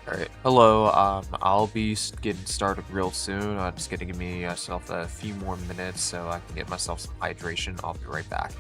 Alright, hello, I'll be getting started real soon. Just gonna give me myself a few more minutes so I can get myself some hydration. I'll be right back.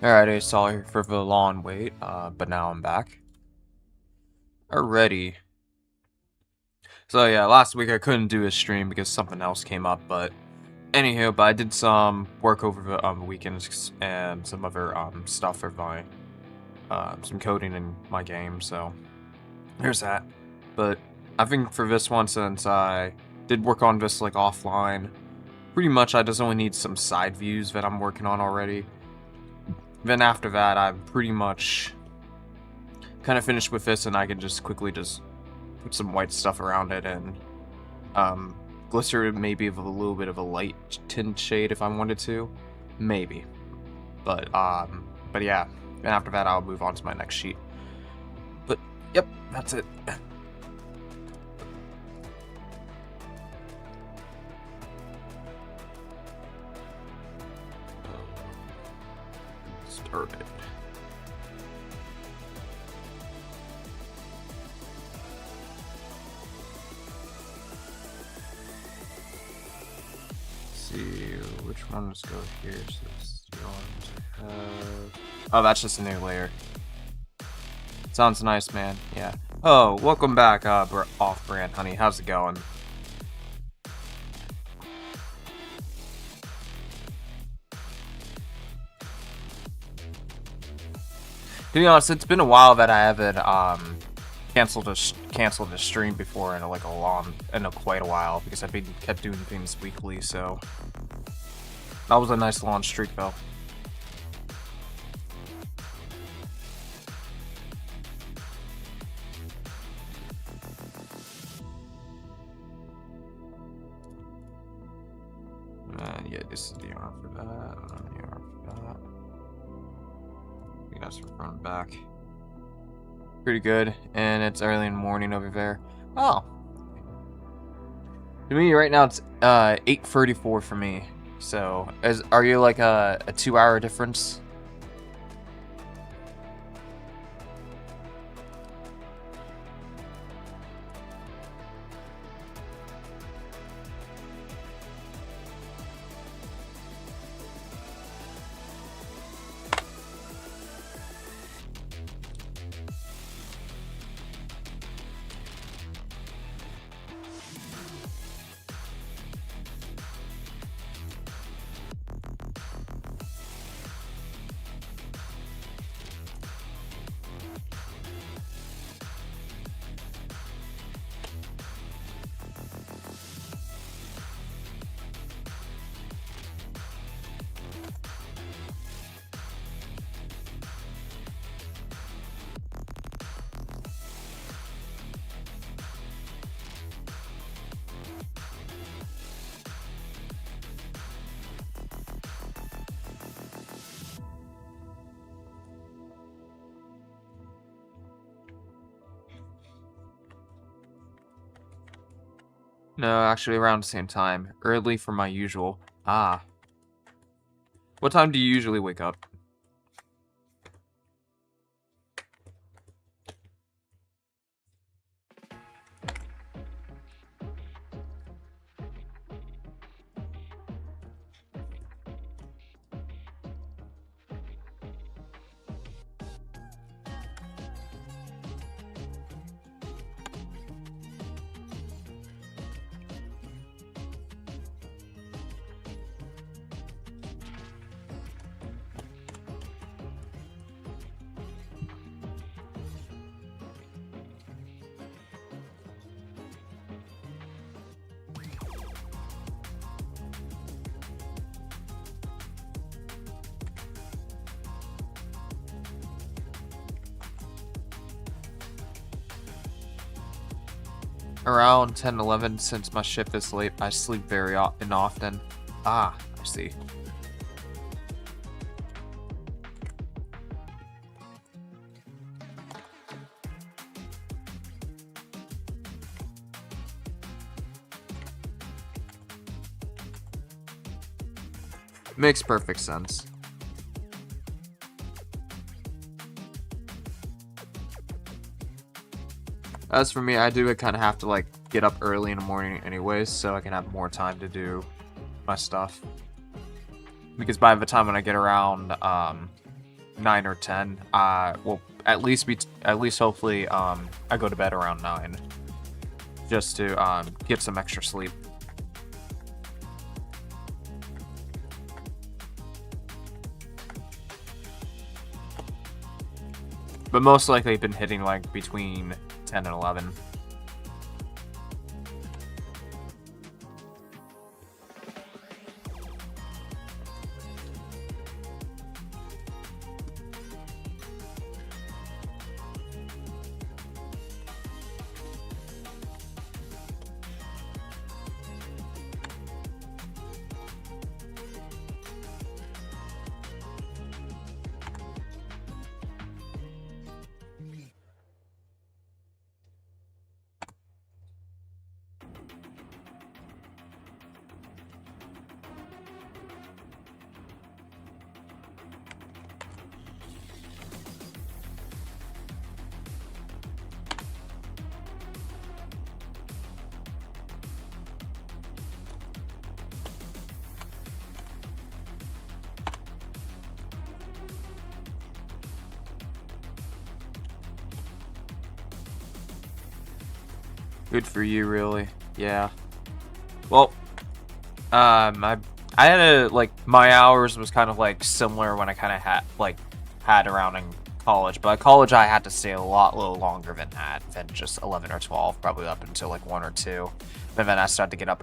Alrighty, sorry for the long wait, but now I'm back. Alrighty. So yeah, last week I couldn't do a stream because something else came up, but anywho, I did some work over the weekends and some other stuff for my some coding in my game, so there's that. But I think for this one, since I did work on this like offline, pretty much I just only need some side views that I'm working on already. Then after that, I'm pretty much kind of finished with this, and I can just quickly just put some white stuff around it and glister it maybe with a little bit of a light tint shade if I wanted to, maybe. But yeah. And after that, I'll move on to my next sheet. But yep, that's it. Started. See which ones go here. So oh, that's just a new layer. Sounds nice, man. Yeah. Oh, welcome back, off-brand honey. How's it going? To be honest, it's been a while that I haven't canceled a stream before in like quite a while, because I've kept doing things weekly. So that was a nice long streak, though. Yeah, this is the arm for that. The arm for that. You guys are running back. Pretty good, and it's early in the morning over there. Oh, to me right now it's 8:34 for me. So, are you like a 2-hour difference? No, actually around the same time. Early for my usual. Ah. What time do you usually wake up? Around 10, 11, since my shift is late, I sleep very often. Ah, I see. Makes perfect sense. As for me, I do kind of have to like get up early in the morning anyways, so I can have more time to do my stuff. Because by the time when I get around 9 or 10, well, at least hopefully I go to bed around 9, just to get some extra sleep. But most likely I've been hitting like between 10 and 11. Good for you, really. Yeah. Well, I had a like my hours was kind of like similar when I kind of had around in college, but at college I had to stay a little longer than that, than just 11 or 12, probably up until like 1 or 2. And then I started to get up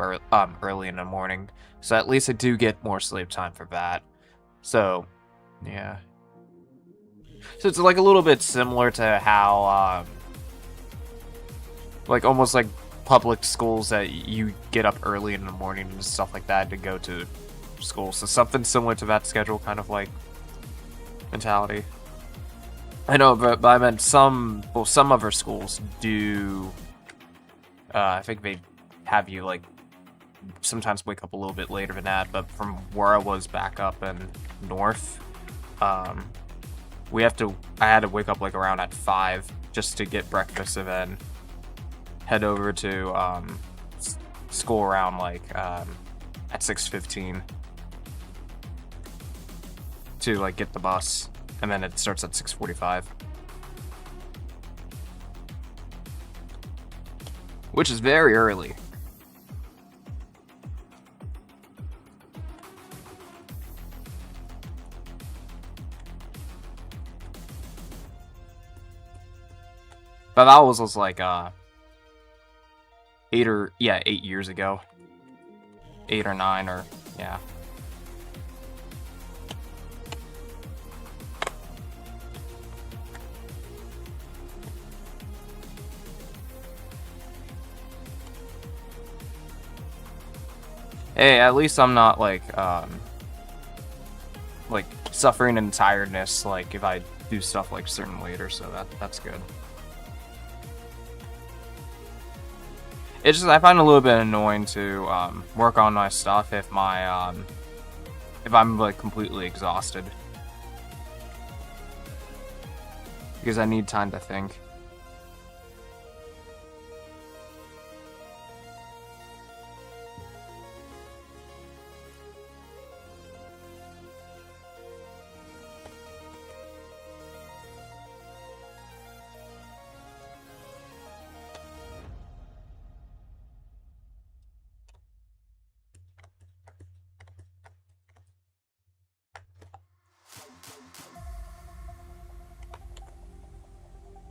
early in the morning, so at least I do get more sleep time for that. So, yeah. So it's like a little bit similar to how like almost like public schools that you get up early in the morning and stuff like that to go to school. So something similar to that schedule, kind of like mentality. I know, but I meant some other schools do. I think they have you like sometimes wake up a little bit later than that. But from where I was back up in North, I had to wake up like around at 5 just to get breakfast and then head over to school around like at 6:15 to like get the bus, and then it starts at 6:45, which is very early. But that was like 8 years ago. 8 or 9 or yeah. Hey, at least I'm not like suffering in tiredness like if I do stuff like certain later, so that's good. It's just I find it a little bit annoying to work on my stuff if if I'm like completely exhausted, because I need time to think.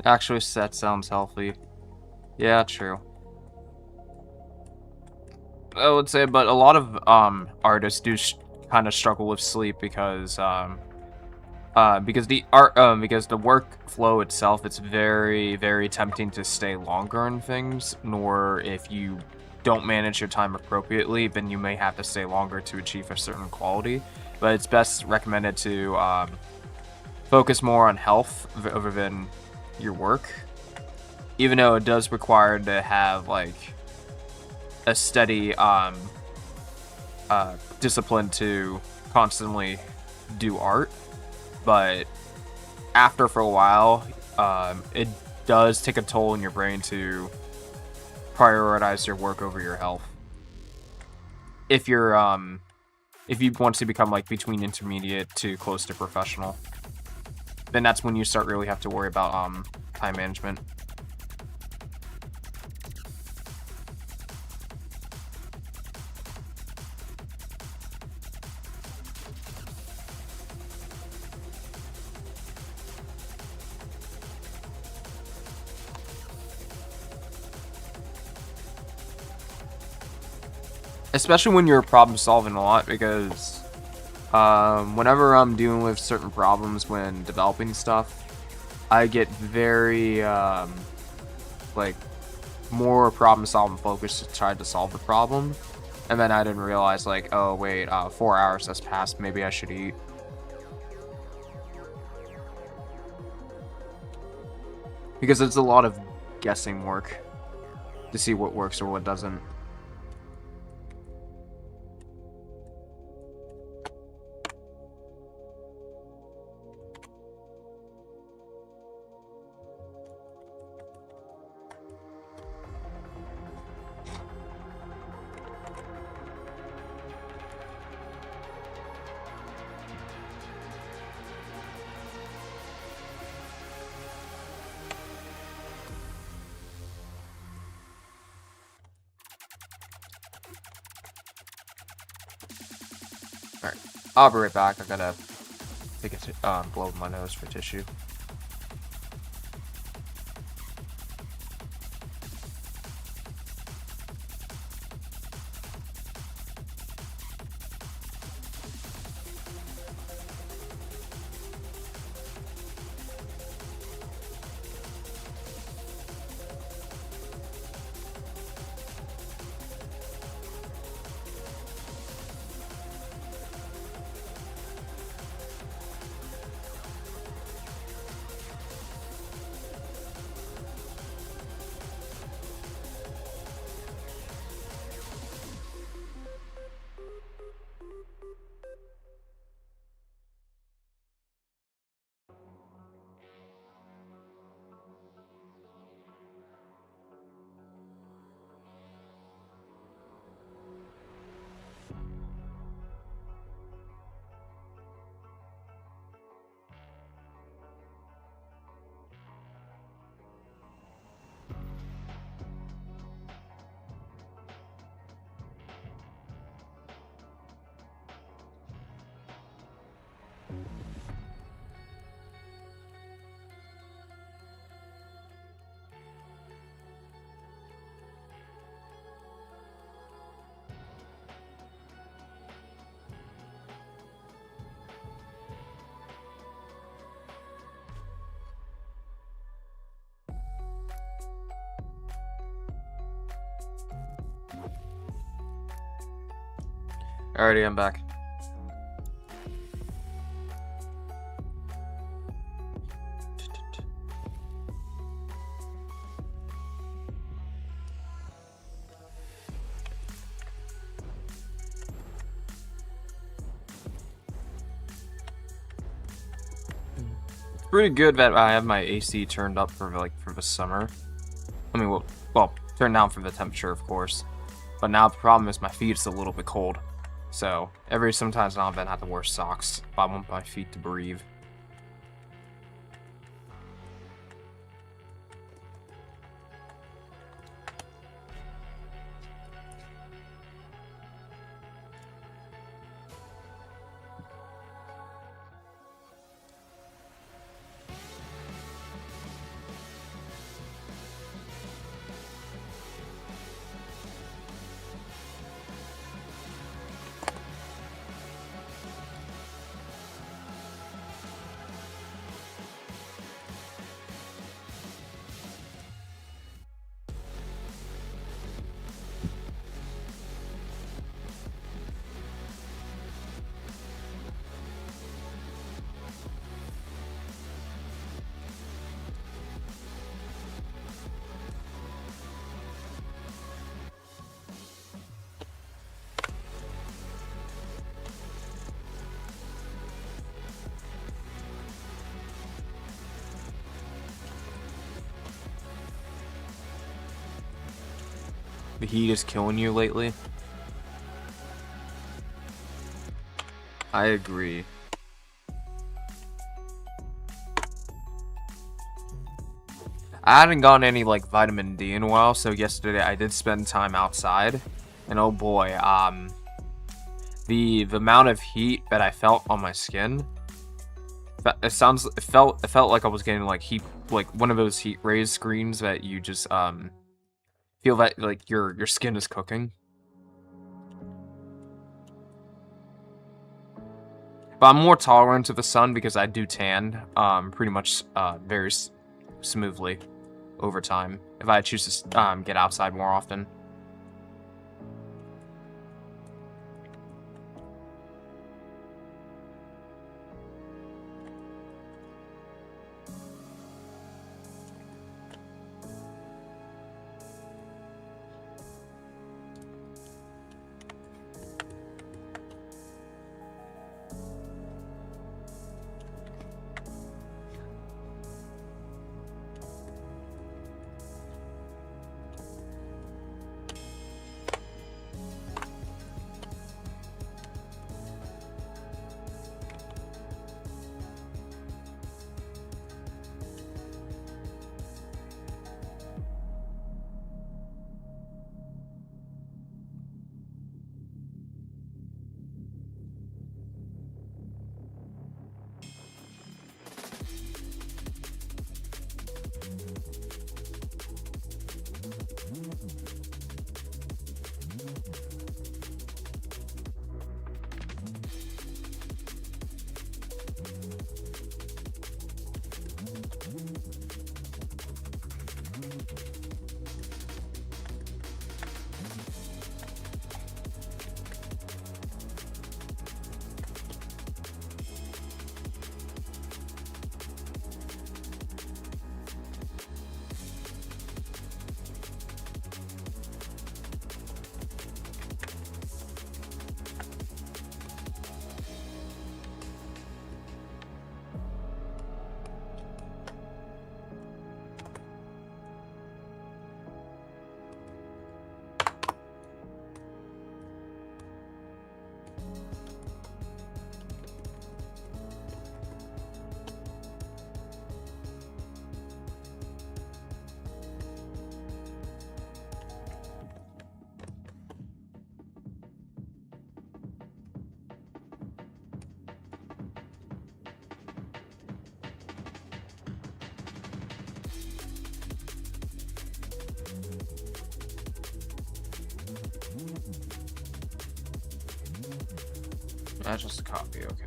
Actually, that sounds healthy. Yeah, true. I would say, but a lot of artists do kind of struggle with sleep because because the workflow itself, it's very tempting to stay longer in things. Nor if you don't manage your time appropriately, then you may have to stay longer to achieve a certain quality. But it's best recommended to focus more on health other than your work, even though it does require to have like a steady discipline to constantly do art. But after for a while, it does take a toll in your brain to prioritize your work over your health. If you want to become like between intermediate to close to professional, then that's when you start really have to worry about time management. Especially when you're problem solving a lot, because whenever I'm dealing with certain problems when developing stuff, I get very like more problem solving focused to try to solve the problem, and then I didn't realize like, oh wait, 4 hours has passed, maybe I should eat. Because it's a lot of guessing work to see what works or what doesn't. Alright, I'll be right back. I gotta take a blow my nose for tissue. Alrighty, I'm back. Pretty good that I have my AC turned up for the summer. I mean, well, turned down for the temperature, of course. But now the problem is my feet's a little bit cold. So sometimes now and then I have to wear socks if I want my feet to breathe. The heat is killing you lately. I agree. I hadn't gotten any like vitamin D in a while, so yesterday I did spend time outside, and oh boy, the amount of heat that I felt on my skin, it felt like I was getting like heat, like one of those heat rays screens that you just feel that like your skin is cooking. But I'm more tolerant to the sun because I do tan pretty much very smoothly over time if I choose to get outside more often. That's just a copy, okay.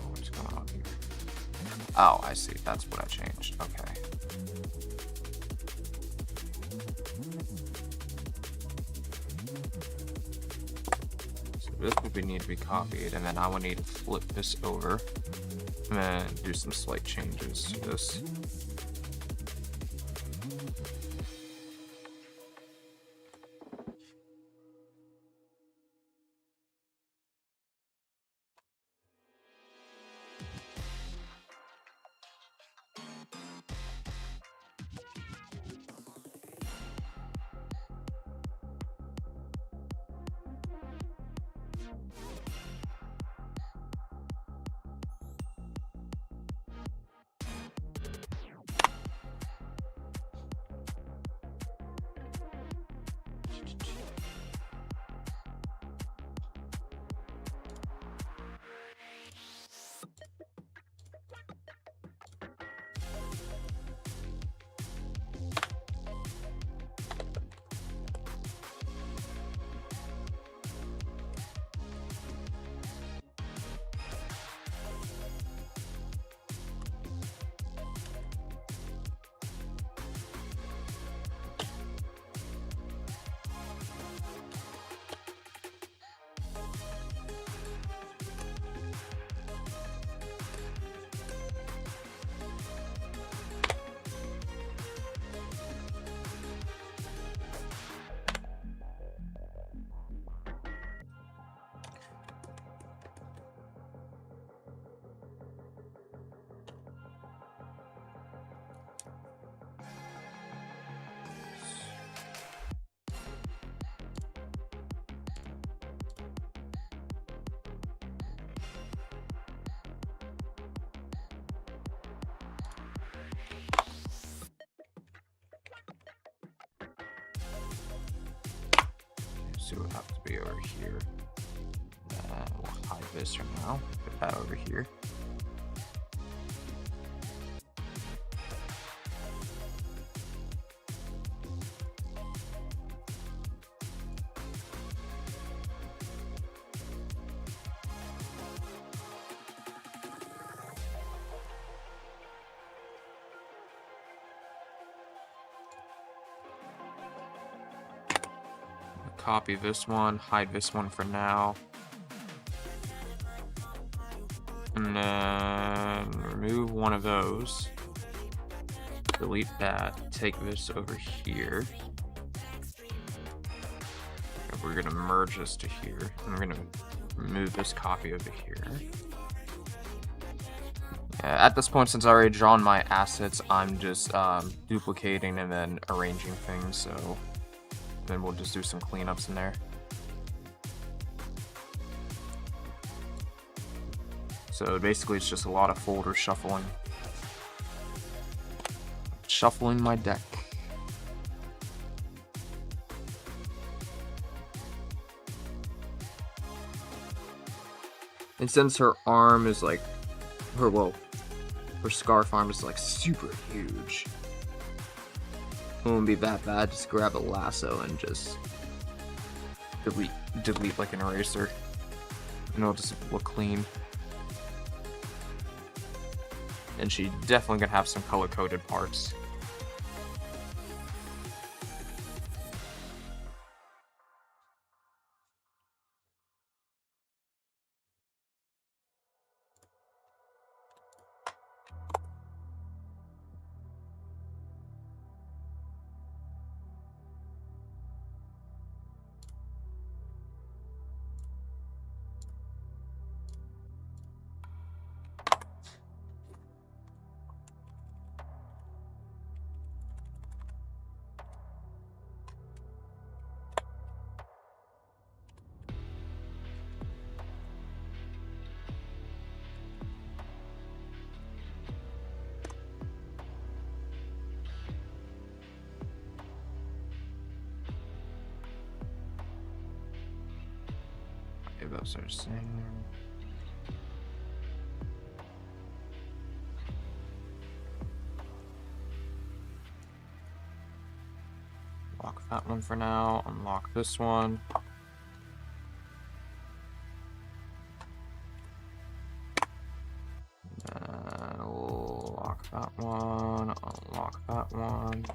What's going on here? Oh, I see. That's what I changed. Okay. So this would need to be copied, and then I would need to flip this over and then do some slight changes to this. So it would have to be over here. We'll hide this for now. Put that over here. Copy this one, hide this one for now. And then remove one of those. Delete that. Take this over here. And we're going to merge this to here. And we're going to remove this copy over here. Yeah, at this point, since I already drawn my assets, I'm just duplicating and then arranging things, so then we'll just do some cleanups in there. So basically it's just a lot of folder shuffling. Shuffling my deck. And since her arm is like, her scarf arm is like super huge, it wouldn't be that bad. Just grab a lasso and just delete like an eraser, and it'll just look clean. And she definitely gonna have some color-coded parts. Those are same. Lock that one for now. Unlock this one. We'll lock that one. Unlock that one.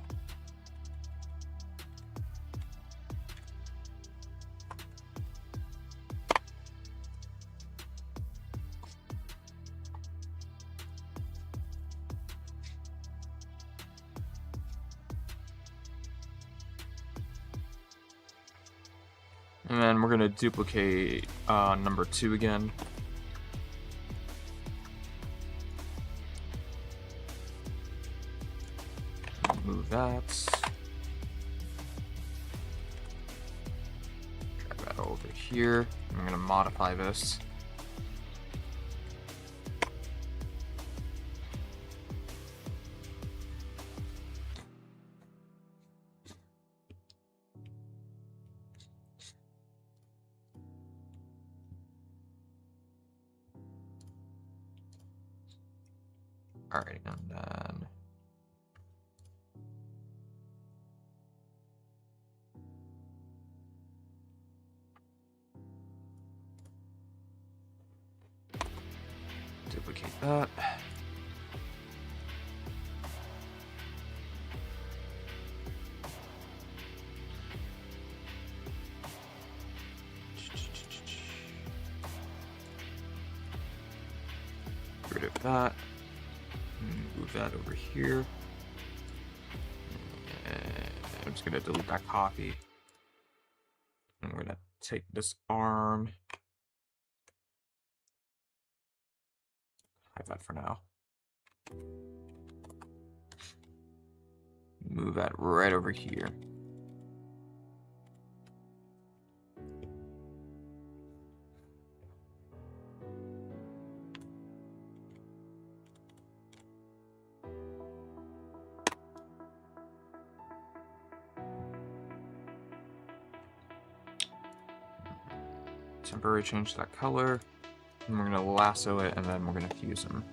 And then we're going to duplicate number 2 again. Move that. Drag that over here. I'm going to modify this. Alright, and then duplicate that. Get rid of that. Move that over here. And I'm just gonna delete that copy. And we're gonna take this arm. Hide that for now. Move that right over here. temporarily change that color. And we're gonna lasso it, and then we're gonna fuse him.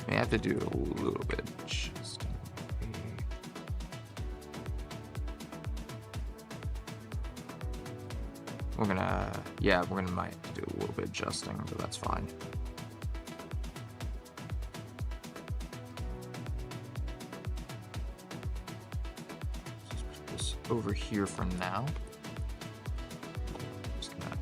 May have to do a little bit of adjusting. We're gonna might do a little bit of adjusting, but that's fine. Just put this over here for now. Just gonna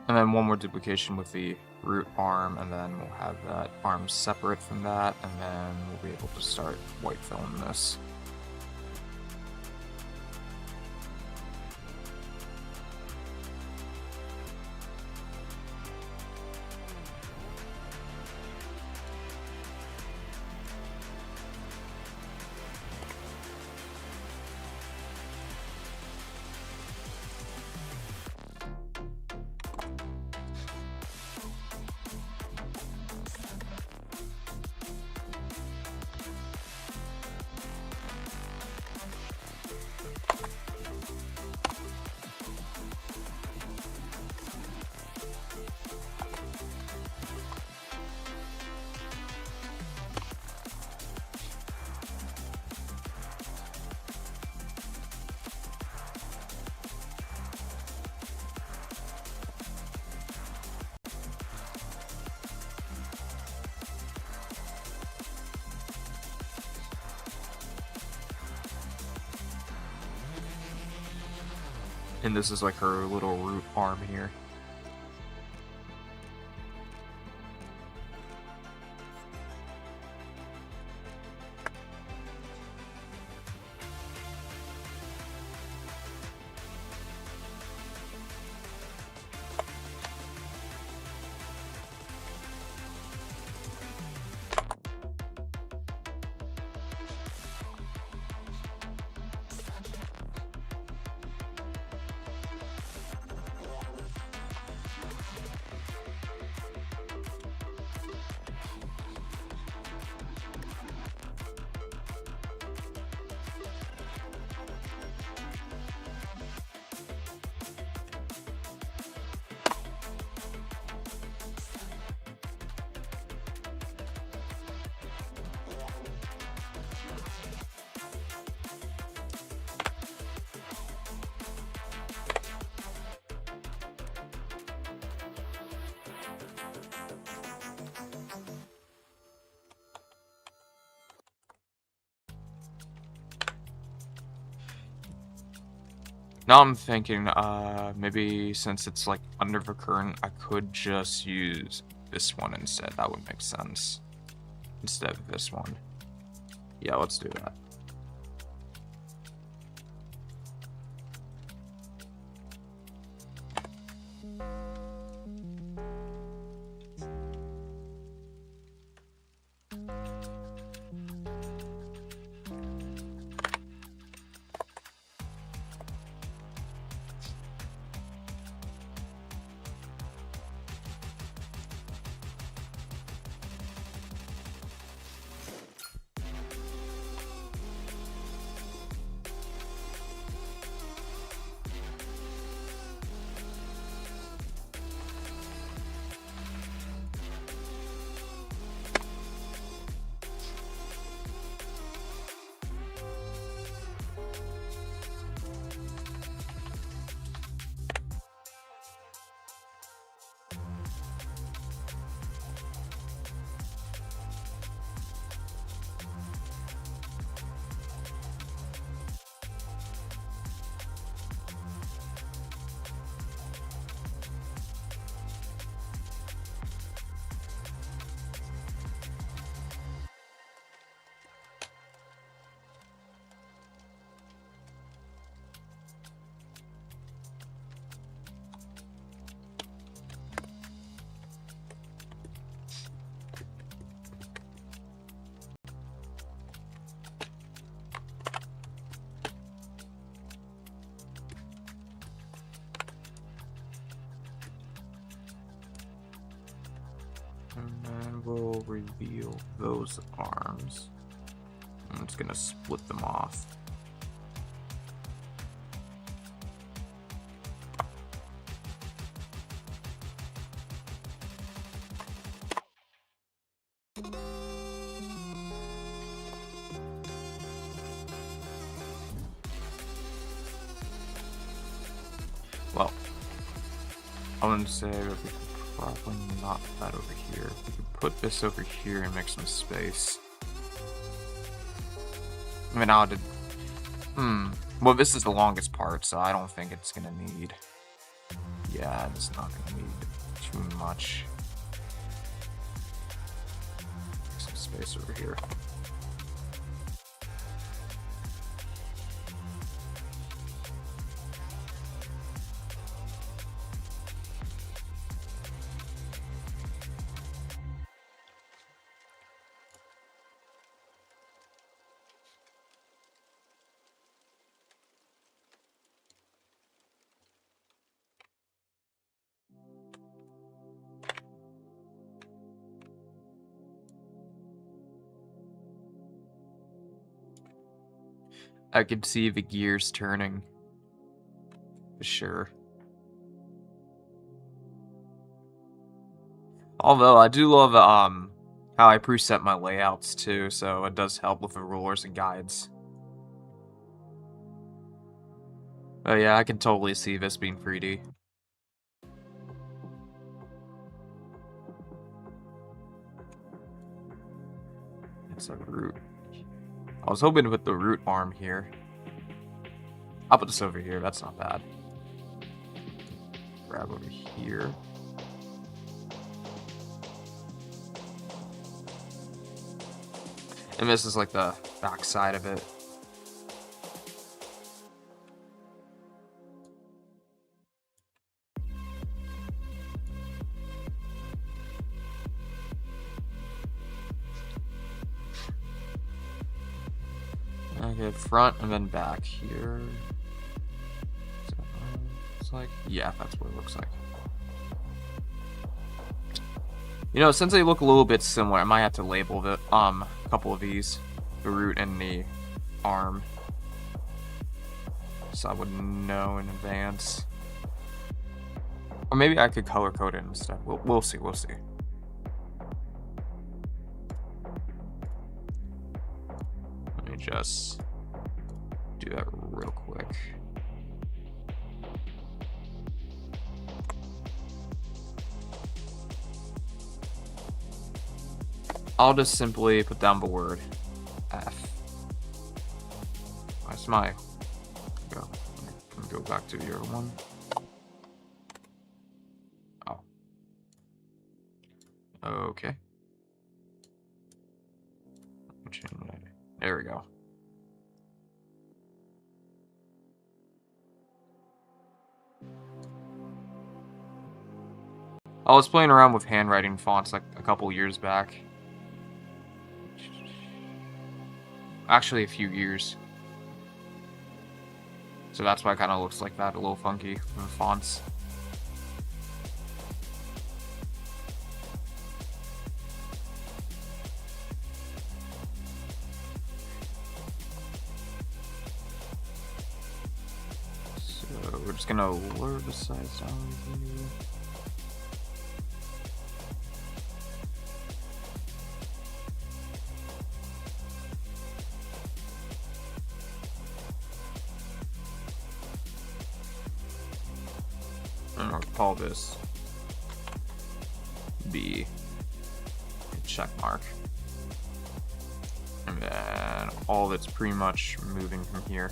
and then one more duplication with the root arm, and then we'll have that arm separate from that, and then we'll be able to start white filling this. And this is like her little root arm here. Now I'm thinking, maybe since it's like under the current, I could just use this one instead. That would make sense. Instead of this one. Yeah, let's do that. And then we'll reveal those arms. I'm just gonna split them off. Well, I want to say that we could probably not put that over here. We could put this over here and make some space. I mean, now well, this is the longest part, so I don't think it's gonna need. Yeah, it's not gonna need too much. Make some space over here. I could see the gears turning. For sure. Although I do love how I preset my layouts too, so it does help with the rulers and guides. But yeah, I can totally see this being 3D. It's a root. I was hoping to put the root arm here. I'll put this over here, that's not bad. Grab over here. And this is like the back side of it. Okay, front and then back here. So, it's like, yeah, that's what it looks like. You know, since they look a little bit similar, I might have to label the a couple of these, the root and the arm, so I would know in advance. Or maybe I could color code it and stuff. We'll see. We'll see. Let me just do that real quick. I'll just simply put down the word F. Where's my go? go back to your one. Oh. Okay. There we go. I was playing around with handwriting fonts like a couple years back. Actually, a few years. So that's why it kind of looks like that, a little funky with the fonts. So we're just gonna lower the size down here. And I'll call this B, check mark. And then all of it's pretty much moving from here.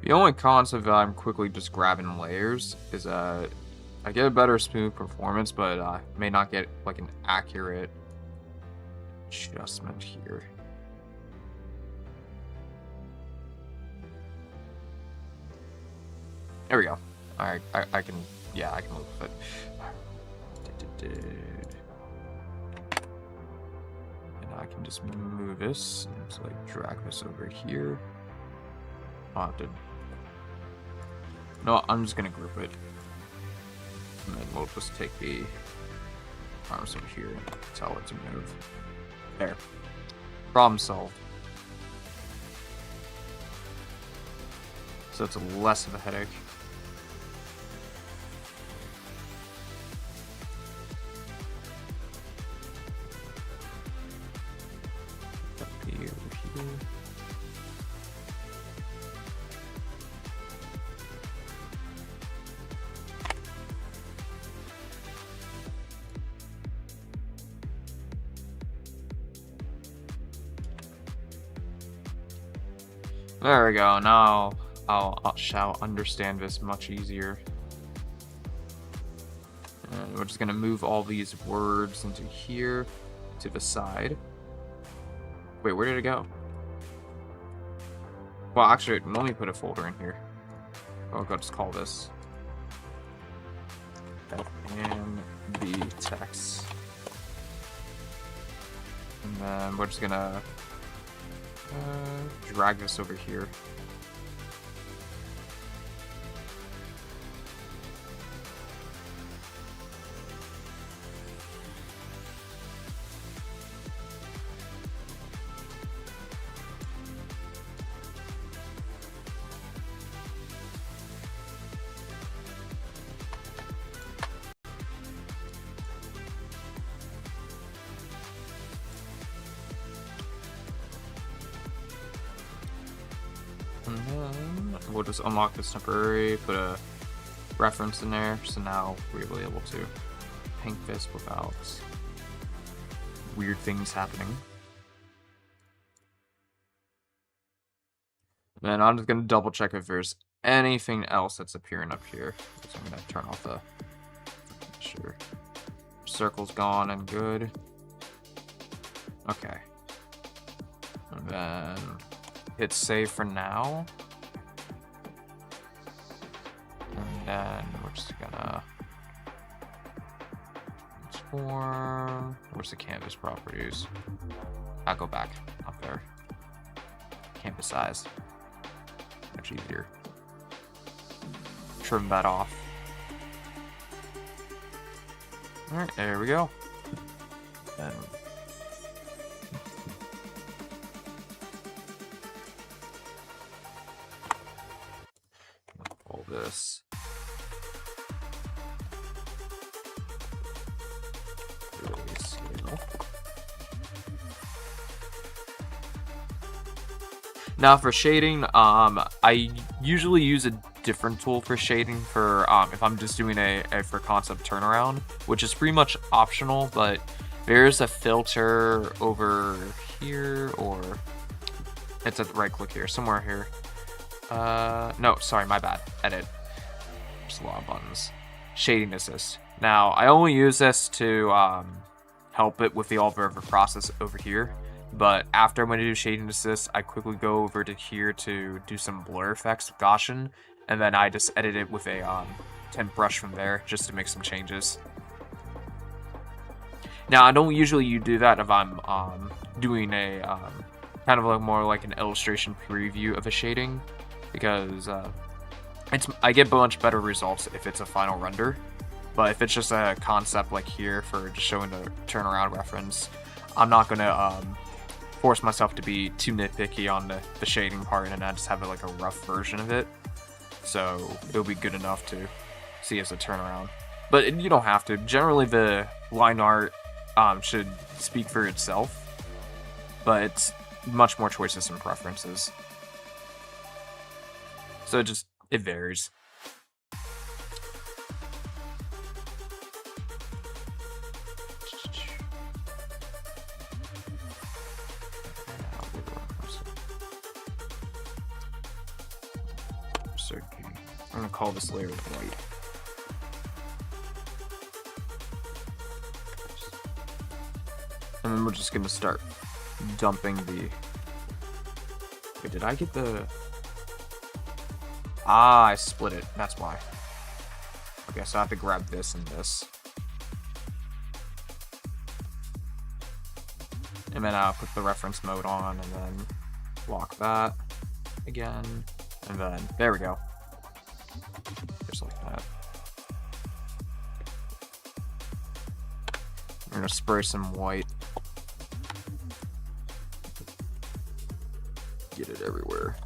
The only concept that I'm quickly just grabbing layers is I get a better smooth performance, but I may not get like an accurate adjustment here. There we go. Alright, I can, yeah, I can move with it. And I can just move this, and just like drag this over here. I'll have to... No, I'm just gonna group it. And then we'll just take the arms over here and tell it to move. There. Problem solved. So it's less of a headache. There we go. Now I shall understand this much easier. And we're just gonna move all these words into here, to the side. Wait, where did it go? Well, actually, let me put a folder in here. I'll just call this FMB text. And then we're just gonna drag this over here. And then we'll just unlock this temporary, put a reference in there, so now we're really able to paint this without weird things happening. Then I'm just gonna double check if there's anything else that's appearing up here. So I'm gonna turn off the sure. Circle's gone and good. Okay. And then hit save for now. And then we're just gonna transform. Where's the canvas properties? I'll go back up there. Canvas size. Much easier. Trim that off. Alright, there we go. And all this. Really scale. Now for shading, I usually use a different tool for shading for if I'm just doing a for concept turnaround, which is pretty much optional, but there's a filter over here, or it's a right click here, somewhere here. No, sorry, my bad. Edit. There's a lot of buttons. Shading assist. Now, I only use this to help it with the observer process over here. But after I'm going to do shading assist, I quickly go over to here to do some blur effects with Gaussian, and then I just edit it with a tint brush from there just to make some changes. Now, I don't usually do that if I'm doing a kind of more like an illustration preview of a shading, because I get much better results if it's a final render. But if it's just a concept like here for just showing the turnaround reference, I'm not going to force myself to be too nitpicky on the shading part, and I just have like a rough version of it. So it'll be good enough to see as a turnaround. But you don't have to. Generally, the line art should speak for itself, but it's much more choices and preferences. So it varies. I'm gonna call this layer white. And then we're just gonna start dumping the... Wait, did I get the... Ah, I split it. That's why. Okay, so I have to grab this and this. And then I'll put the reference mode on, and then lock that again. And then, there we go. Just like that. I'm gonna spray some white. Get it everywhere.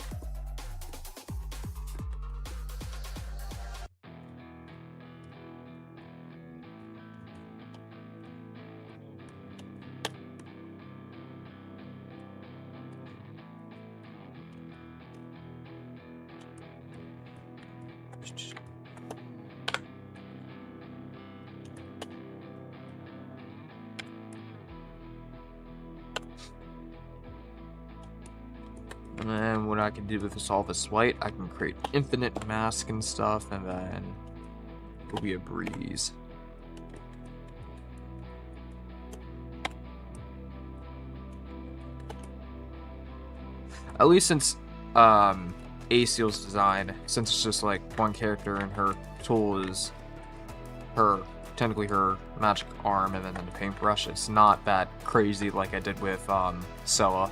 And then what I can do with all this white, I can create infinite mask and stuff, and then it'll be a breeze. At least since Aseal's design, since it's just like one character and her tool is technically her magic arm and then the paintbrush, it's not that crazy like I did with Sella.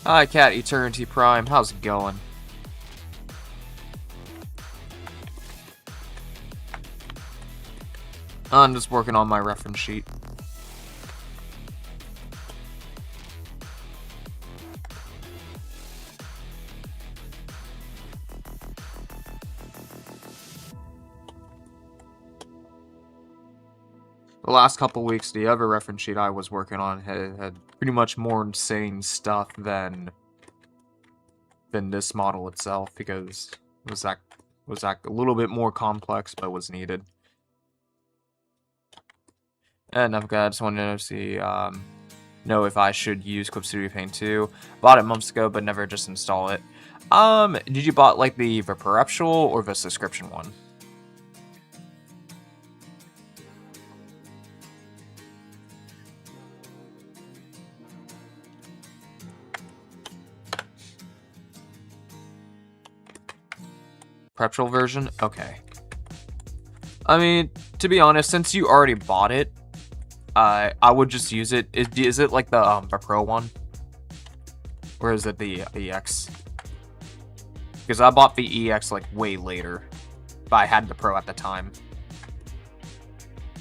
Hi, Cat Eternity Prime. How's it going? I'm just working on my reference sheet. The last couple weeks, the other reference sheet I was working on had pretty much more insane stuff than this model itself, because it was that a little bit more complex, but was needed. And I've got, just wanted to see, know if I should use Clip Studio Paint 2. Bought it months ago, but never just install it. Did you bought like the perpetual or the subscription one? Perpetual version? Okay. I mean, to be honest, since you already bought it, I would just use it. Is it like the Pro one? Or is it the EX? Because I bought the EX like way later. But I had the Pro at the time.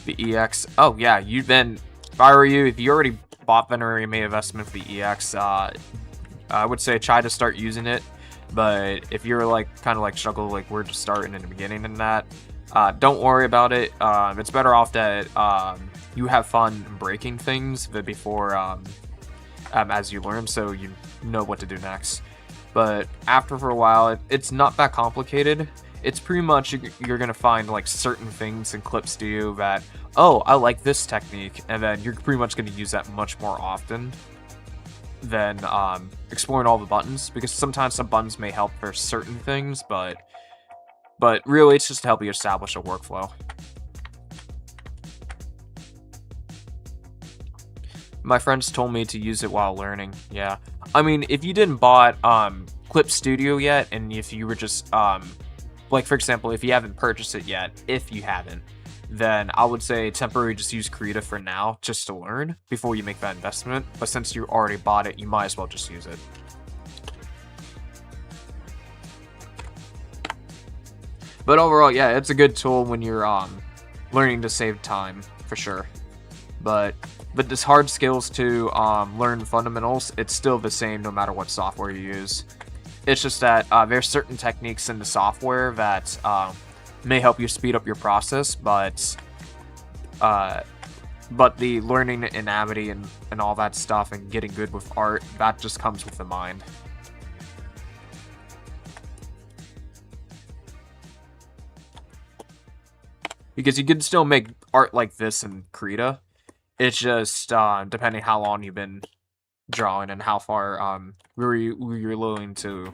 The EX. Oh yeah, you've been, if I were you, if you already bought then or made an investment for the EX, I would say try to start using it. But if you're like kind of like struggle like we're just starting in the beginning and that, don't worry about it. It's better off that you have fun breaking things before as you learn, so you know what to do next. But after for a while, it's not that complicated. It's pretty much you're gonna find like certain things in Clip Studio that, oh, I like this technique, and then you're pretty much gonna use that much more often than exploring all the buttons, because sometimes some buttons may help for certain things, but really it's just to help you establish a workflow. My friends told me to use it while learning. Yeah, I mean, if you didn't bought Clip Studio yet, and if you were just like for example, if you haven't purchased it yet, if you haven't, then I would say temporarily just use Krita for now, just to learn before you make that investment. But since you already bought it, you might as well just use it. But overall, yeah, it's a good tool when you're learning to save time, for sure. But this hard skills to learn fundamentals, it's still the same no matter what software you use. It's just that there's certain techniques in the software that may help you speed up your process, but the learning anatomy and all that stuff and getting good with art, that just comes with the mind. Because you can still make art like this in Krita. It's just depending how long you've been drawing and how far you're willing to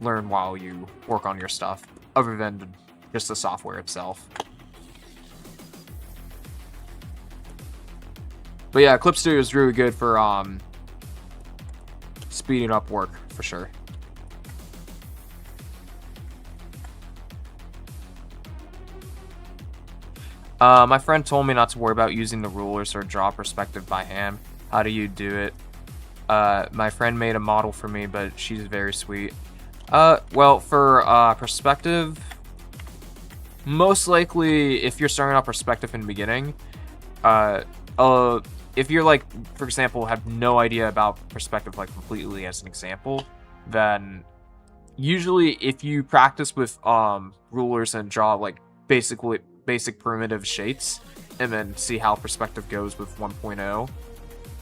learn while you work on your stuff, other than just the software itself. But yeah, Clip Studio is really good for speeding up work, for sure. My friend told me not to worry about using the rulers or draw perspective by hand. How do you do it? My friend made a model for me, but she's very sweet. Well, for perspective, most likely, if you're starting out perspective in the beginning, if you're like, for example, have no idea about perspective like completely as an example, then usually if you practice with rulers and draw like basic primitive shapes, and then see how perspective goes with 1.0,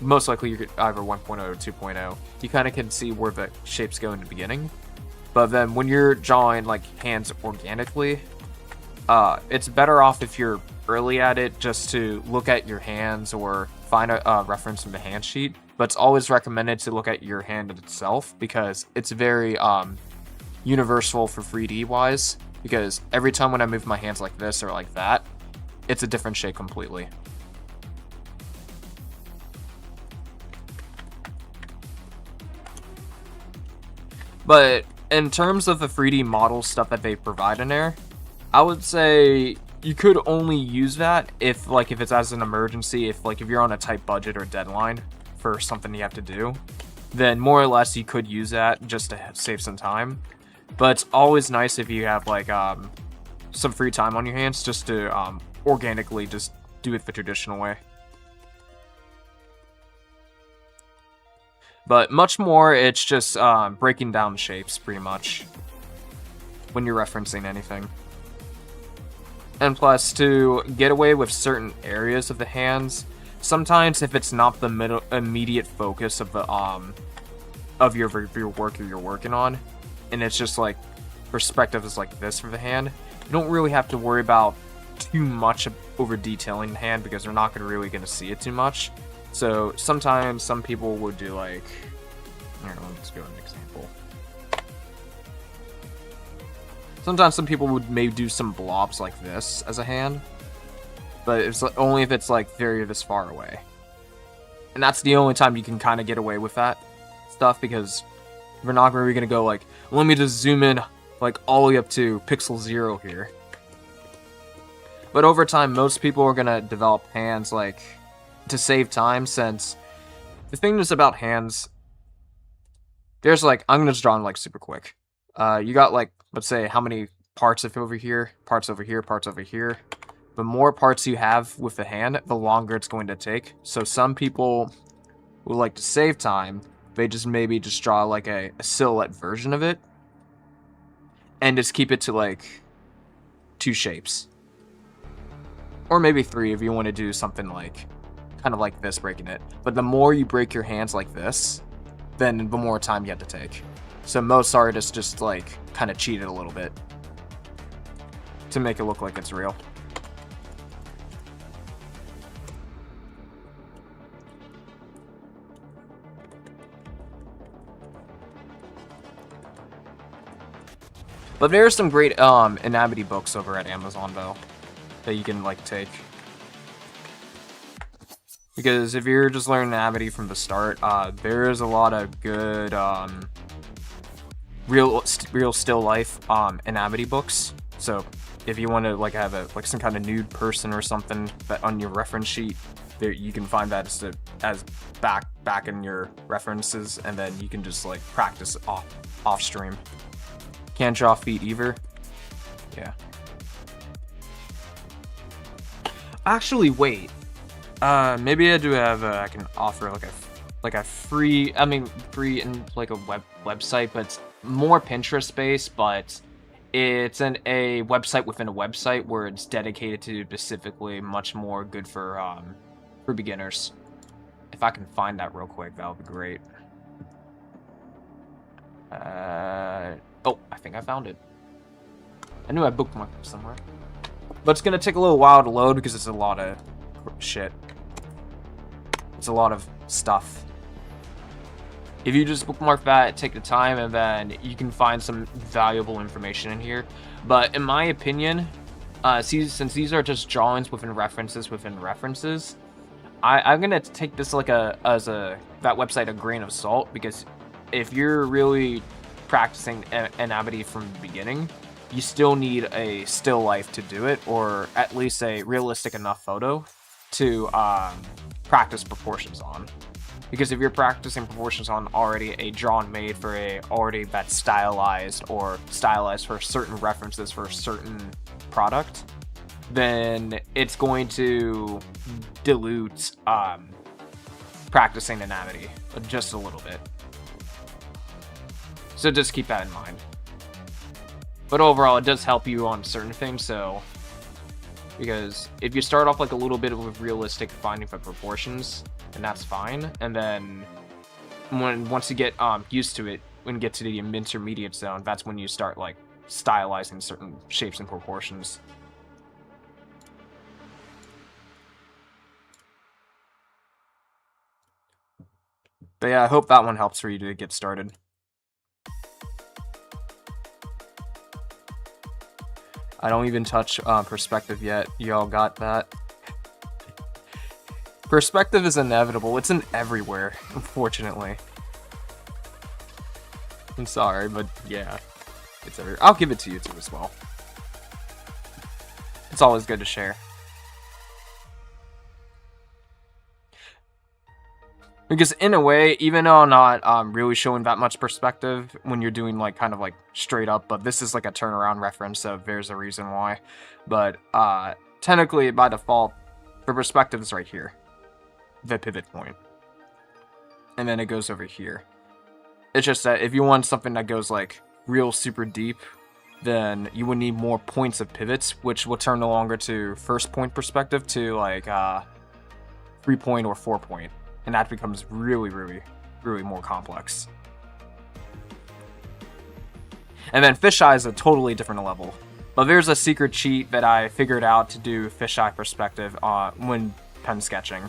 most likely you're either 1.0 or 2.0, you kind of can see where the shapes go in the beginning. But then when you're drawing like hands organically, it's better off if you're early at it just to look at your hands or find a reference in the hand sheet. But it's always recommended to look at your hand itself, because it's very universal for 3D wise, because every time when I move my hands like this or like that, it's a different shape completely. But in terms of the 3D model stuff that they provide in there, I would say you could only use that if it's as an emergency, if you're on a tight budget or deadline for something you have to do, then more or less you could use that just to save some time. But it's always nice if you have like some free time on your hands just to organically just do it the traditional way. But much more, it's just breaking down shapes pretty much when you're referencing anything. And plus, to get away with certain areas of the hands, sometimes if it's not the immediate focus of the of your work you're working on, and it's just like perspective is like this for the hand, you don't really have to worry about too much over detailing the hand because they're not really going to see it too much. So sometimes some people would do like, I don't know, let's go with an example. Sometimes some people would maybe do some blobs like this as a hand, but it's only if it's like very this far away. And that's the only time you can kind of get away with that stuff, because we're not really going to go like, let me just zoom in like all the way up to pixel 0 here. But over time, most people are going to develop hands like to save time, since the thing is about hands, there's like, I'm going to just draw them like super quick. You got like, let's say how many parts over here, parts over here, parts over here. The more parts you have with the hand, the longer it's going to take. So some people who like to save time, they just maybe just draw like a silhouette version of it and just keep it to like 2 shapes. Or maybe 3 if you want to do something like kind of like this, breaking it. But the more you break your hands like this, then the more time you have to take. So most artists just like kind of cheat it a little bit to make it look like it's real. But there are some great anatomy books over at Amazon though that you can like take. Because if you're just learning anatomy from the start, there is a lot of good real still life anatomy books. So if you want to like have a like some kind of nude person or something that on your reference sheet, there you can find that as back in your references, and then you can just like practice off stream. Can't draw feet either. Yeah. Actually, wait. Maybe I do have I can offer like a free, free and like a website, but it's more Pinterest based, but it's a website within a website where it's dedicated to specifically much more good for beginners. If I can find that real quick, that would be great. Oh, I think I found it. I knew I bookmarked it somewhere. But it's gonna take a little while to load because it's a lot of shit. It's a lot of stuff. If you just bookmark that, take the time, and then you can find some valuable information in here. But in my opinion, since these are just drawings within references, I'm gonna take this like that website a grain of salt, because if you're really practicing anatomy from the beginning, you still need a still life to do it, or at least a realistic enough photo to practice proportions on. Because if you're practicing proportions on already a drawn made for already that's stylized, or stylized for certain references for a certain product, then it's going to dilute practicing anatomy just a little bit. So just keep that in mind. But overall, it does help you on certain things, so... Because if you start off like a little bit of realistic finding for proportions, then that's fine. And then once you get used to it, when you get to the intermediate zone, that's when you start like stylizing certain shapes and proportions. But yeah, I hope that one helps for you to get started. I don't even touch perspective yet. Y'all got that? Perspective is inevitable. It's in everywhere, unfortunately. I'm sorry, but yeah. It's everywhere. I'll give it to you too as well. It's always good to share. Because in a way, even though I'm not really showing that much perspective when you're doing like kind of like straight up, but this is like a turnaround reference, so there's a reason why. But technically, by default, the perspective is right here, the pivot point, and then it goes over here. It's just that if you want something that goes like real super deep, then you would need more points of pivots, which will turn no longer to first point perspective to like 3-point or 4-point. And that becomes really, really, really more complex. And then fisheye is a totally different level. But there's a secret cheat that I figured out to do fisheye perspective when pen sketching.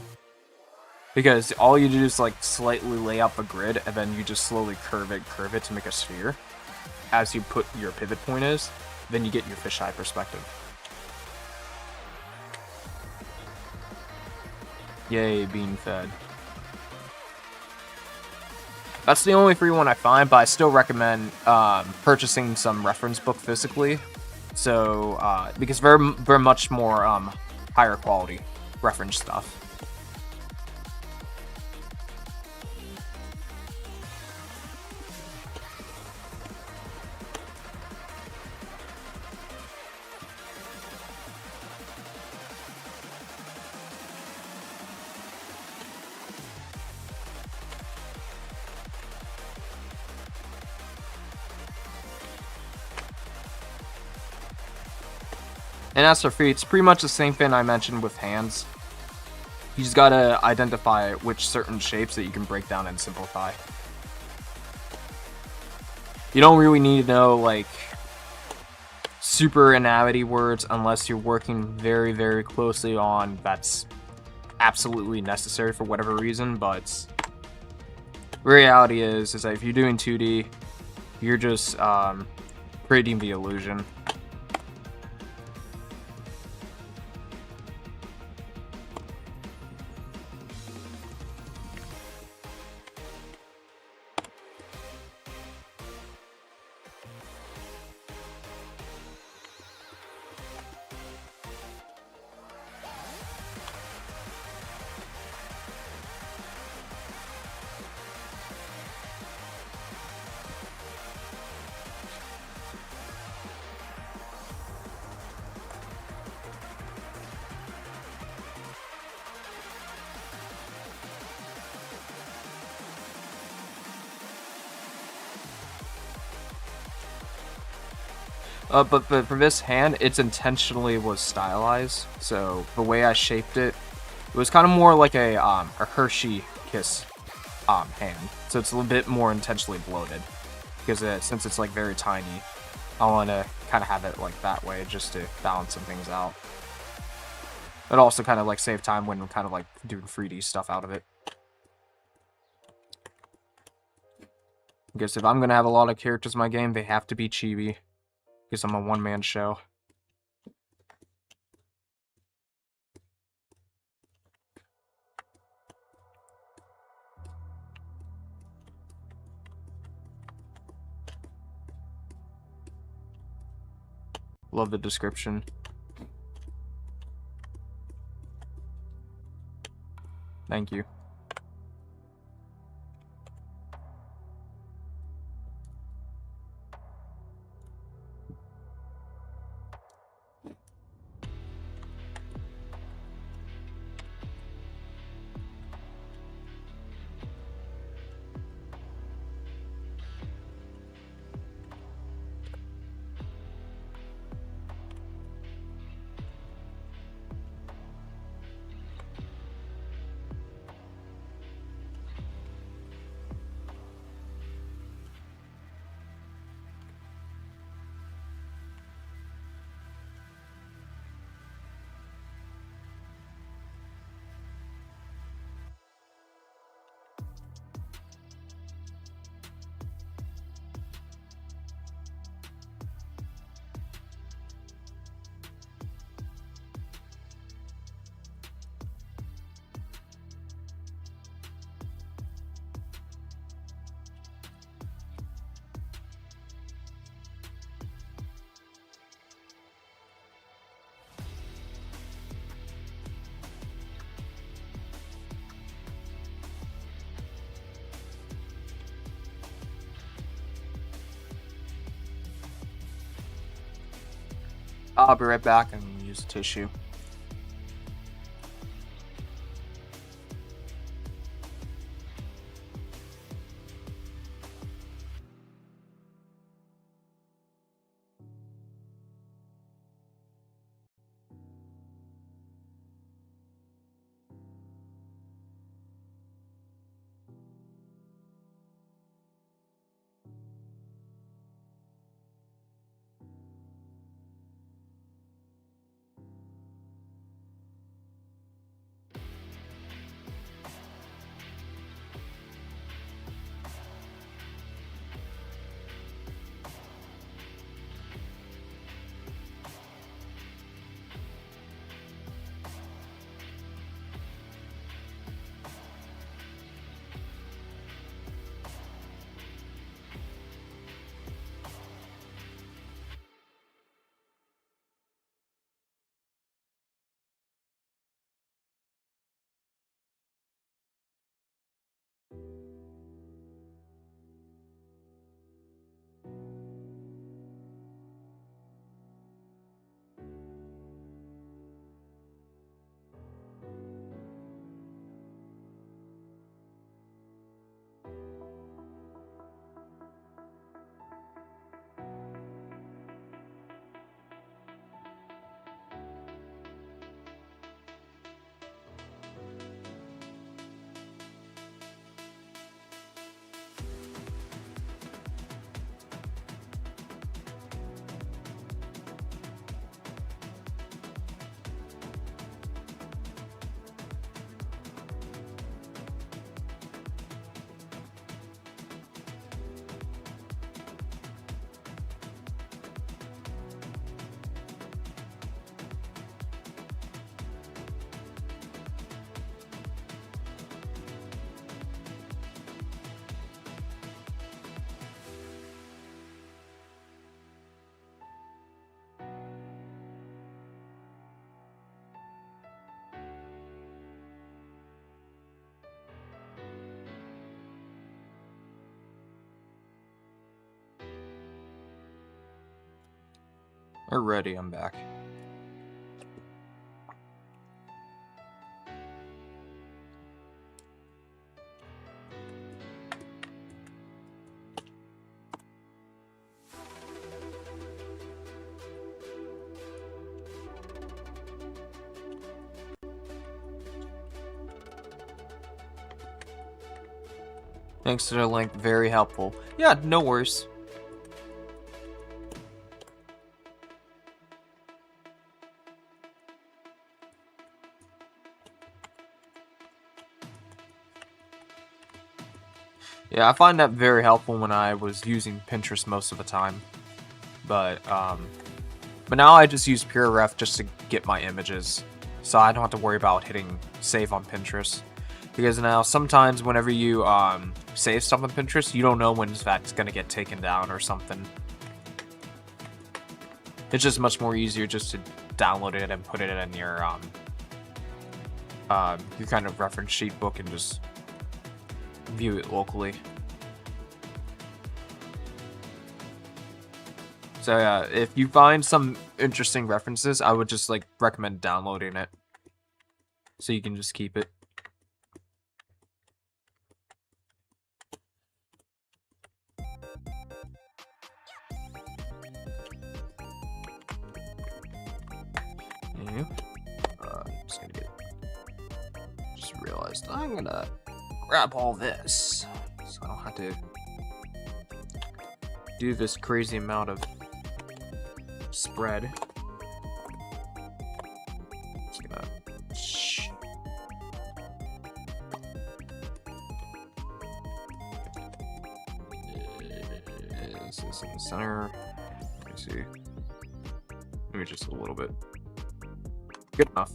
Because all you do is like slightly lay out the grid, and then you just slowly curve it to make a sphere. As you put your pivot point is, then you get your fisheye perspective. Yay, being fed. That's the only free one I find, but I still recommend purchasing some reference book physically. So, because they're much more higher quality reference stuff. And as for feet, it's pretty much the same thing I mentioned with hands. You just gotta identify which certain shapes that you can break down and simplify. You don't really need to know, like, super anatomy words unless you're working very, very closely on that's absolutely necessary for whatever reason, but the reality is that if you're doing 2D, you're just creating the illusion. But for this hand, it's intentionally was stylized. So the way I shaped it, it was kind of more like a Hershey Kiss hand. So it's a little bit more intentionally bloated because since it's like very tiny, I want to kind of have it like that way just to balance some things out. But also kind of like save time when I'm kind of like doing 3D stuff out of it. Because if I'm gonna have a lot of characters in my game, they have to be chibi. Because I'm a one-man show. Love the description. Thank you. I'll be right back and use tissue. Alrighty, I'm back. Thanks to the link, very helpful. Yeah, no worries. Yeah, I find that very helpful when I was using Pinterest most of the time. But now I just use PureRef just to get my images. So I don't have to worry about hitting save on Pinterest. Because now sometimes whenever you save stuff on Pinterest, you don't know when that's going to get taken down or something. It's just much more easier just to download it and put it in your kind of reference sheet book and just view it locally. So yeah, if you find some interesting references, I would just like recommend downloading it so you can just keep it. Just realized I'm gonna grab all this so I don't have to do this crazy amount of spread. Just gonna this is in the center. Let me see. Maybe just a little bit. Good enough.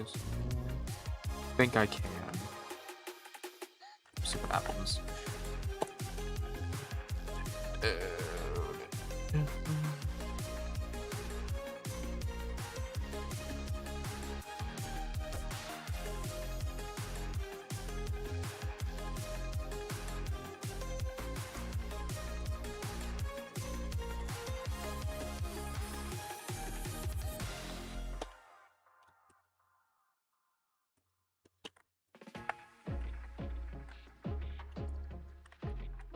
Anyways, I think I can. See what happens.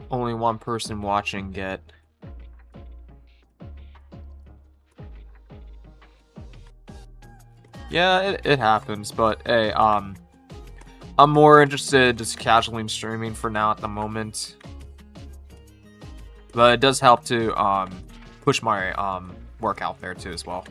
Only one person watching get. Yeah, it happens, but hey, I'm more interested just casually in streaming for now at the moment. But it does help to push my work out there too as well.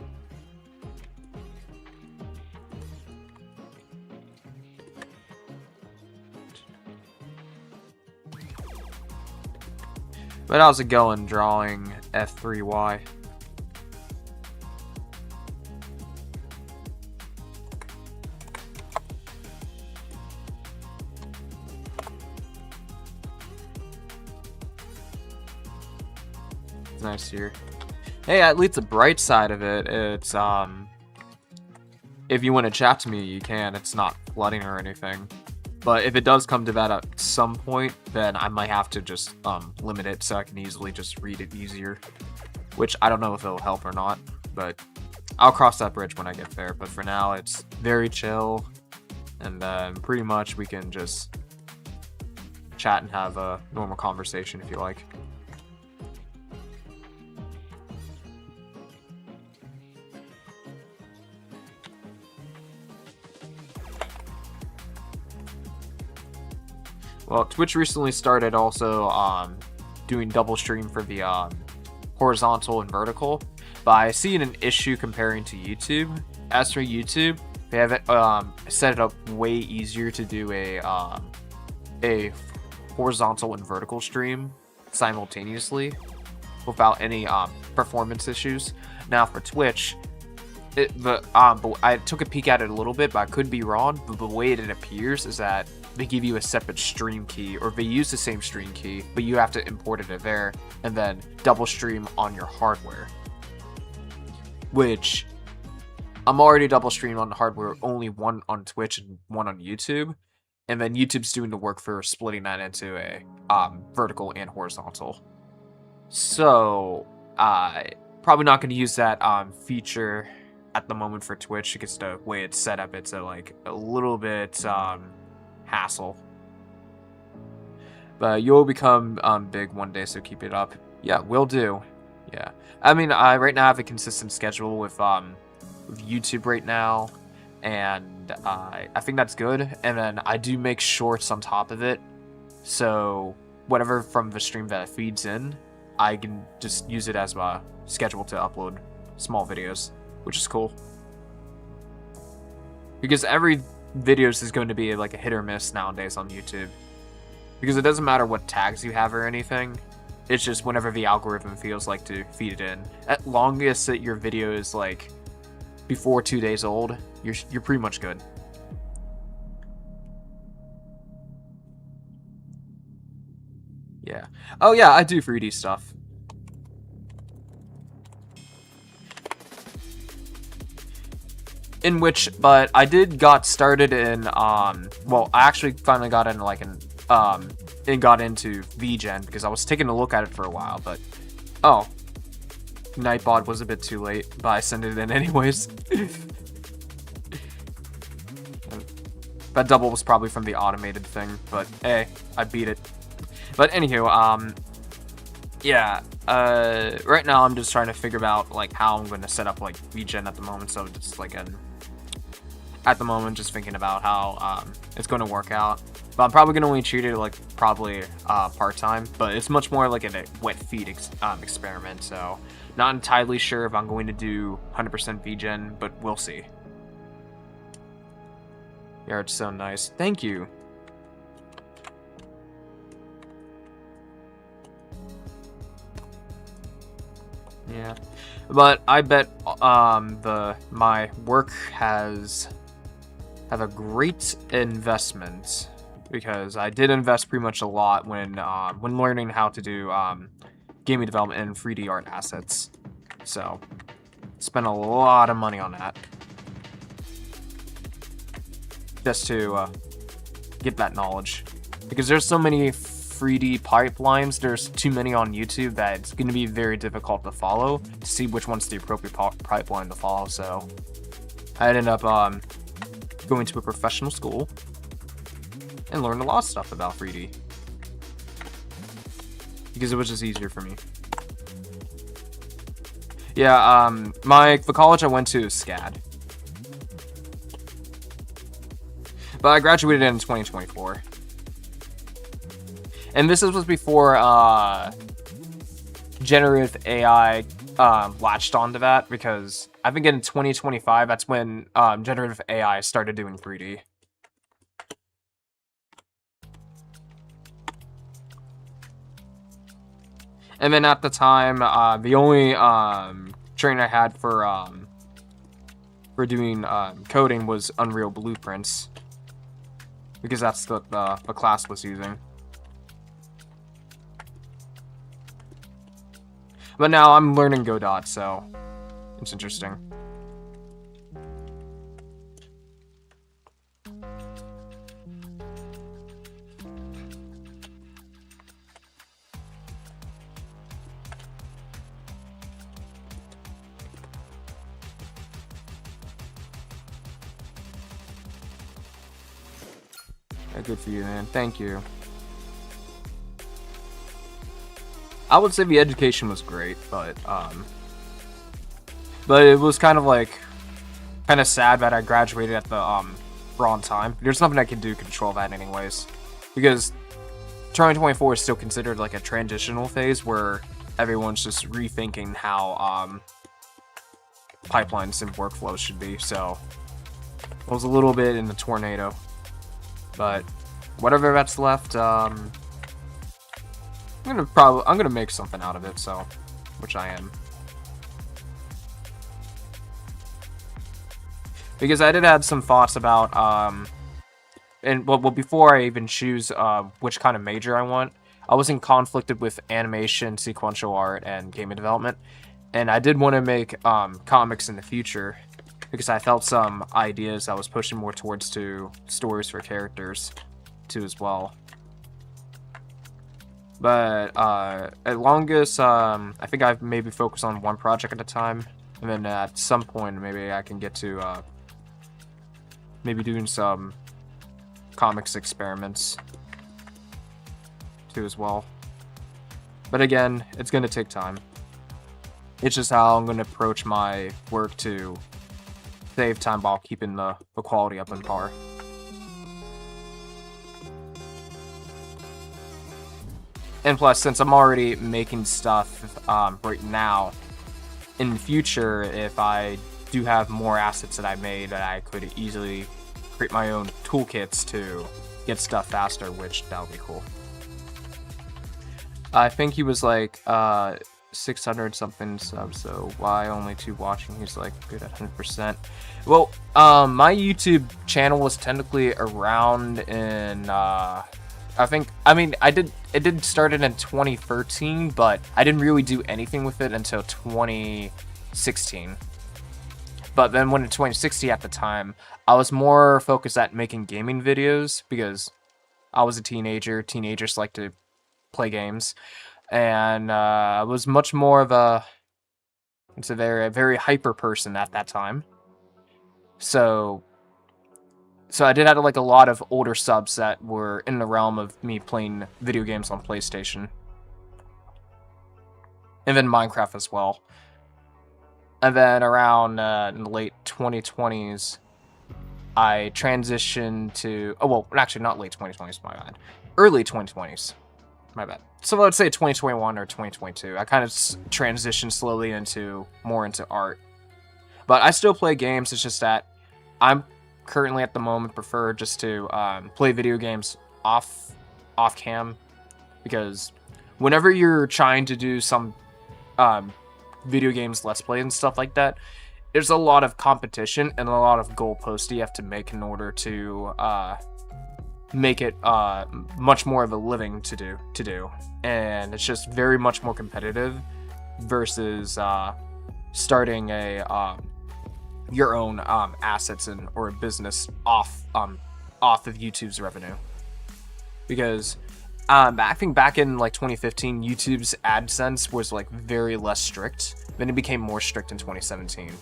But how's it going drawing F3Y? It's nice here. Hey, at least the bright side of it, it's if you want to chat to me, you can. It's not flooding or anything. But if it does come to that at some point, then I might have to just limit it so I can easily just read it easier. Which I don't know if it'll help or not, but I'll cross that bridge when I get there. But for now, it's very chill, and then pretty much we can just chat and have a normal conversation if you like. Well, Twitch recently started also doing double stream for the horizontal and vertical, but I see an issue comparing to YouTube. As for YouTube, they have it set it up way easier to do a horizontal and vertical stream simultaneously without any performance issues. Now for Twitch, I took a peek at it a little bit, but I could be wrong. But the way it appears is that they give you a separate stream key, or they use the same stream key, but you have to import it there and then double stream on your hardware. Which I'm already double streamed on the hardware, only one on Twitch and one on YouTube, and then YouTube's doing the work for splitting that into a vertical and horizontal. So probably not going to use that feature at the moment for Twitch because the way it's set up, it's like a little bit hassle. But you'll become big one day, so keep it up. Yeah, will do. Yeah, I mean, I right now have a consistent schedule with YouTube right now, and I think that's good. And then I do make shorts on top of it, so whatever from the stream that it feeds in, I can just use it as a schedule to upload small videos, which is cool. Because every videos is going to be like a hit or miss nowadays on YouTube, because it doesn't matter what tags you have or anything. It's just whenever the algorithm feels like to feed it in. At longest that your video is like before 2 days old, you're pretty much good. Yeah. Oh yeah, I do 3D stuff. In which, but I got started in well, I actually finally got into like and got into VGen because I was taking a look at it for a while, but oh, Nightbot was a bit too late, but I sent it in anyways. That double was probably from the automated thing, but hey, I beat it. But anywho, yeah, right now I'm just trying to figure out like how I'm going to set up like VGen at the moment, so just like at the moment, just thinking about how it's going to work out. But I'm probably going to only treat it like probably part-time, but it's much more like a wet feed experiment, so not entirely sure if I'm going to do 100% VGen, but we'll see. Your art's so nice. Thank you. Yeah, but I bet my work has have a great investment, because I did invest pretty much a lot when learning how to do gaming development and 3D art assets. So, spent a lot of money on that just to get that knowledge, because there's so many 3D pipelines, there's too many on YouTube that it's going to be very difficult to follow to see which one's the appropriate pipeline to follow. So I ended up going to a professional school and learned a lot of stuff about 3D because it was just easier for me. Yeah, the college I went to is SCAD, but I graduated in 2024. And this was before generative AI latched onto that, because I think in 2025, that's when generative AI started doing 3D. And then at the time, the only training I had for doing coding was Unreal Blueprints, because that's the class was using. But now I'm learning Godot, so it's interesting. Yeah, good for you, man. Thank you. I would say the education was great, but it was kind of sad that I graduated at the wrong time. There's nothing I can do to control that anyways, because 2024 is still considered like a transitional phase where everyone's just rethinking how pipelines and workflows should be. So it was a little bit in the tornado, but whatever that's left, I'm gonna make something out of it, so, which I am. Because I did have some thoughts about, before I even choose which kind of major I want, I was conflicted with animation, sequential art, and gaming development, and I did want to make comics in the future, because I felt some ideas I was pushing more towards to stories for characters, too, as well. But at longest, I think I've maybe focused on one project at a time, and then at some point maybe I can get to maybe doing some comics experiments too as well. But again, it's going to take time. It's just how I'm going to approach my work to save time while keeping the quality up on par. And plus, since I'm already making stuff right now, in the future, if I do have more assets that I made, that I could easily create my own toolkits to get stuff faster, which that would be cool. I think he was like 600 something subs, so why only 2 watching? He's like good at 100%. Well, my YouTube channel was technically around in it did start in 2013, but I didn't really do anything with it until 2016. But then when in 2016 at the time, I was more focused at making gaming videos, because I was a teenager. Teenagers like to play games, and I was much more of a very hyper person at that time. So I did have like a lot of older subs that were in the realm of me playing video games on PlayStation. And then Minecraft as well. And then around in the late 2020s, I transitioned to... Oh, well, actually not late 2020s, my bad. Early 2020s. My bad. So let's say 2021 or 2022. I kind of transitioned slowly more into art. But I still play games, it's just that I'm currently at the moment prefer just to play video games off cam, because whenever you're trying to do some video games let's play and stuff like that, there's a lot of competition and a lot of goalposts you have to make in order to make it much more of a living to do, and it's just very much more competitive versus starting a your own assets or a business off of YouTube's revenue. Because I think back in like 2015, YouTube's AdSense was like very less strict. Then it became more strict in 2017.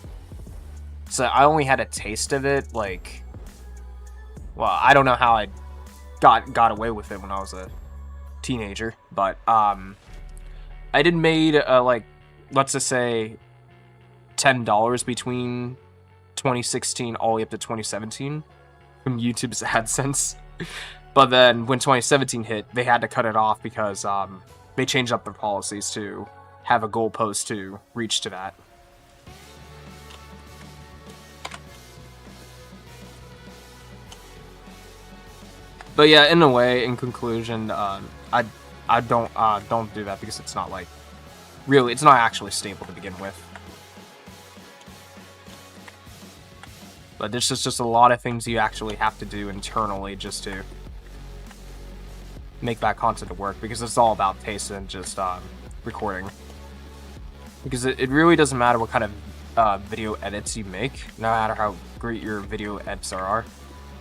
So I only had a taste of it. Like, well, I don't know how I got away with it when I was a teenager, but I did made like, let's just say $10 between 2016 all the way up to 2017 from YouTube's AdSense. But then when 2017 hit, they had to cut it off because they changed up their policies to have a goalpost to reach to that. But yeah, in a way, in conclusion, I don't do that because it's not like really, it's not actually stable to begin with. But there's just a lot of things you actually have to do internally just to make that content work, because it's all about taste and just recording. Because it really doesn't matter what kind of video edits you make, no matter how great your video edits are.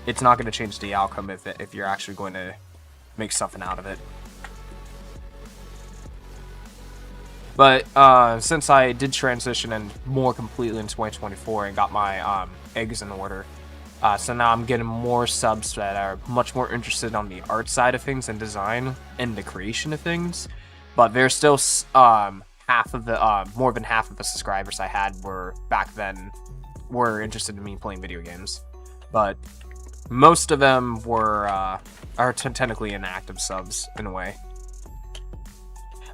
It's not going to change the outcome if you're actually going to make something out of it. But since I did transition and more completely in 2024 and got my eggs in order, so now I'm getting more subs that are much more interested on the art side of things and design and the creation of things. But there's still half of the more than half of the subscribers I had were back then were interested in me playing video games, but most of them were are technically inactive subs in a way.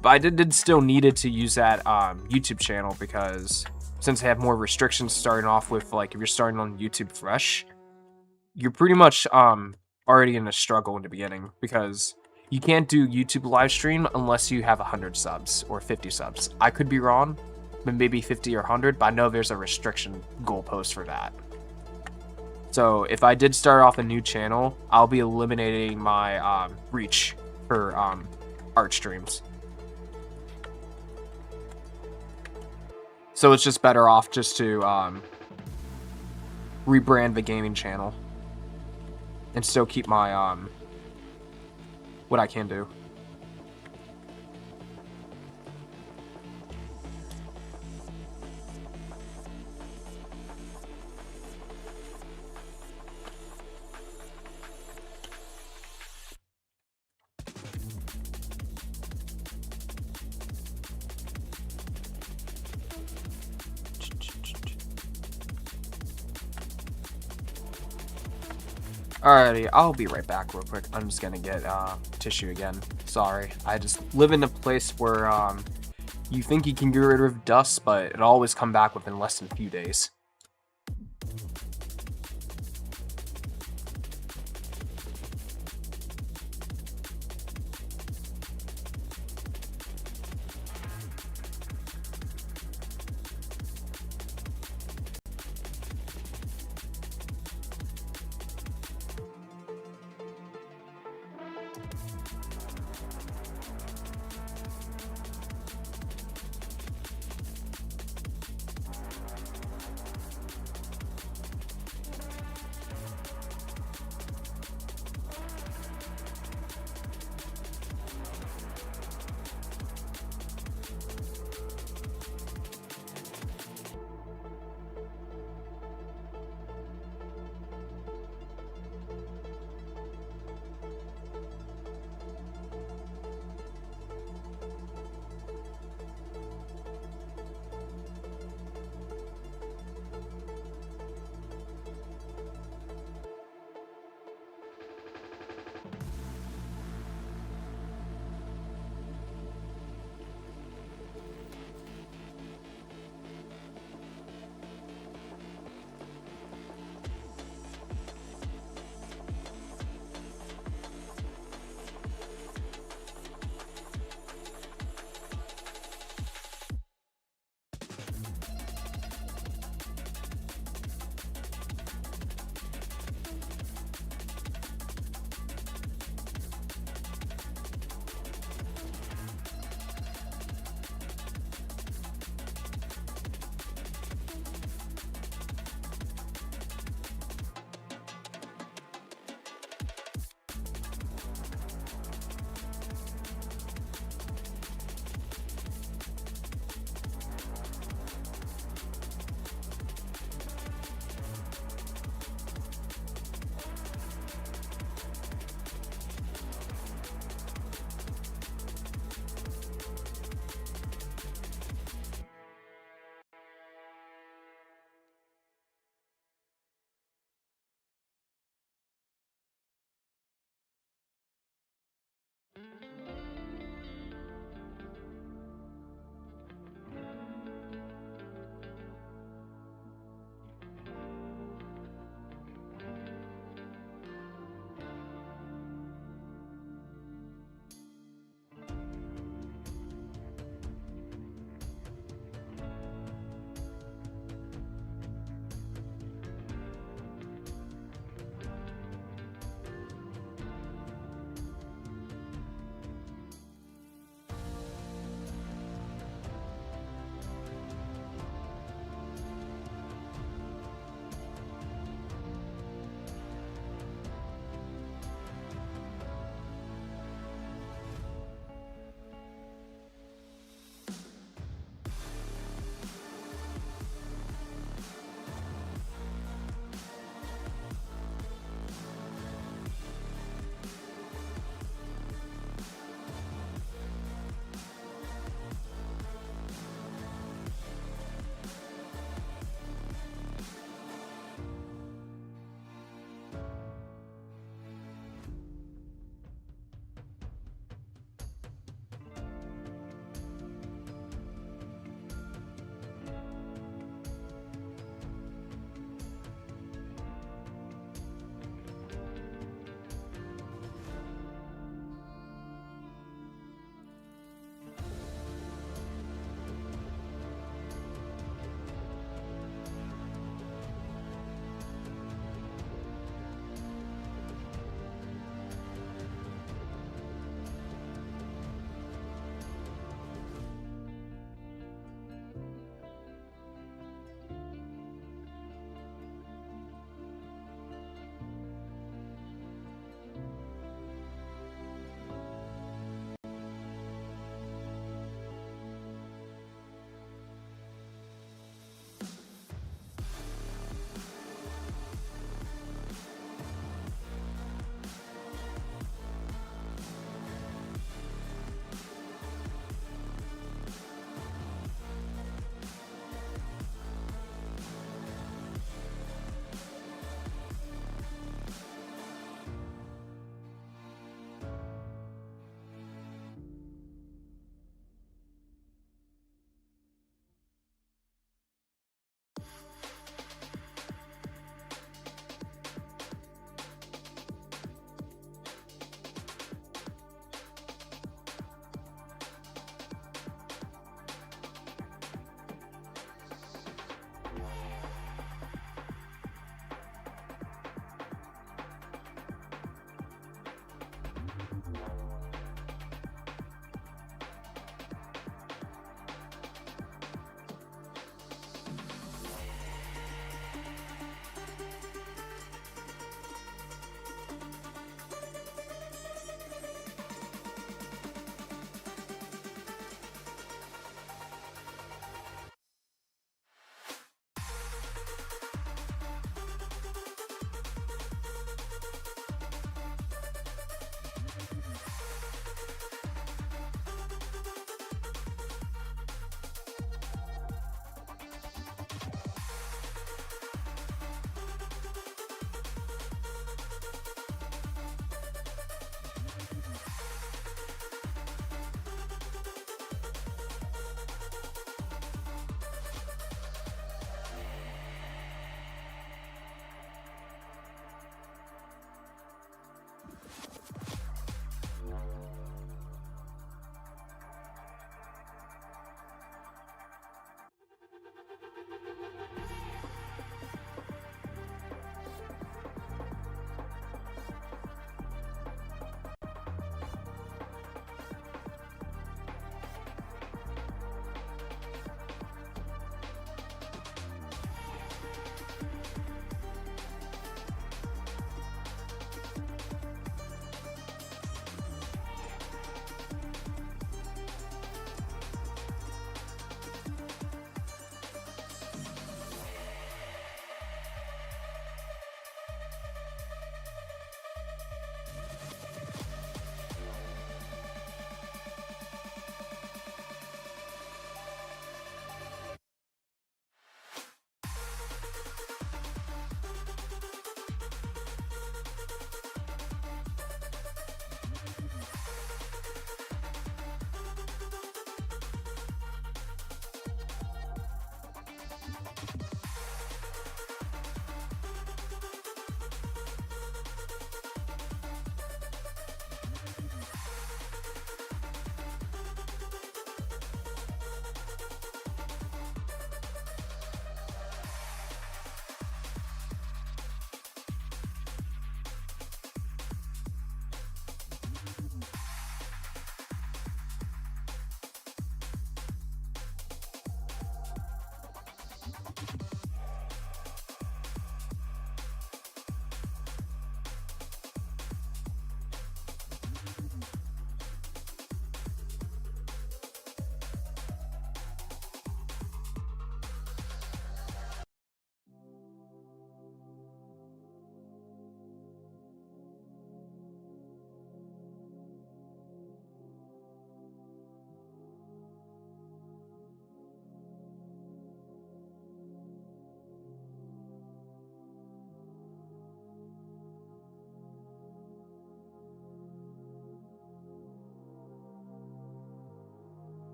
But I did still needed to use that YouTube channel, because since they have more restrictions starting off with, like, if you're starting on YouTube fresh, you're pretty much already in a struggle in the beginning, because you can't do YouTube live stream unless you have 100 subs or 50 subs. I could be wrong, but maybe 50 or 100, but I know there's a restriction goalpost for that. So if I did start off a new channel, I'll be eliminating my reach for art streams. So it's just better off just to rebrand the gaming channel and still keep my what I can do. Alrighty, I'll be right back real quick. I'm just gonna get tissue again. Sorry, I just live in a place where you think you can get rid of dust, but it'll always come back within less than a few days.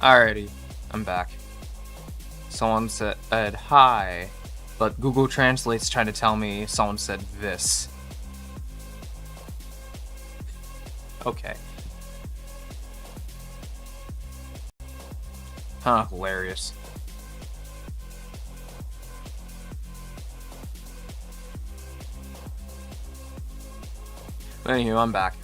Alrighty, I'm back. Someone said hi, but Google Translate's trying to tell me someone said this. Okay. Huh, hilarious. But anyway, I'm back.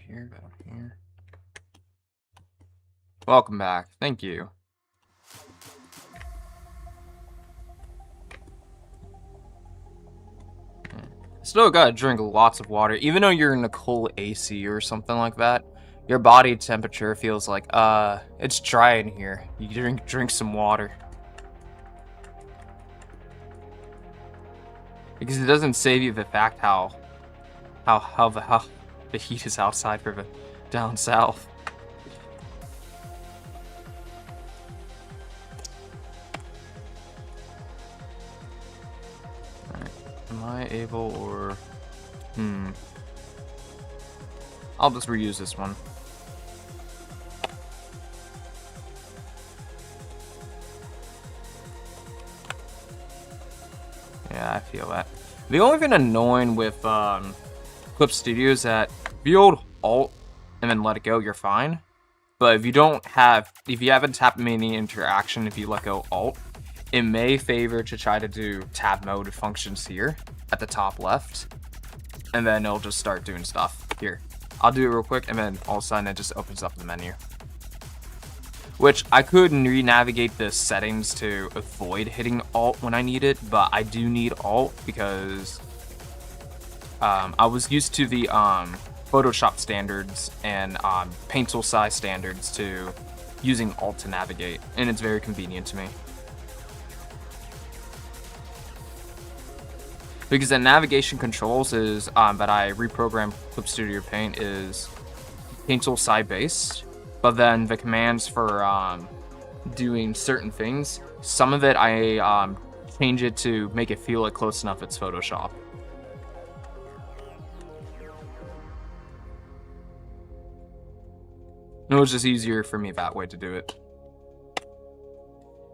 Here, go here. Welcome back. Thank you. Still gotta drink lots of water. Even though you're in a cold AC or something like that, your body temperature feels like, it's dry in here. You drink some water. Because it doesn't save you the fact how the heat is outside for the down south. Alright. Am I able or I'll just reuse this one. Yeah, I feel that. The only thing annoying with Clip Studio is that if you hold Alt and then let it go, you're fine. But if you haven't tapped many interaction, if you let go Alt, it may favor to try to do tab mode functions here at the top left, and then it'll just start doing stuff. Here, I'll do it real quick, and then all of a sudden it just opens up the menu. Which I could re-navigate the settings to avoid hitting Alt when I need it, but I do need Alt because I was used to the Photoshop standards and paint tool size standards to using Alt to navigate, and it's very convenient to me. Because the navigation controls is that I reprogrammed Clip Studio Paint is paint tool side based, but then the commands for doing certain things, some of it I change it to make it feel like close enough it's Photoshop. It was just easier for me that way to do it.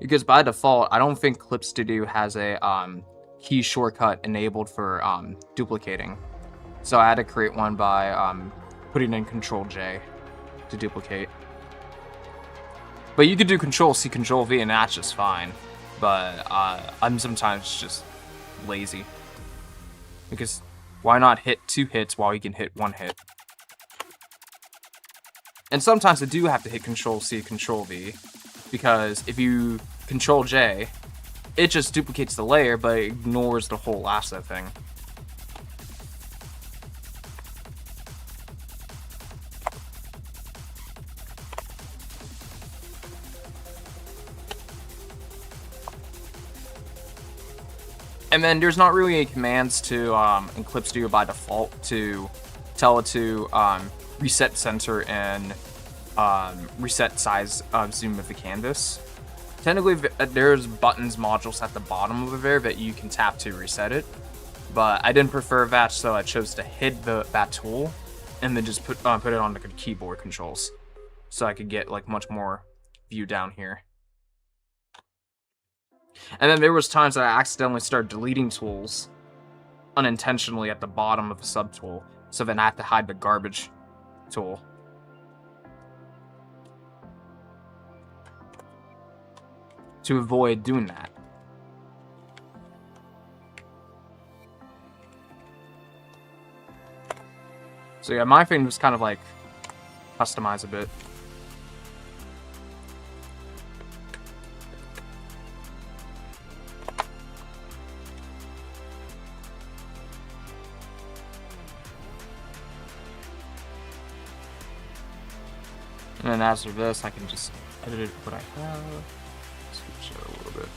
Because by default, I don't think Clip Studio has a key shortcut enabled for duplicating. So I had to create one by putting in Control-J to duplicate. But you could do Control-C, Control-V, and that's just fine. But I'm sometimes just lazy. Because why not hit 2 hits while you can hit 1 hit? And sometimes I do have to hit Control-C, Control-V, because if you Control-J, it just duplicates the layer, but it ignores the whole asset thing. And then there's not really any commands to in Clip Studio by default to tell it to reset center and reset size zoom of the canvas. Technically, there's buttons modules at the bottom over there that you can tap to reset it, but I didn't prefer that, so I chose to hit that tool and then just put it on the keyboard controls, so I could get like much more view down here. And then there was times that I accidentally started deleting tools unintentionally at the bottom of the subtool, so then I have to hide the garbage tool. To avoid doing that. So yeah, my thing was kind of like customize a bit. And then after this, I can just edit what I have. Switch it a little bit.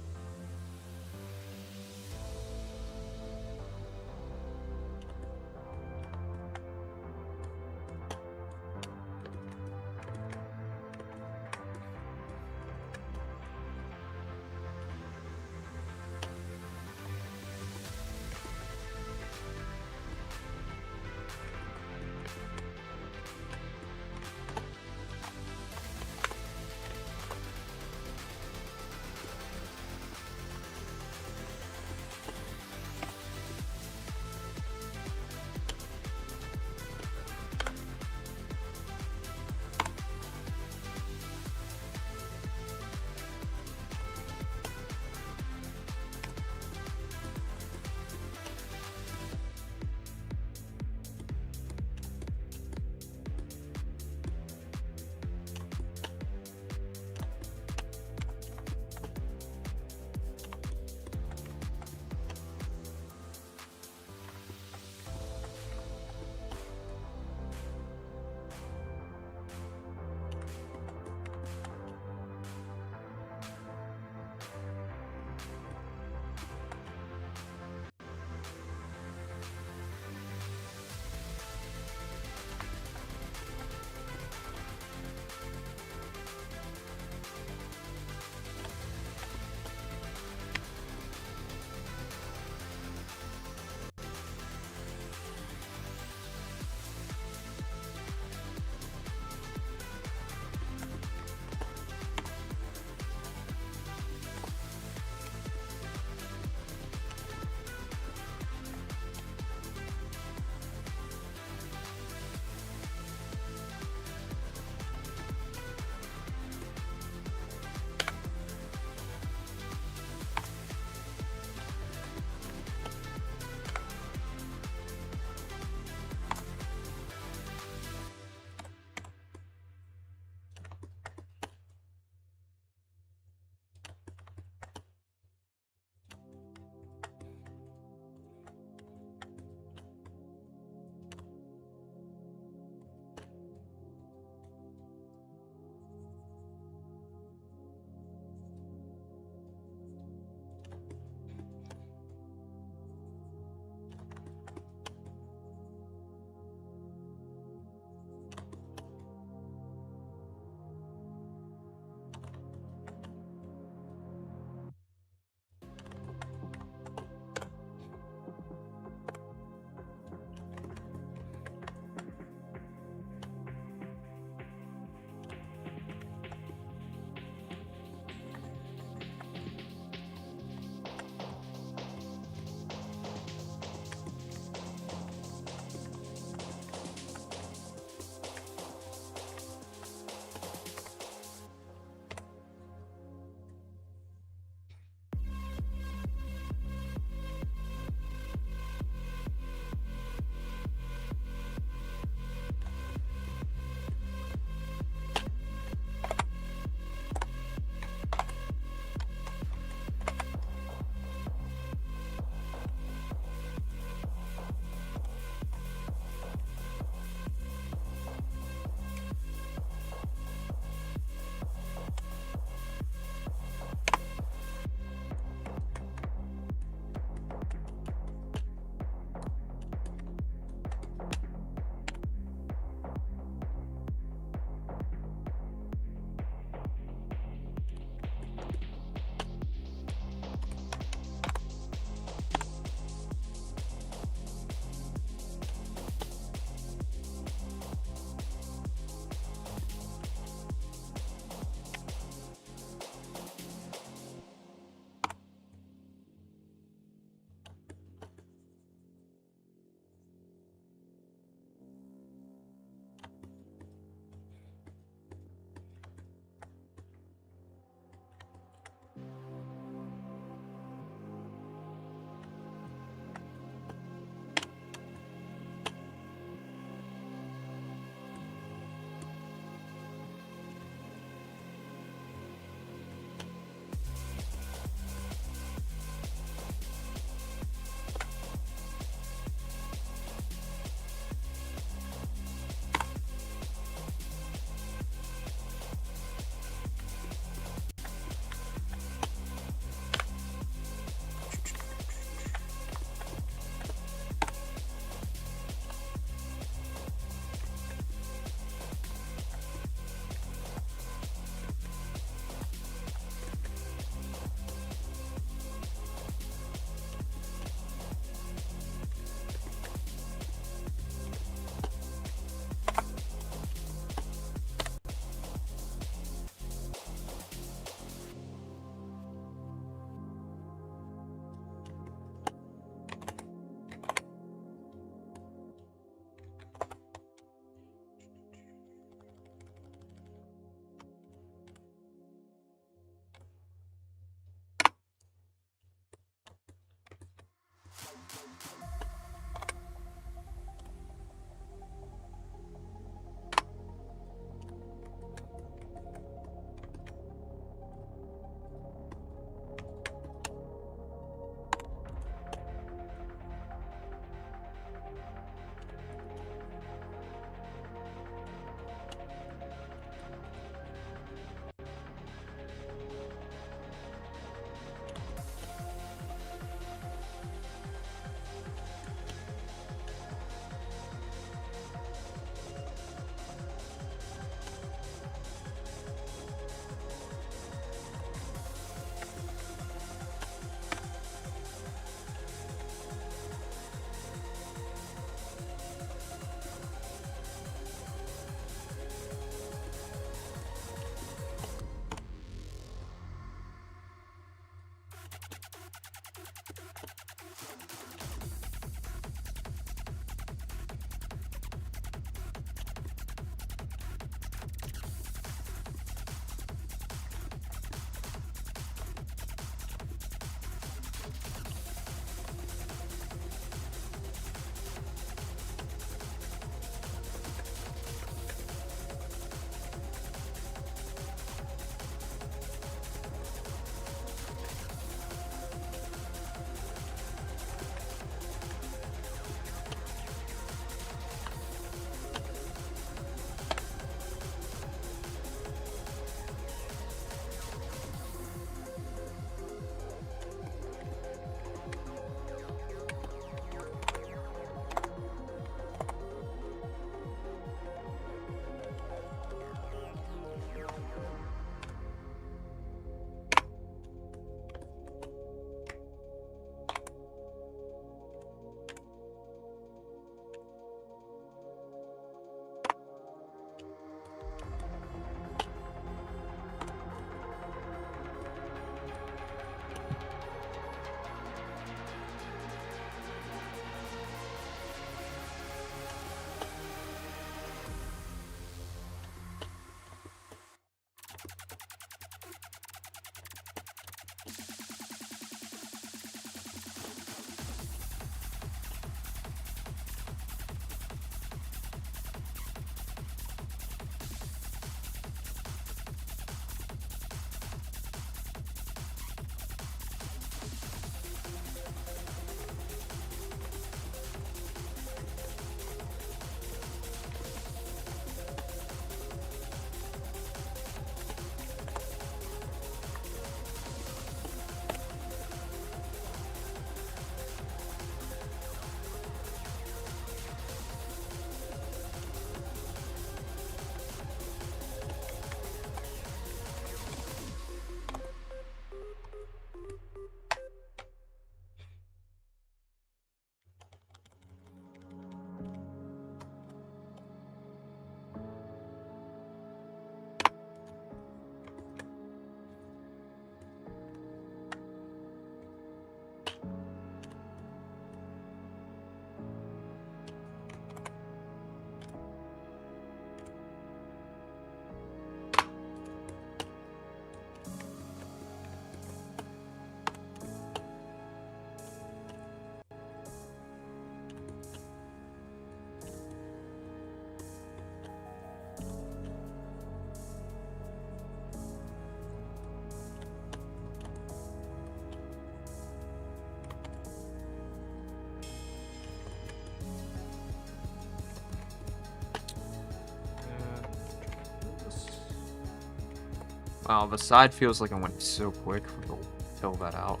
Wow, the side feels like it went so quick. We'll fill that out.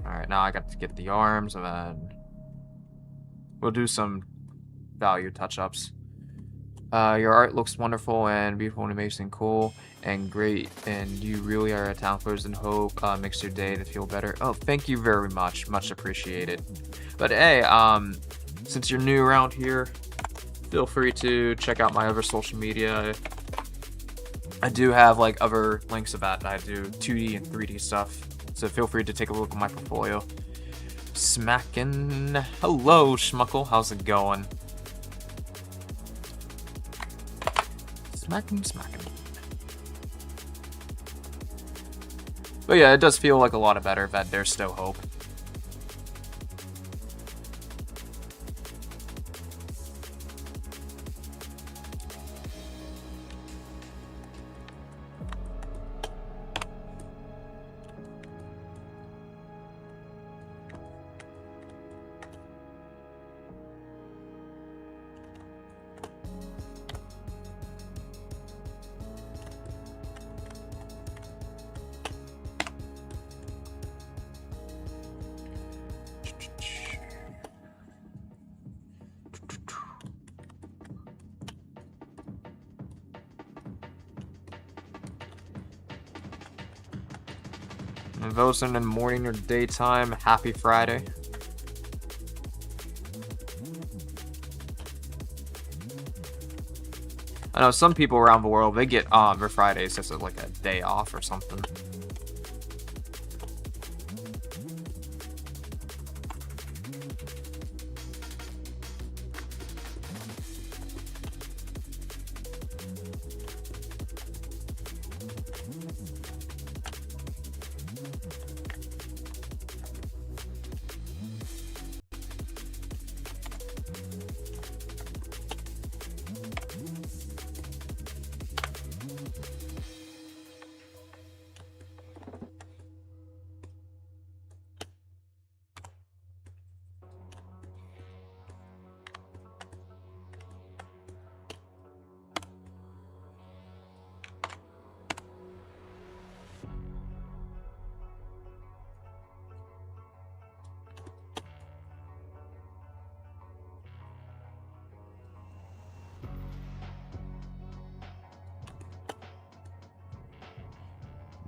Alright, now I got to get the arms, and then we'll do some value touch-ups. Your art looks wonderful and beautiful and amazing, cool and great, and you really are a talented person. Hope makes your day to feel better. Oh, thank you very much. Much appreciated. But hey, since you're new around here, feel free to check out my other social media. I do have like other links about that. I do 2D and 3D stuff, so feel free to take a look at my portfolio. Smackin'. Hello, Schmuckle. How's it going? Smackin'. But yeah, it does feel like a lot better that there's still hope. And those in the morning or daytime, happy Friday. I know some people around the world, they get their Fridays as like a day off or something.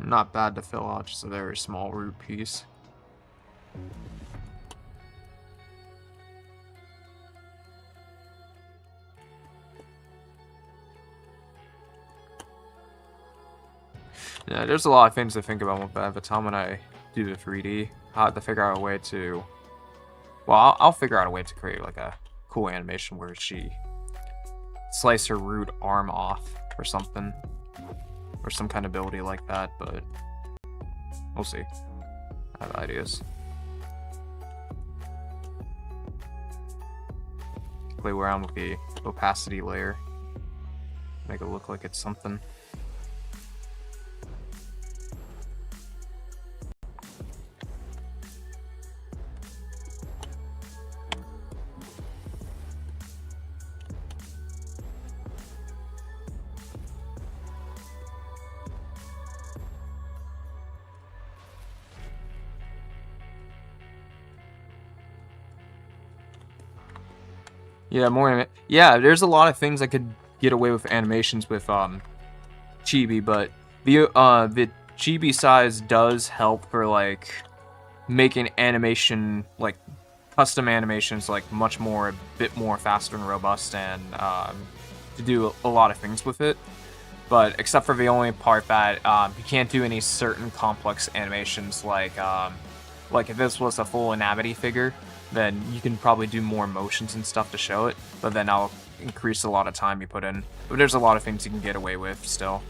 Not bad to fill out, just a very small root piece. Yeah, there's a lot of things to think about with that. At the time when I do the 3D, I have to figure out a way to... Well, I'll figure out a way to create like a cool animation where she slice her root arm off or something. Or some kind of ability like that, but we'll see. I have ideas. Play around with the opacity layer. Make it look like it's something. Yeah, more. Yeah, there's a lot of things I could get away with animations with chibi, but the chibi size does help for like making animation, like custom animations, like much more, a bit more faster and robust, and to do a lot of things with it. But except for the only part that you can't do any certain complex animations, like if this was a full inanimate figure, then you can probably do more motions and stuff to show it, but then I'll increase a lot of time you put in. But there's a lot of things you can get away with still.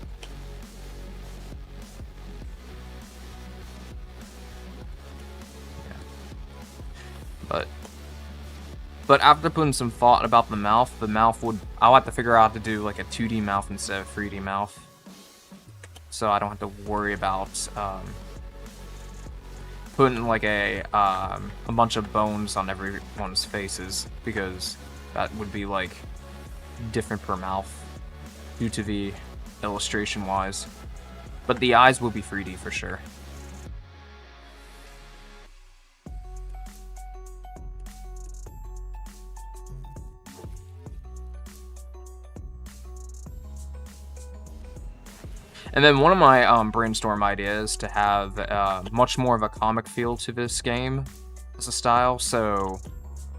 Yeah. But after putting some thought about the mouth I'll have to figure out how to do like a 2D mouth instead of 3D mouth. So I don't have to worry about putting like a bunch of bones on everyone's faces, because that would be like different per mouth due to the illustration wise. But the eyes will be 3D for sure. And then one of my brainstorm ideas to have much more of a comic feel to this game as a style. So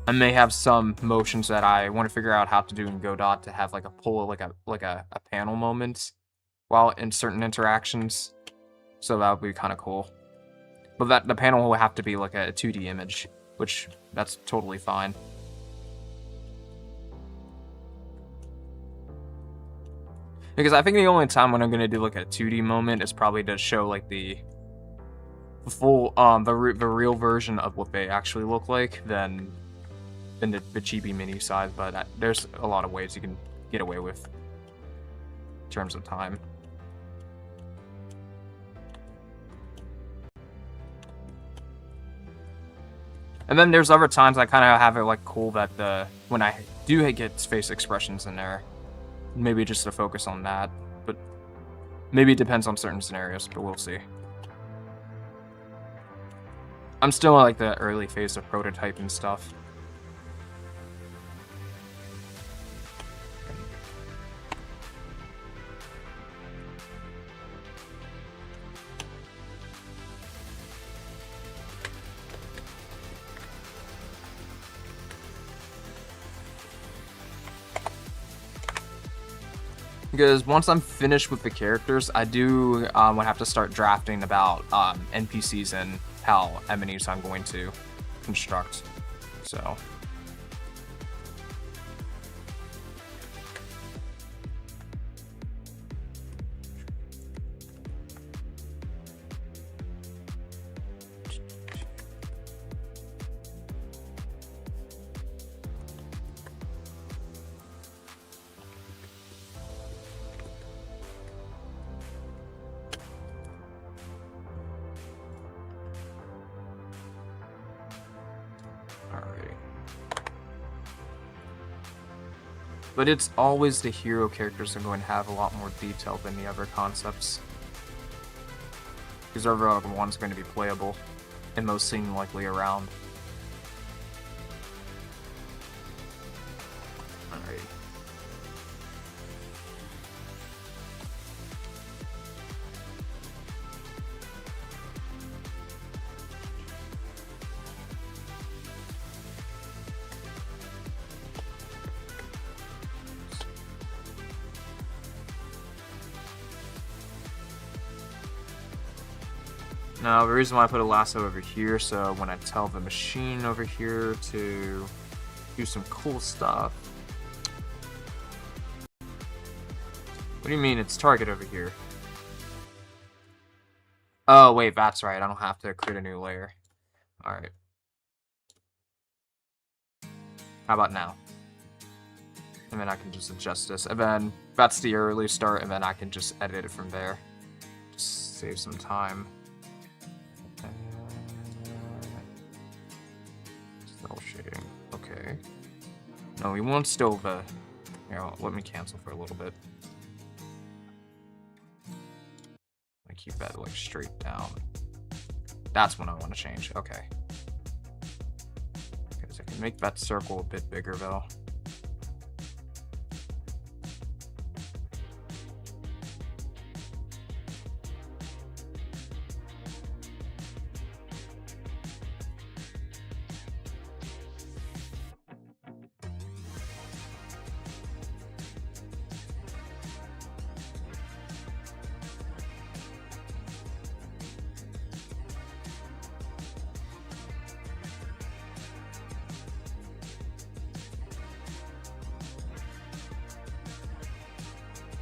I may have some motions that I want to figure out how to do in Godot to have like a pull, like a panel moment while in certain interactions. So that would be kind of cool. But the panel will have to be like a 2D image, which that's totally fine. Because I think the only time when I'm gonna do like a 2D moment is probably to show like the full the real version of what they actually look like than the chibi mini size. But there's a lot of ways you can get away with in terms of time. And then there's other times I kind of have it like cool that when I do get face expressions in there, maybe just to focus on that, but maybe it depends on certain scenarios, but we'll see. I'm still in like the early phase of prototyping stuff. Because once I'm finished with the characters, I do have to start drafting about NPCs and how enemies I'm going to construct. So. But it's always the hero characters that are going to have a lot more detail than the other concepts. Because they're the ones going to be playable and most seem likely around. Alright. Now, the reason why I put a lasso over here, so when I tell the machine over here to do some cool stuff. What do you mean it's target over here? Oh, wait, that's right. I don't have to create a new layer. Alright. How about now? And then I can just adjust this. And then that's the early start, and then I can just edit it from there. Just save some time. Still shading. Okay. No, we want still the... Here, let me cancel for a little bit. I keep that like straight down. That's what I want to change. Okay. Because I can make that circle a bit bigger though.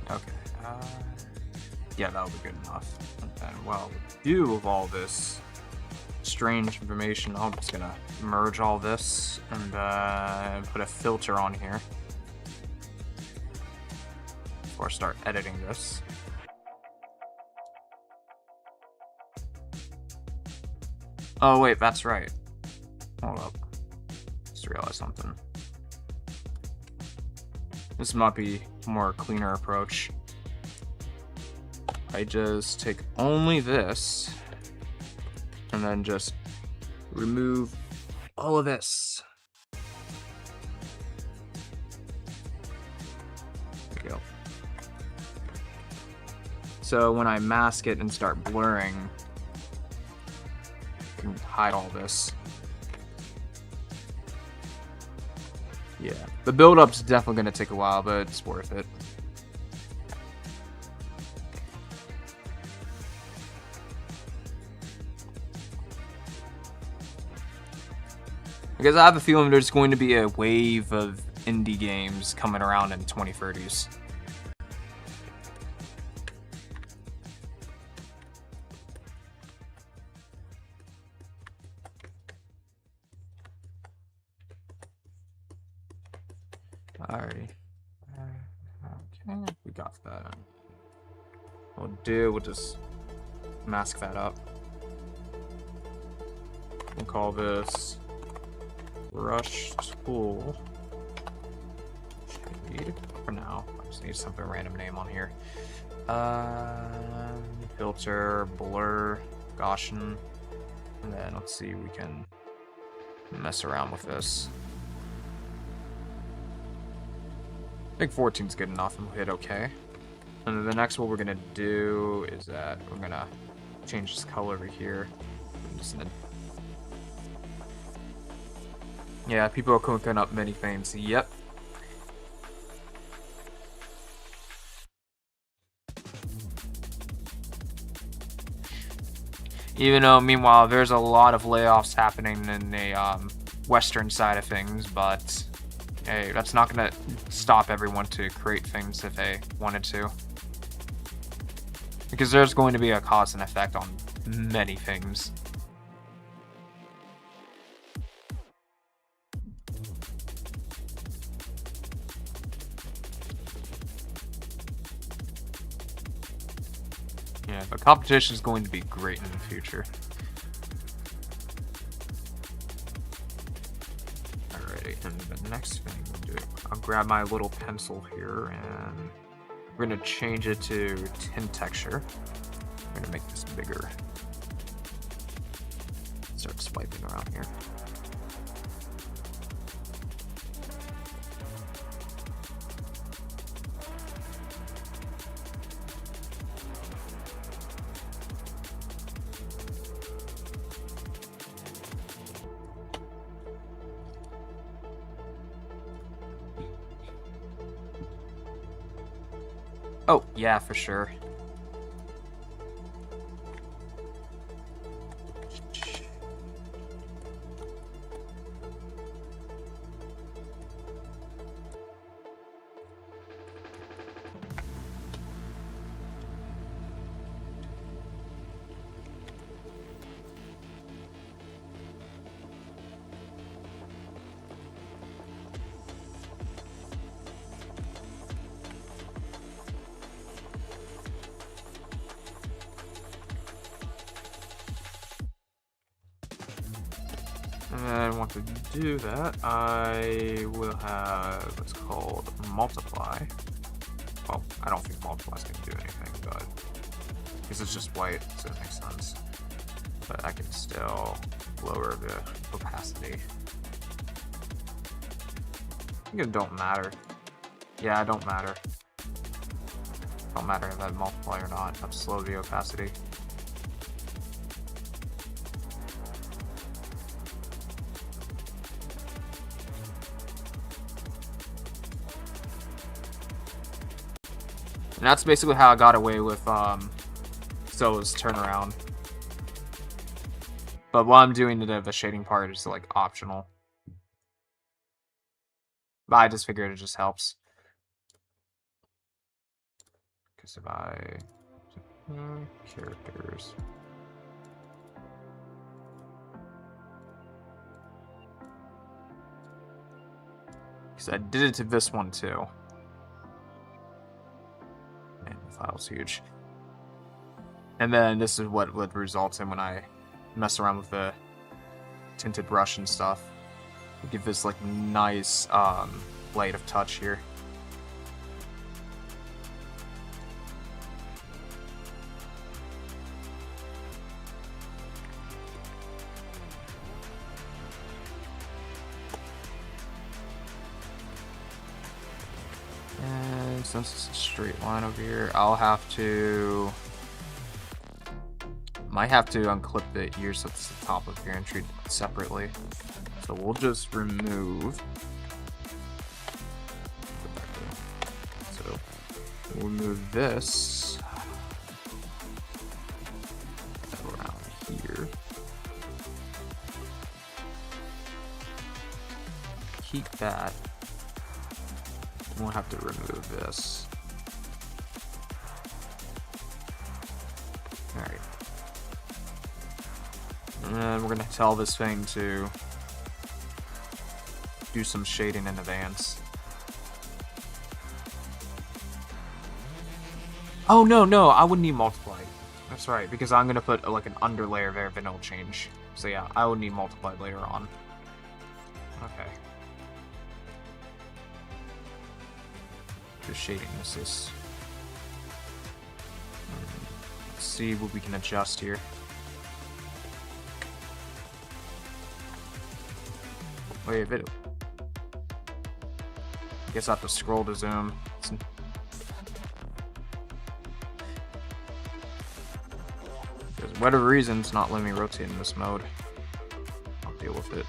Okay, yeah, that'll be good enough. And then, well, with view of all this strange information, I'm just gonna merge all this and put a filter on here before I start editing this. Oh wait, that's right. Hold up. Just realized something. This might be a more cleaner approach. I just take only this and then just remove all of this. There we go. So when I mask it and start blurring, I can hide all this. Yeah, the build-up's definitely going to take a while, but it's worth it. Because I have a feeling there's going to be a wave of indie games coming around in 2030s. Alrighty. Okay, we got that. We'll just mask that up. We'll call this Brush Tool Shade for now. I just need something random name on here. Filter, blur, Gaussian, and then let's see, we can mess around with this. I think 14's good enough, and we'll hit OK. And then the next what we're gonna do is that we're gonna change this color over here. Yeah, people are cooking up many things. Yep. Even though, meanwhile, there's a lot of layoffs happening in the Western side of things, but hey, that's not gonna stop everyone to create things if they wanted to. Because there's going to be a cause and effect on many things. Yeah, but competition is going to be great in the future. Alrighty, and the next thing we'll do, I'll grab my little pencil here and we're going to change it to tint texture. We're going to make this bigger. Start swiping around here. Oh, yeah, for sure. And I want to do that, I will have what's called multiply. Well, I don't think multiply is going to do anything, but because it's just white, so it makes sense. But I can still lower the opacity. I think it don't matter. Yeah, it don't matter. Don't matter if I multiply or not. I'll slow the opacity. And that's basically how I got away with Solo's turnaround. But what I'm doing to the shading part is like optional. But I just figured it just helps. Because if I characters. Because I did it to this one too. File's huge. And then this is what results in when I mess around with the tinted brush and stuff. Give this like nice light of touch here. since it's a straight line over here, I'll have to... Might have to unclip the ears so it's the top of here and treat it separately. So we'll just remove... So we'll remove this around here. Keep that. We'll have to remove this. Alright. And then we're going to tell this thing to do some shading in advance. Oh, no, I wouldn't need multiply. That's right, because I'm going to put like an underlayer there if it'll change. So yeah, I would need multiply later on. Okay. Just shading this. Let's see what we can adjust here. Wait a bit. I guess I have to scroll to zoom. For whatever reason, it's not letting me rotate in this mode. I'll deal with it.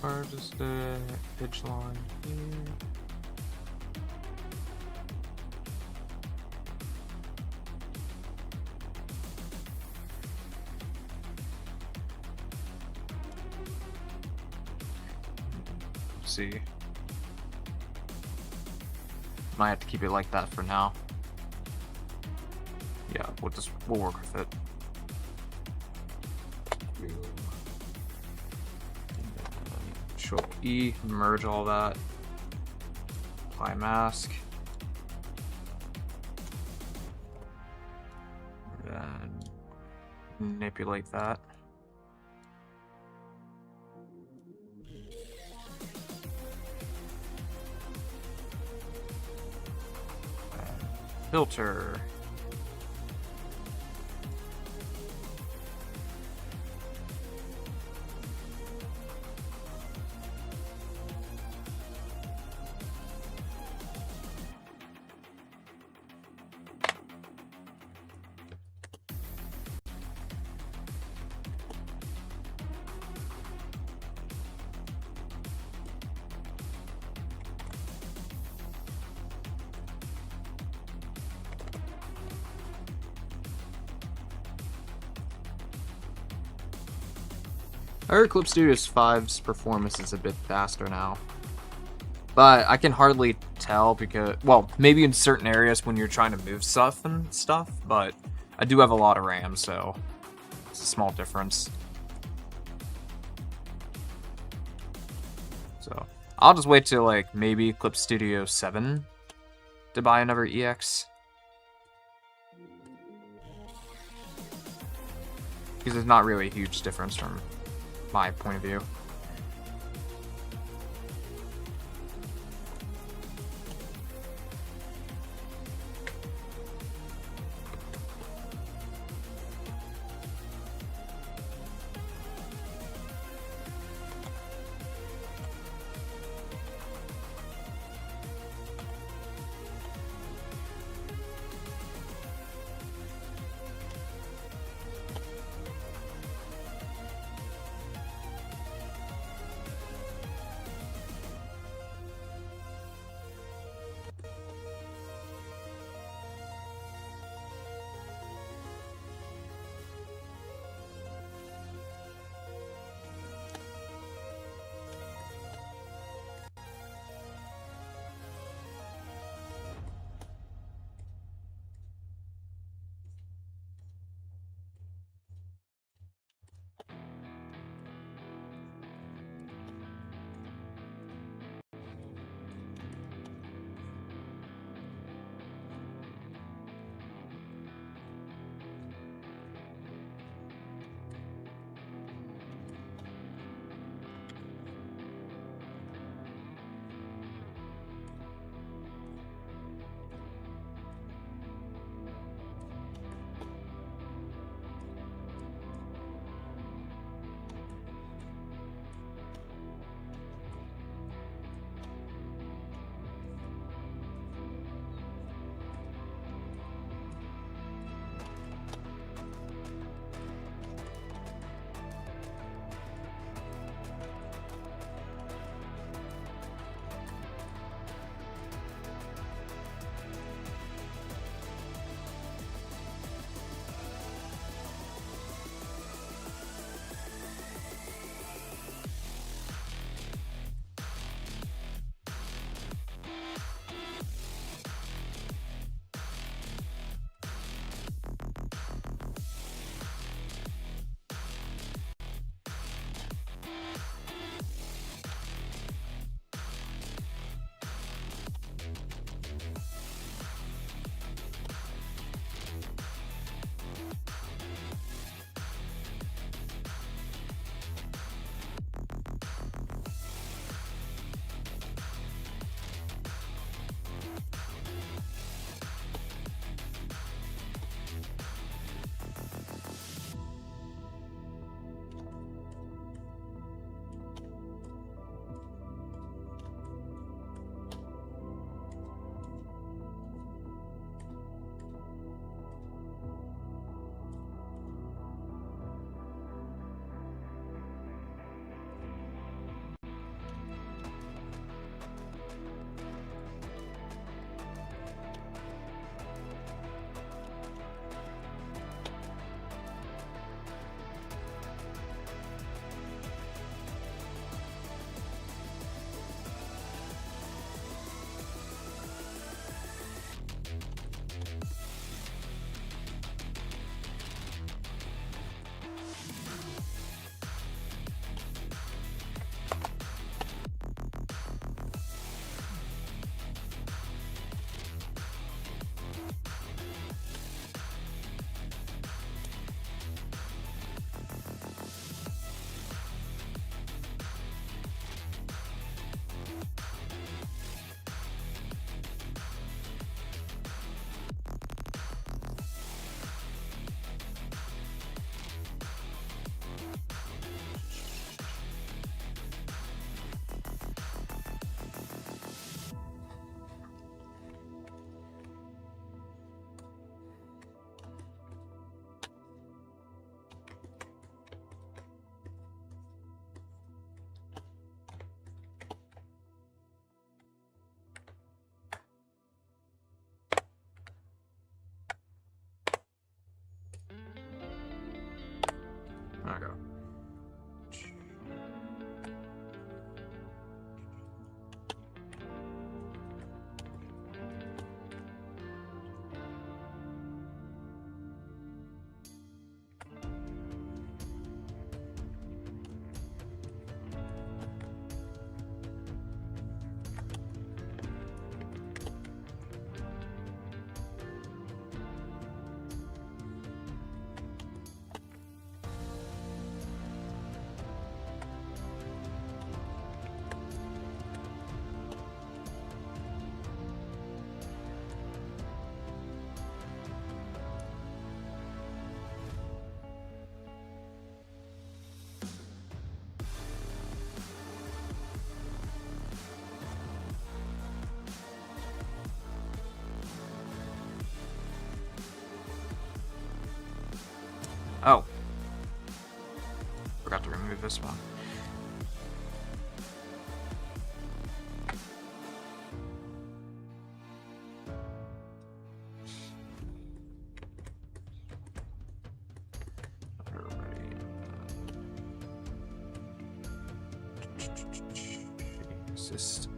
Where does the edge line here? Let's see. Might have to keep it like that for now. Yeah, we'll work with it. Control E, merge all that. Apply mask. Then manipulate that. Filter. I heard Clip Studio 5's performance is a bit faster now. But I can hardly tell because, well, maybe in certain areas when you're trying to move stuff and stuff, but I do have a lot of RAM, so it's a small difference. So I'll just wait till like maybe Clip Studio 7 to buy another EX. Because there's not really a huge difference from my point of view. Okay. Oh. Forgot to remove this one. Assist.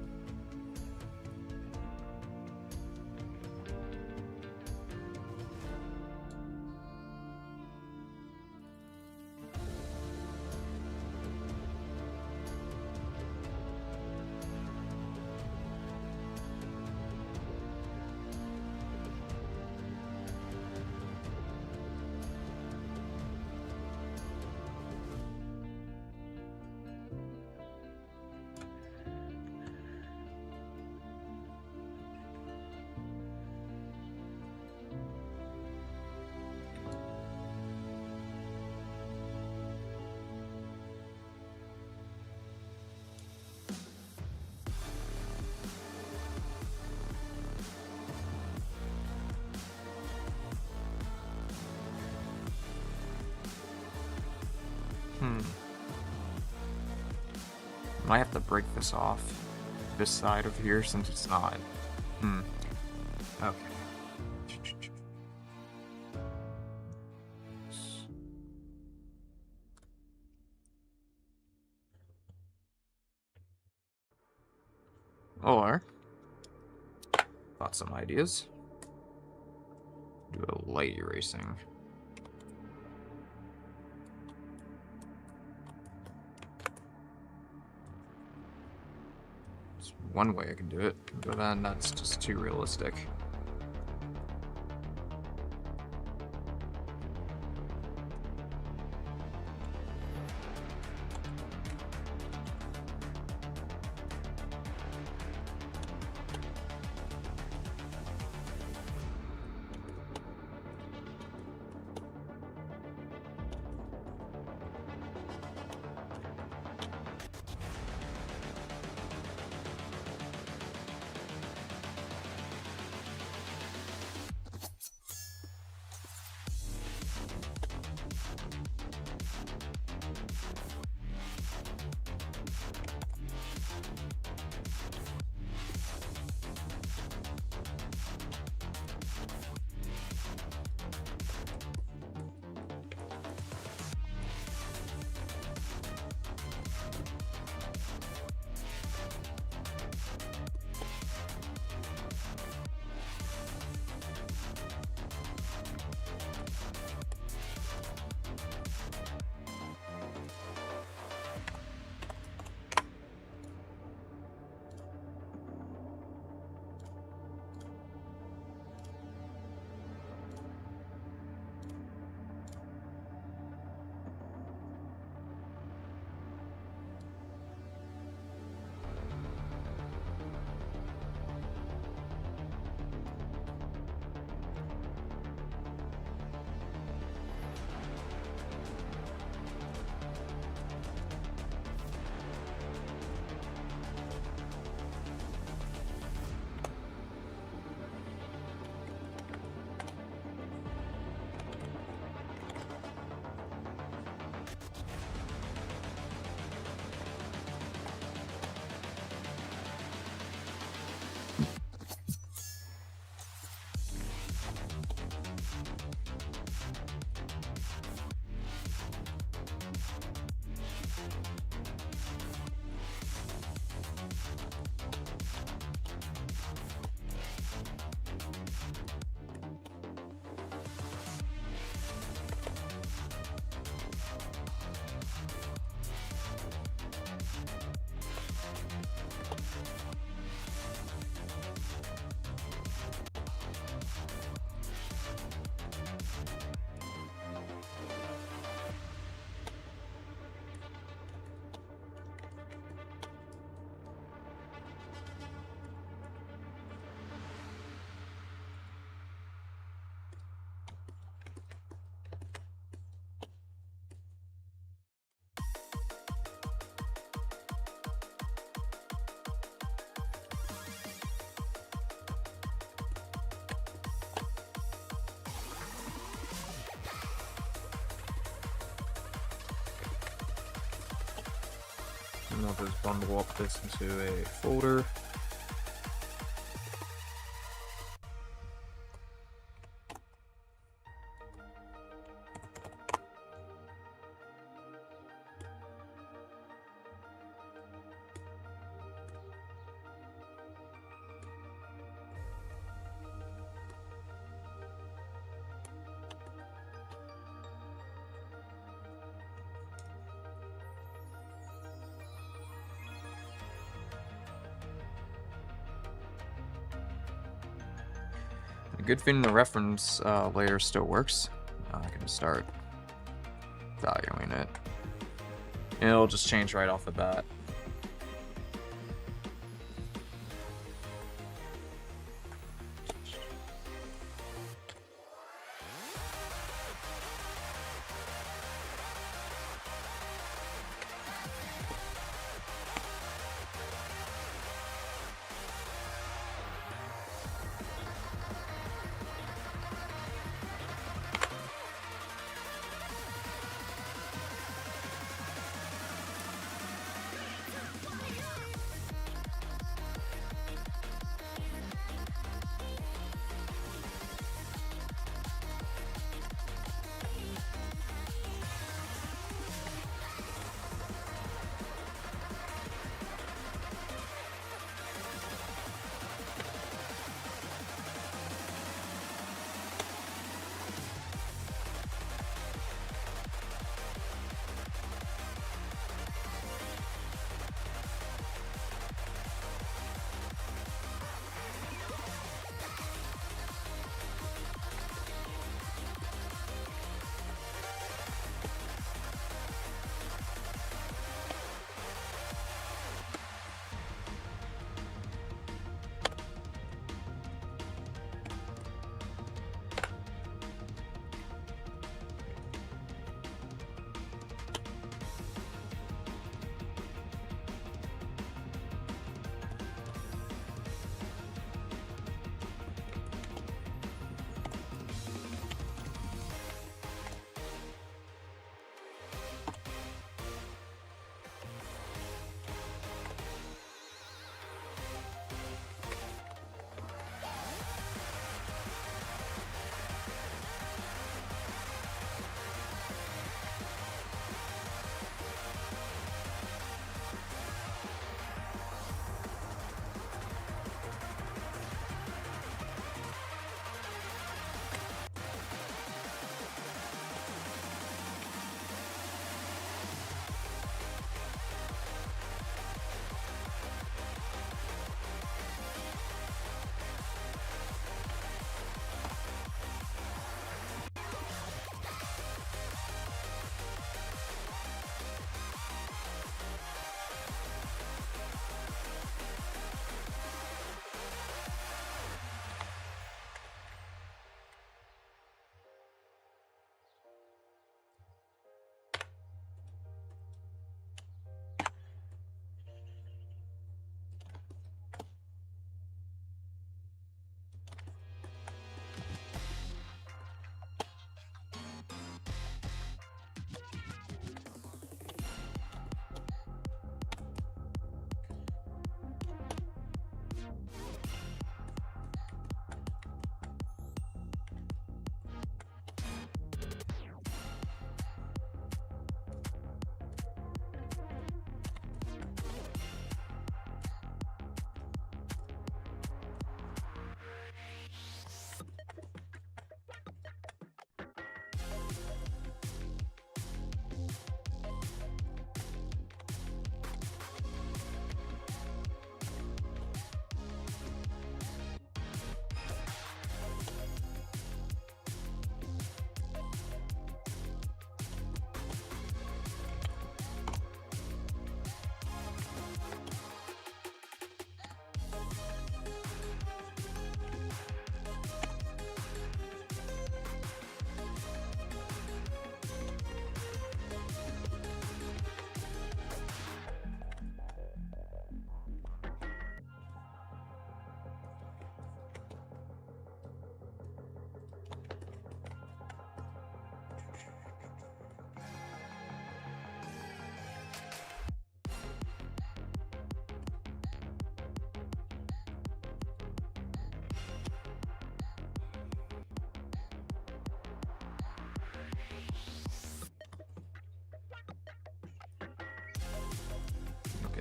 Might have to break this off. This side over here since it's not. Okay. Or got some ideas. Do a light erasing. It's one way I can do it, but then that's just too realistic. we'll just bundle up this into a folder. A good thing the reference layer still works. I can start valuing it. And it'll just change right off the bat.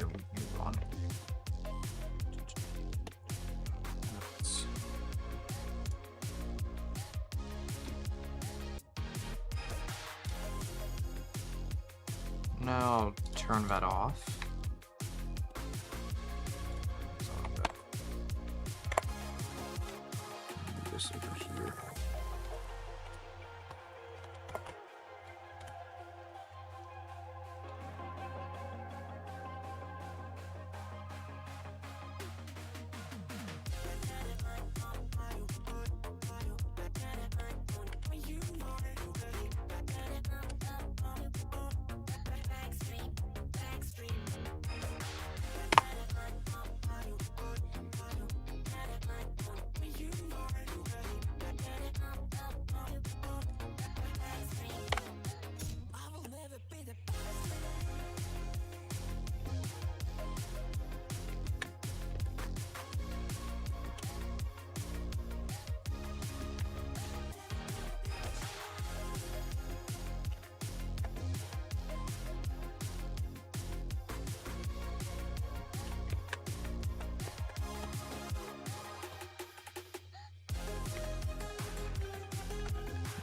here we move on. Now turn that off. This over here.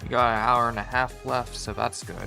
We got an hour and a half left, so that's good.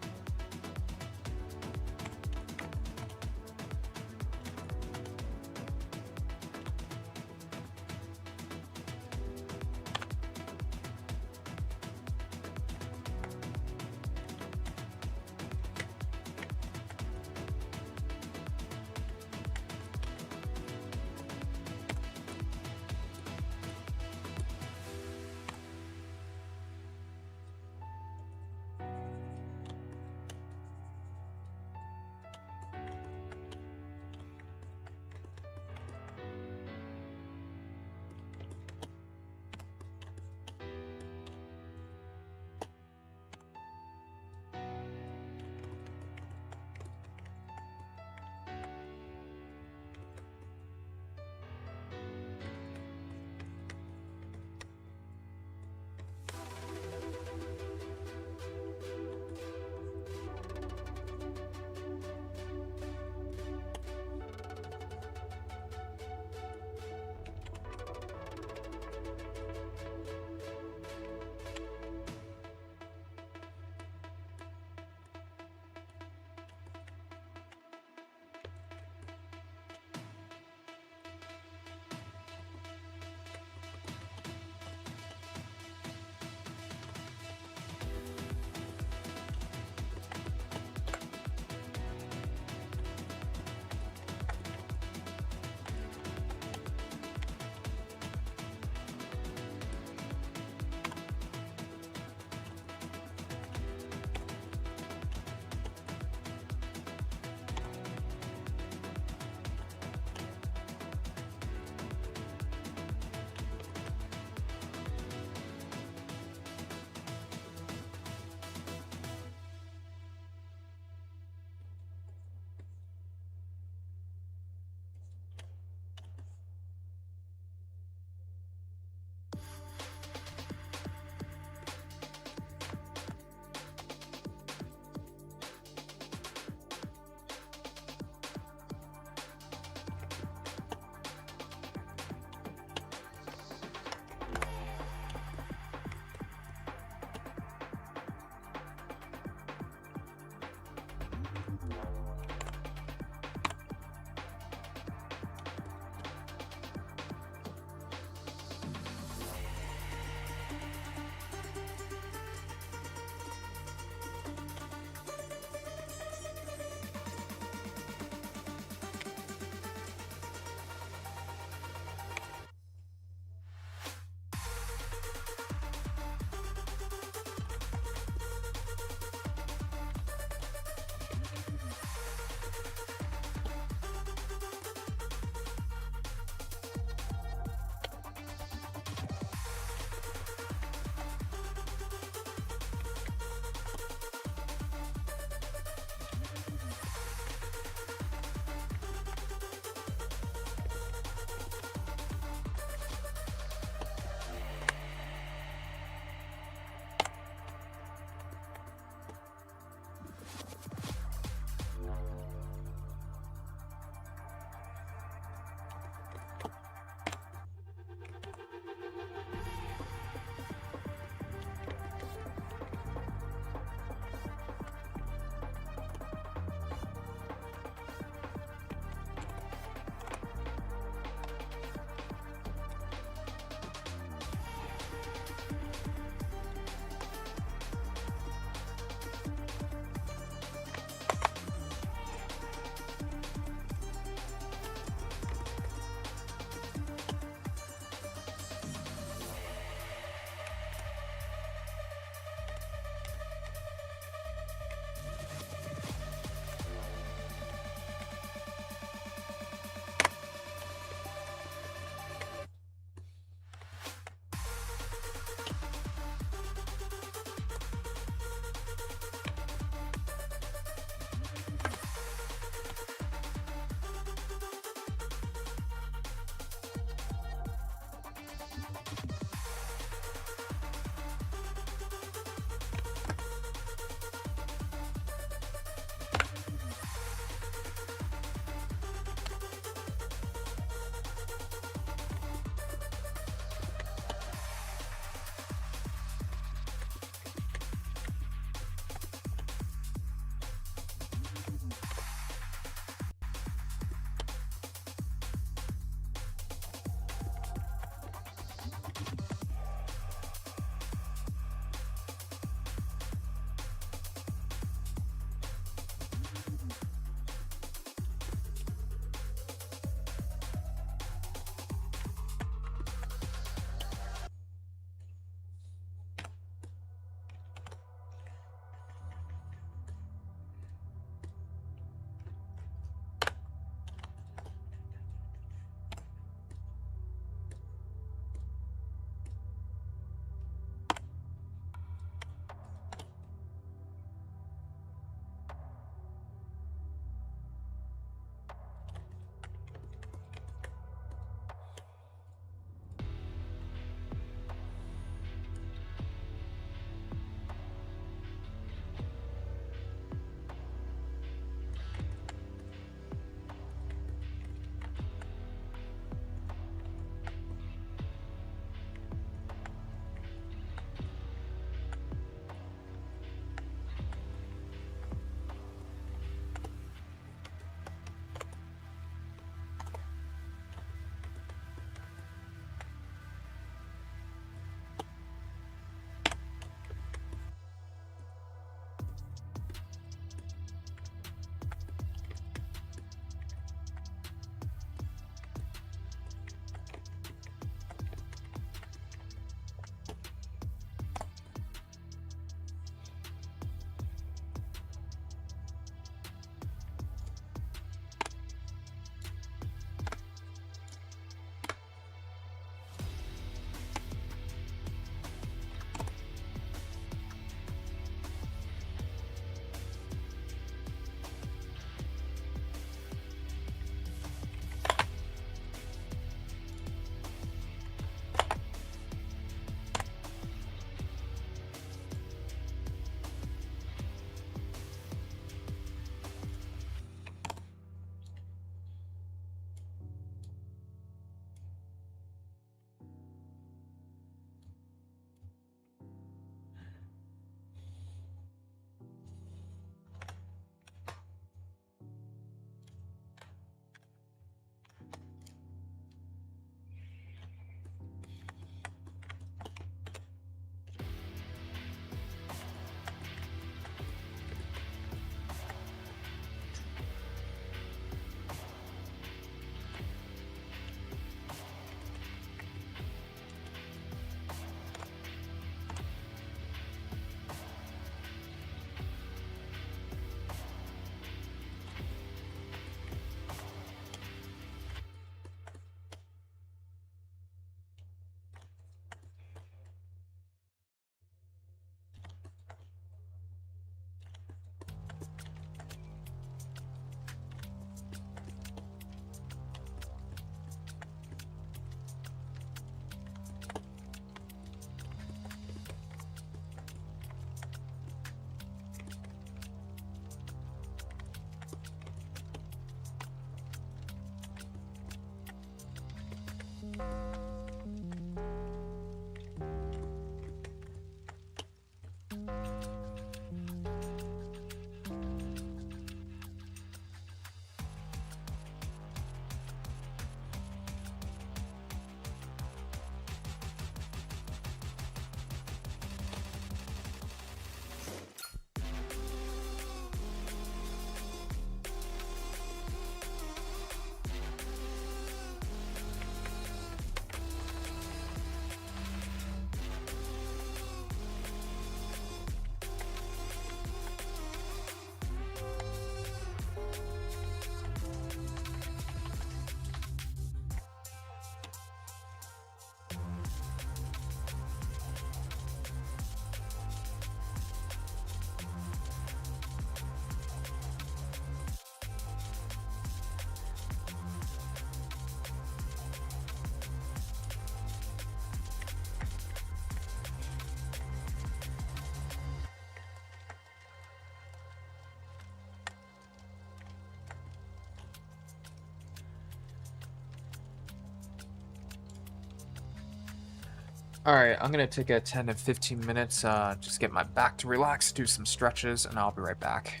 Alright, I'm gonna take a 10 to 15 minutes, just get my back to relax, do some stretches, and I'll be right back.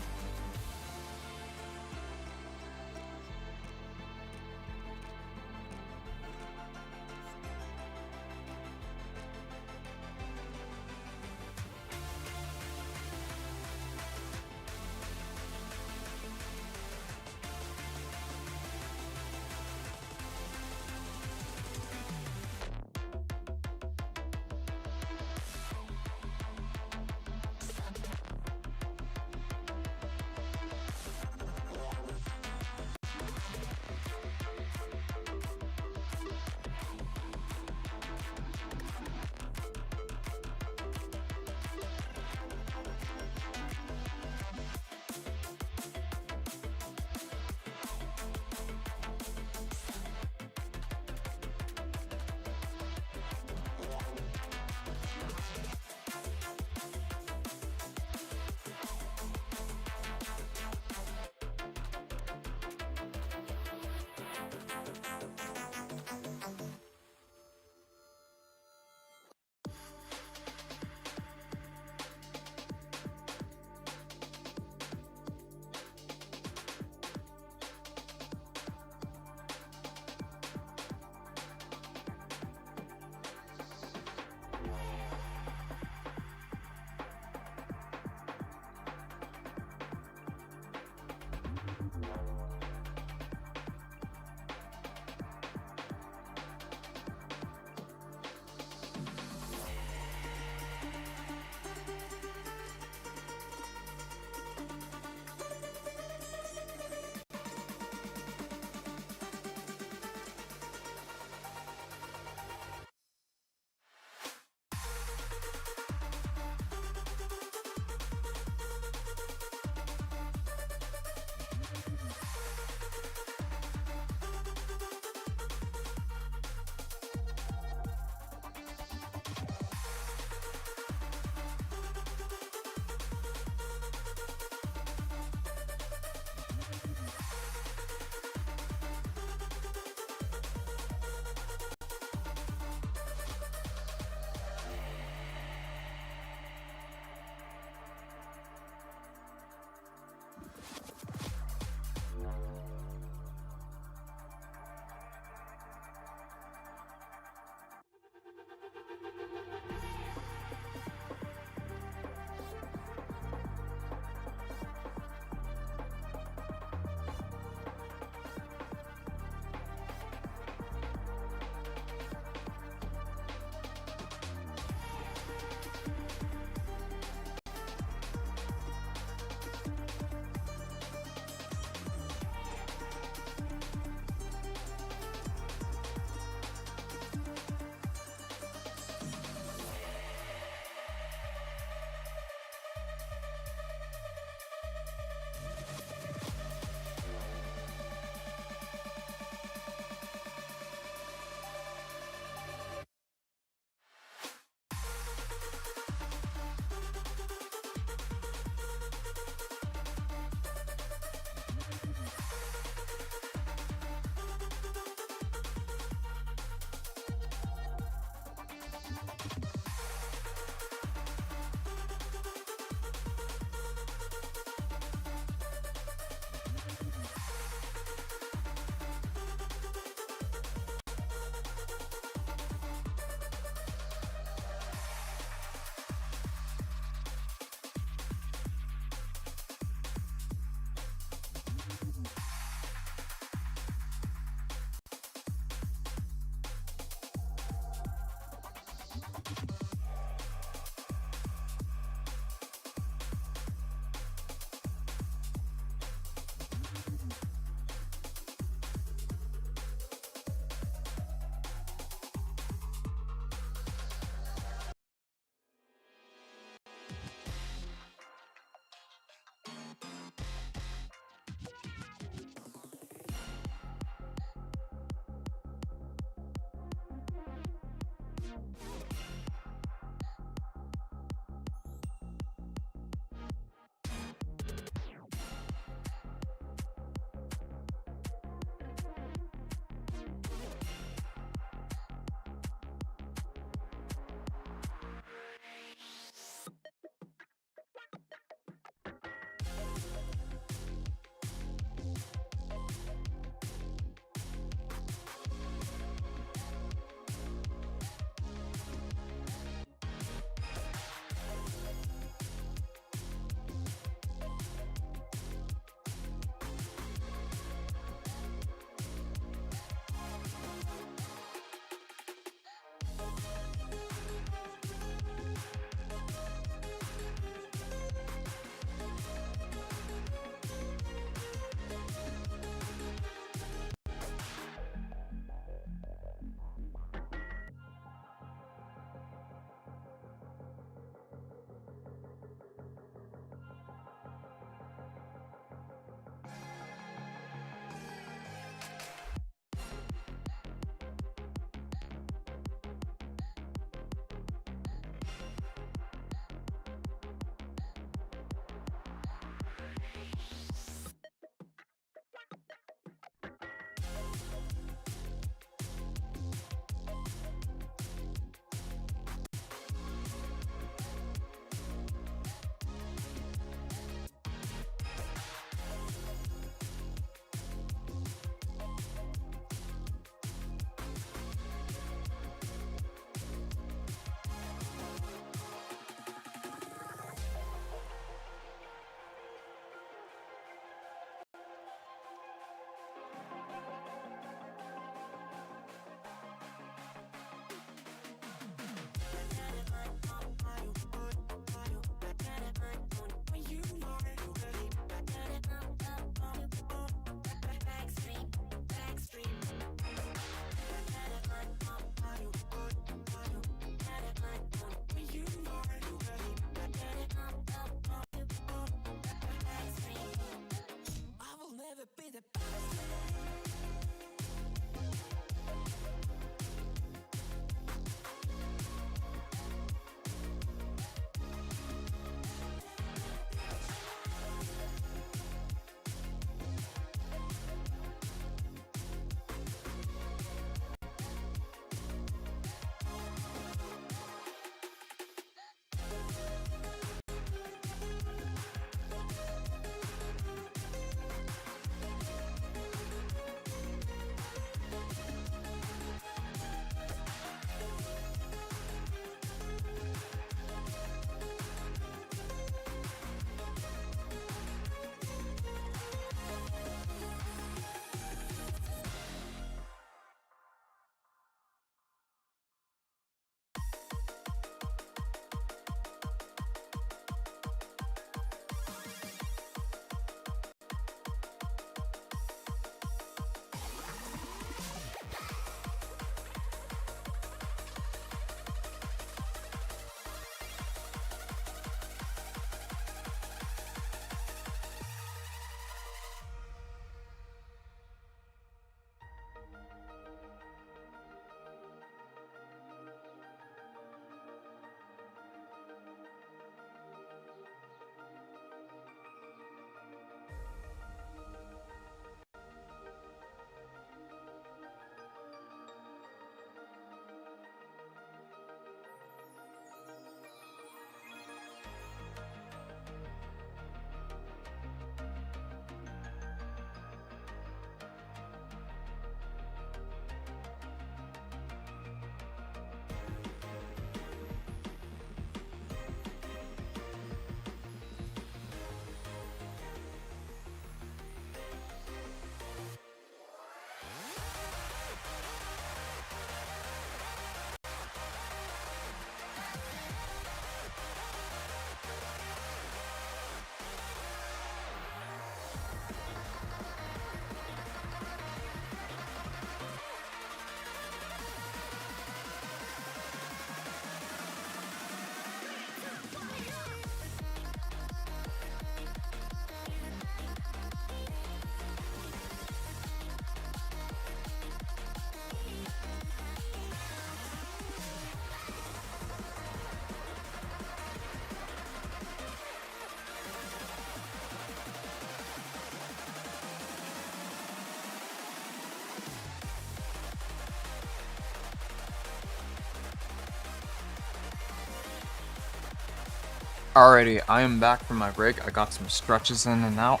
Alrighty, I am back from my break. I got some stretches in and out.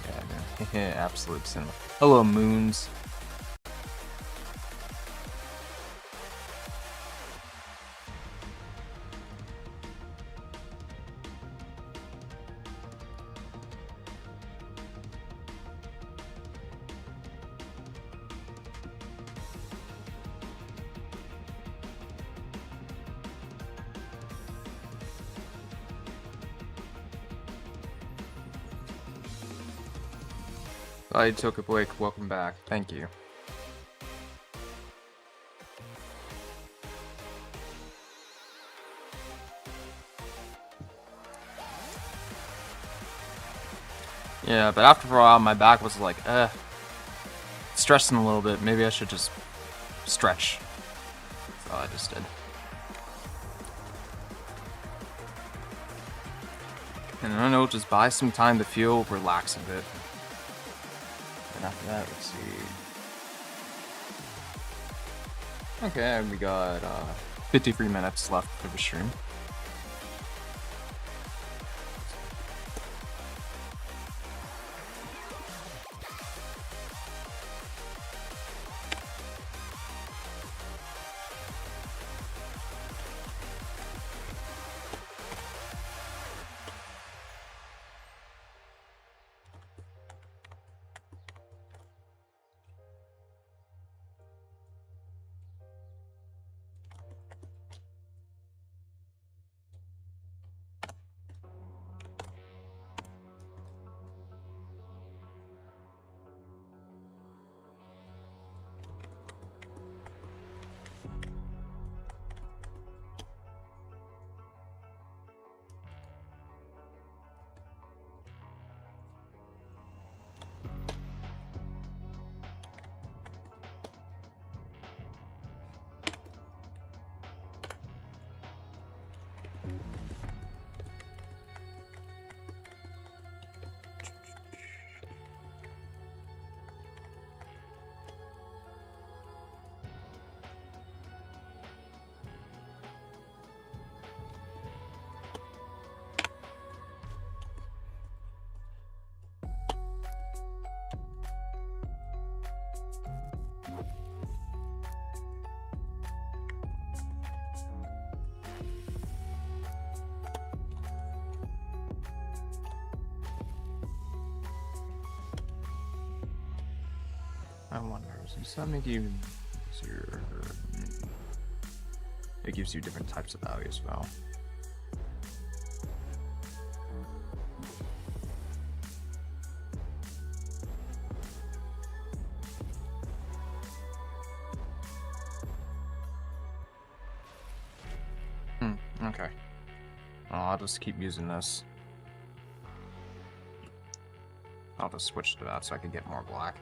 Yeah, man. Absolute sin. Hello, moons. I took a break. Welcome back. Thank you. Yeah, but after a while, my back was like, stressing a little bit. Maybe I should just stretch. So I just did. And I don't know, just buy some time to feel relaxed a bit. And after that, let's see. Okay, we got 53 minutes left for the stream. I wonder, does that make you easier? It gives you different types of value as well. Okay. Well, I'll just keep using this. I'll just switch to that so I can get more black.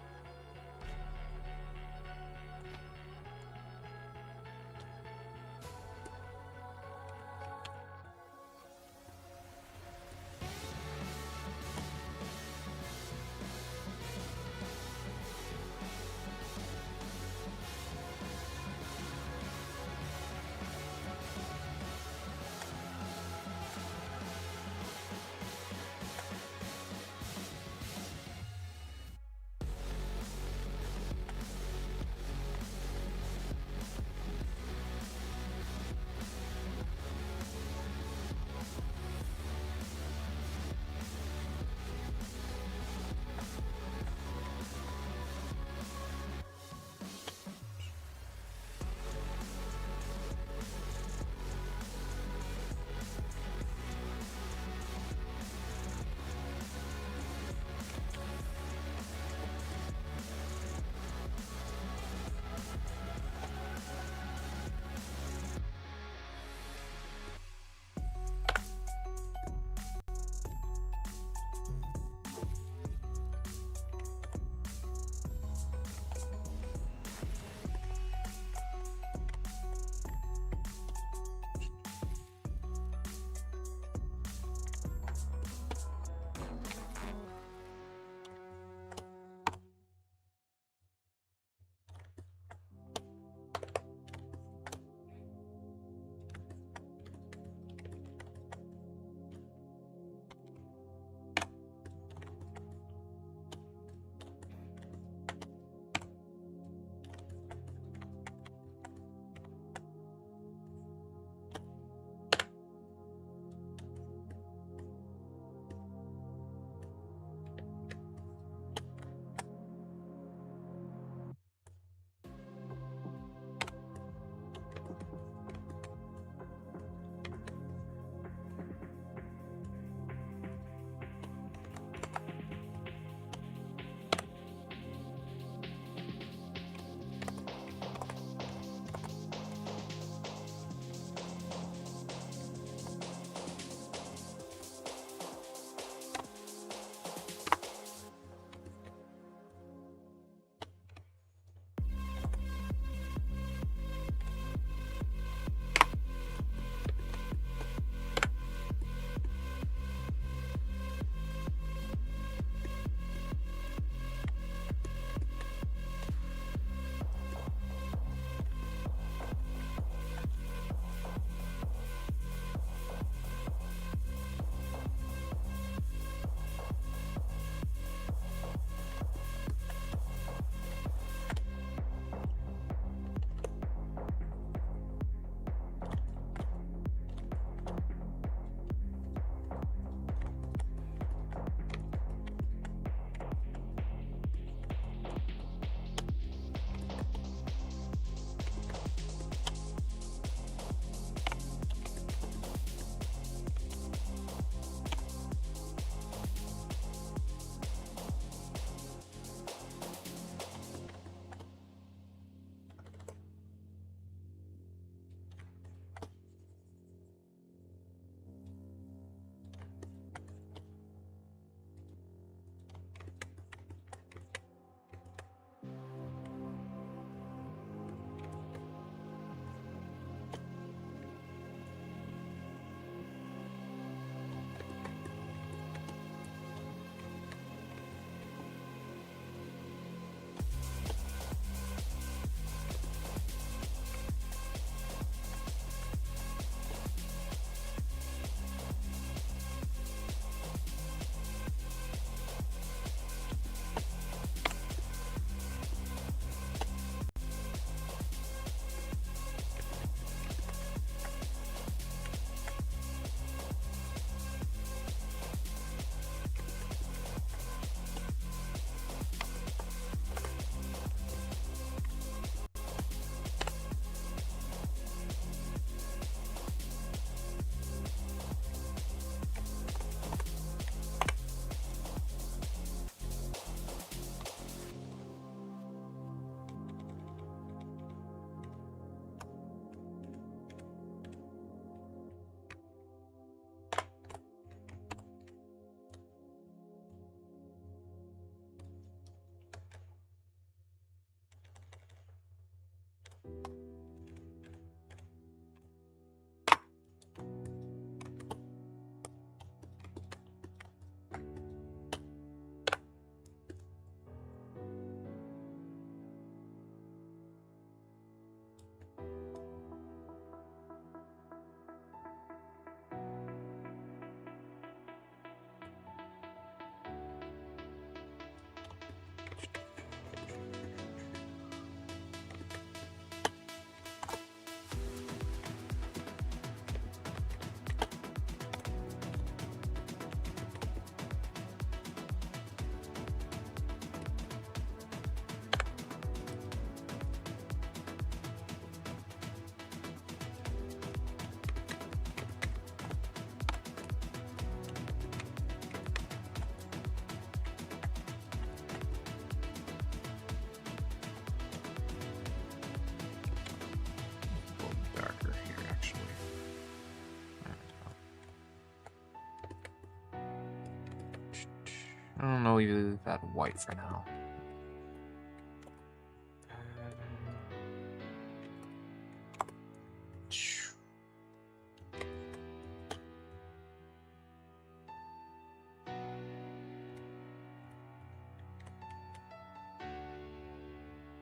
I don't know, leave that white for now.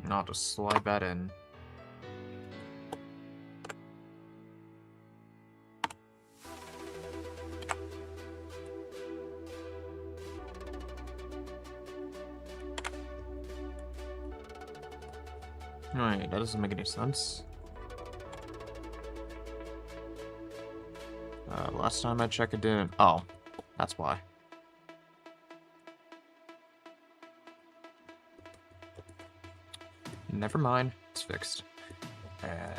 And I'll just slide that in. Alright, that doesn't make any sense. Last time I checked it didn't. Oh, that's why. Never mind, it's fixed. Yeah.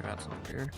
Rats over here.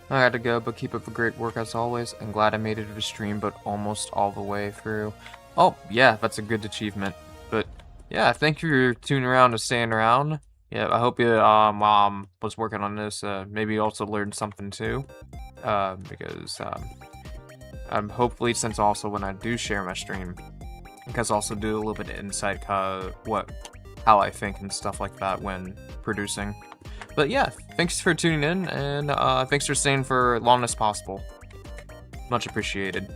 I had to go, but keep up the great work as always. I'm glad I made it to the stream, but almost all the way through. Oh, yeah, that's a good achievement. But, yeah, thank you for tuning around and staying around. Yeah, I hope your mom was working on this. Maybe you also learned something too. Because, hopefully, since also when I do share my stream, because also do a little bit of insight, how I think and stuff like that when producing. But yeah, thanks for tuning in, and thanks for staying for long as possible. Much appreciated.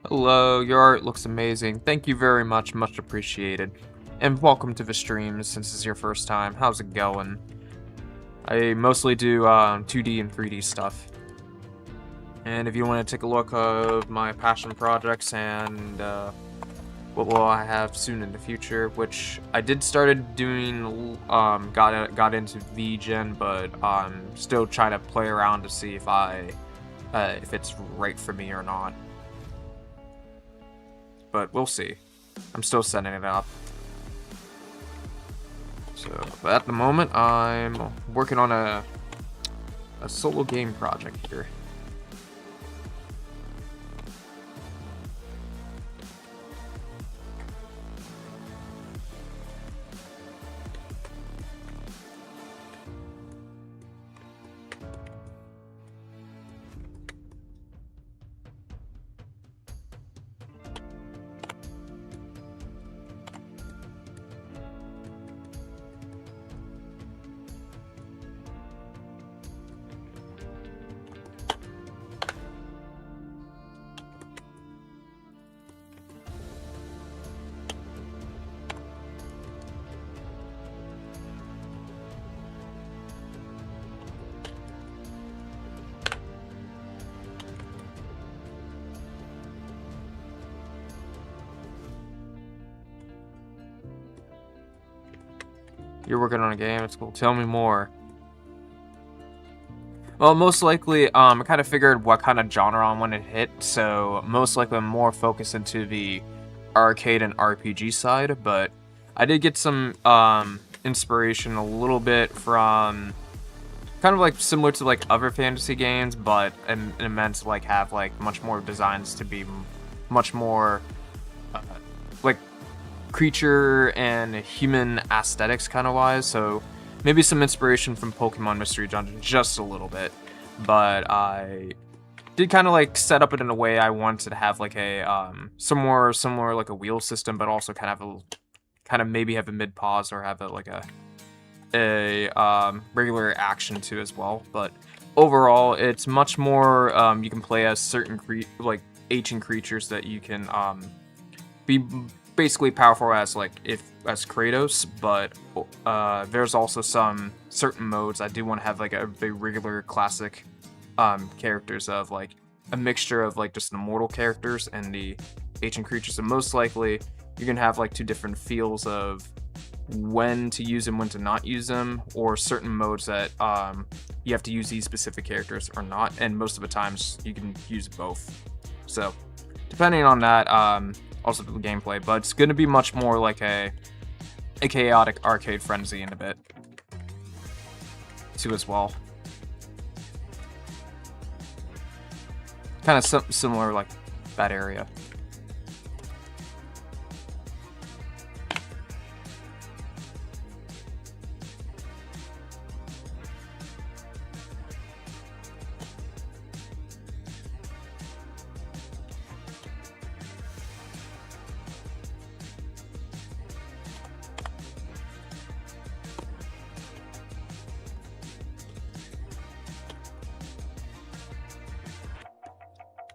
Hello, your art looks amazing. Thank you very much, much appreciated. And welcome to the stream since it's your first time. How's it going? I mostly do 2D and 3D stuff. And if you want to take a look of my passion projects and what will I have soon in the future, which I did started doing, got into VGen, but I'm still trying to play around to see if it's right for me or not. But we'll see. I'm still setting it up. So, but at the moment, I'm working on a solo game project here. You're working on a game, it's cool. Tell me more. Well, most likely, I kind of figured what kind of genre I want to hit, so most likely I'm more focused into the arcade and RPG side, but I did get some inspiration a little bit from kind of like similar to like other fantasy games, but and meant to like have like much more designs to be much more like creature and human aesthetics kind of wise, so maybe some inspiration from Pokemon Mystery Dungeon just a little bit, but I did kind of like set up it in a way I wanted to have like a similar like a wheel system, but also kind of maybe have a mid pause or have like a regular action too as well. But overall, it's much more you can play as certain like ancient creatures that you can be basically powerful as as Kratos, but there's also some certain modes I do want to have like a regular classic characters of like a mixture of like just the mortal characters and the ancient creatures, and most likely you can have like two different feels of when to use them, when to not use them, or certain modes that you have to use these specific characters or not, and most of the times you can use both. So depending on that, also the gameplay, but it's going to be much more like a chaotic arcade frenzy in a bit too as well. Kind of similar like that area.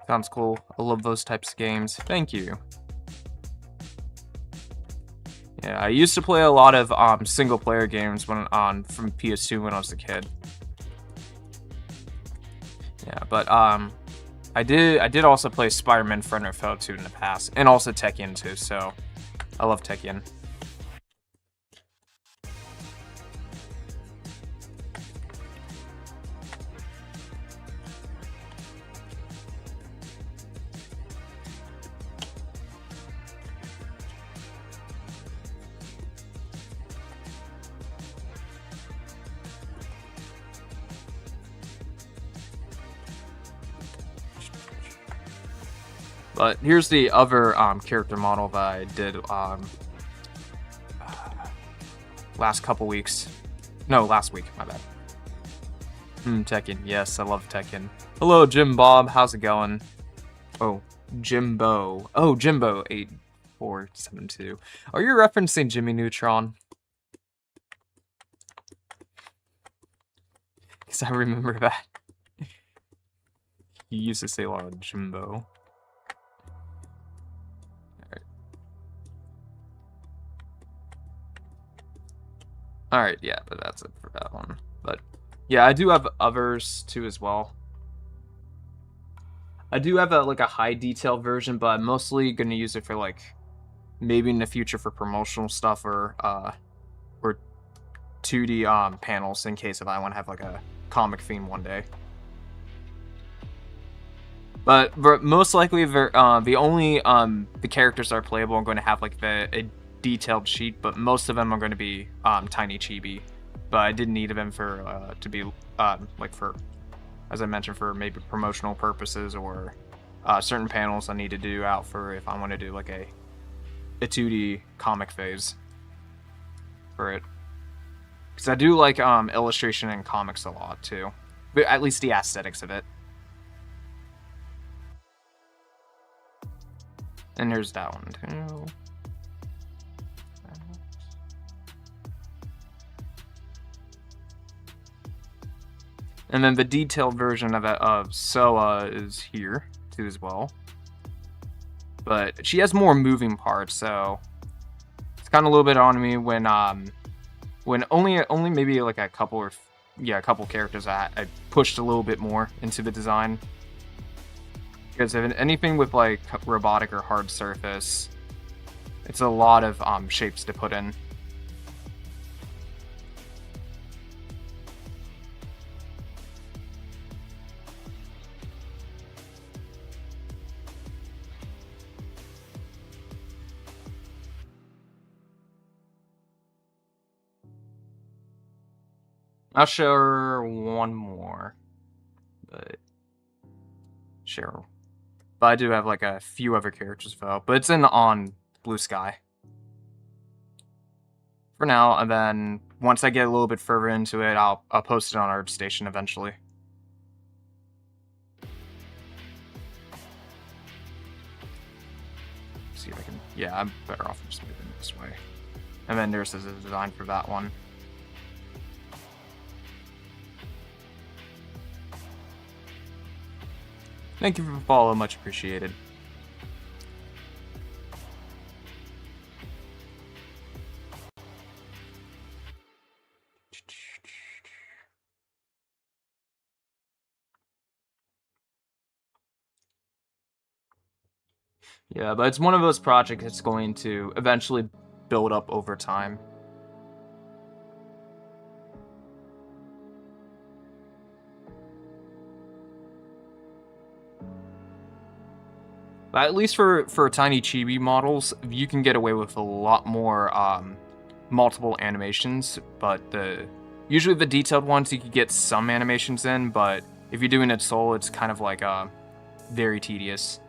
Sounds cool. I love those types of games. Thank you. Yeah, I used to play a lot of single-player games from PS2 when I was a kid. Yeah, but I did also play Spider-Man Friend or Foe 2 in the past, and also Tekken 2. So I love Tekken. But here's the other character model that I did last couple weeks. No, last week, my bad. Tekken. Yes, I love Tekken. Hello, Jim Bob. How's it going? Oh, Jimbo. Oh, Jimbo 8472. Are you referencing Jimmy Neutron? Because I remember that. He used to say a lot of Jimbo. Alright, yeah, but that's it for that one. But yeah, I do have others too as well. I do have a high detail version, but I'm mostly gonna use it for like maybe in the future for promotional stuff or 2D panels in case if I want to have like a comic theme one day. But most likely, the only the characters that are playable are going to have like a detailed sheet, but most of them are going to be tiny chibi. But I did need them for to be like for, as I mentioned, for maybe promotional purposes or certain panels I need to do out for if I want to do like a 2D comic phase for it. Because I do like illustration and comics a lot too, but at least the aesthetics of it. And there's that one too. And then the detailed version of Soa is here too as well. But she has more moving parts, so it's kind of a little bit on me when only maybe like a couple characters I pushed a little bit more into the design. Because if anything with like robotic or hard surface, it's a lot of shapes to put in. I'll share one more, but share. But I do have like a few other characters though, but it's on Blue Sky for now. And then once I get a little bit further into it, I'll post it on ArtStation eventually. See if I can. Yeah, I'm better off just moving this way. And then there's the design for that one. Thank you for the follow, much appreciated. Yeah, but it's one of those projects that's going to eventually build up over time. But at least for tiny chibi models, you can get away with a lot more multiple animations. But usually the detailed ones you can get some animations in, but if you're doing it solo, it's kind of like very tedious.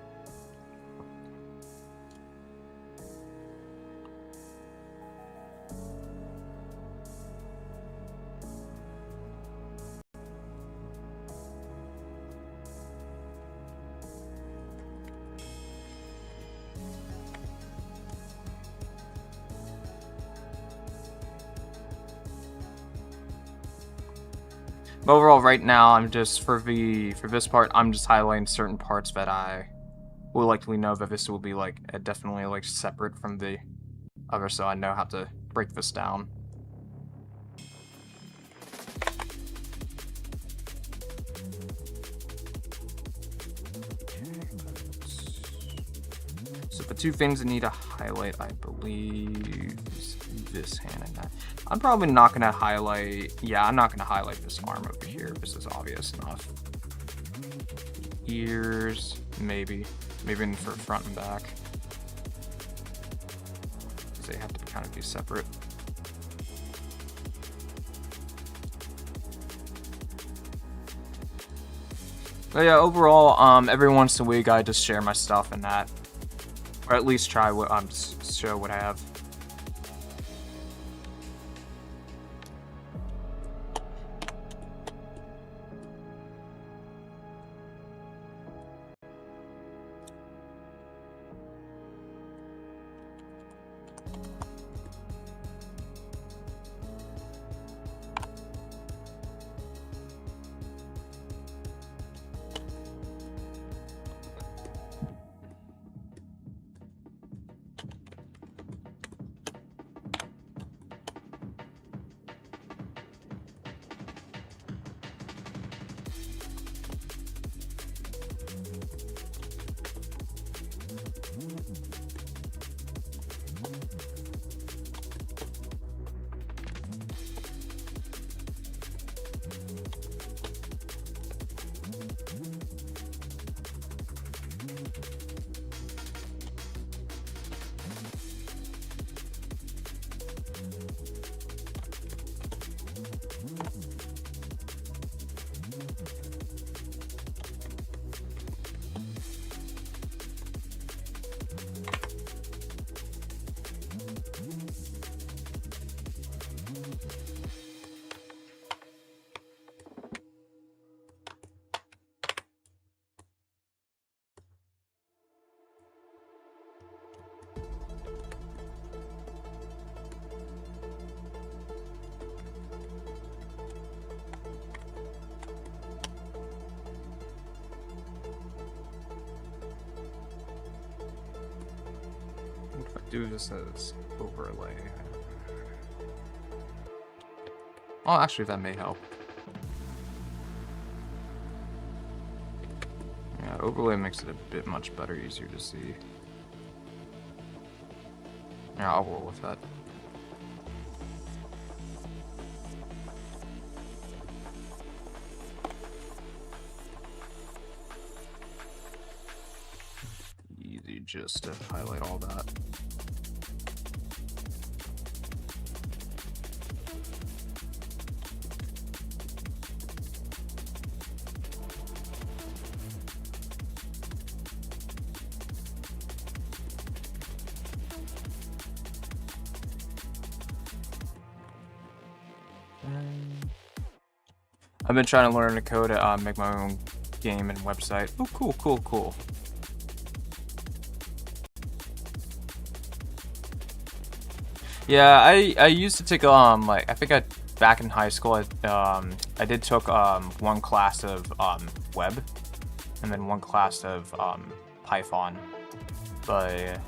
But overall, right now, I'm just for this part, I'm just highlighting certain parts that I will likely know that this will be like definitely like separate from the other, so I know how to break this down. So the two things I need to highlight, I believe, is this hand and that. I'm probably not gonna highlight. Yeah, I'm not gonna highlight this arm over here. This is obvious enough. Ears, maybe in for front and back. They have to kind of be separate. But yeah, overall, every once in a week I just share my stuff and that, or at least try what show what I have. If I do this as overlay. Oh, actually, that may help. Yeah, overlay makes it a bit much better, easier to see. Yeah, I'll roll with that. Easy just to highlight all that. I've been trying to learn to code to make my own game and website. Oh, cool, cool, cool. Yeah, I used to take like I think back in high school I did took one class of web and then one class of Python. But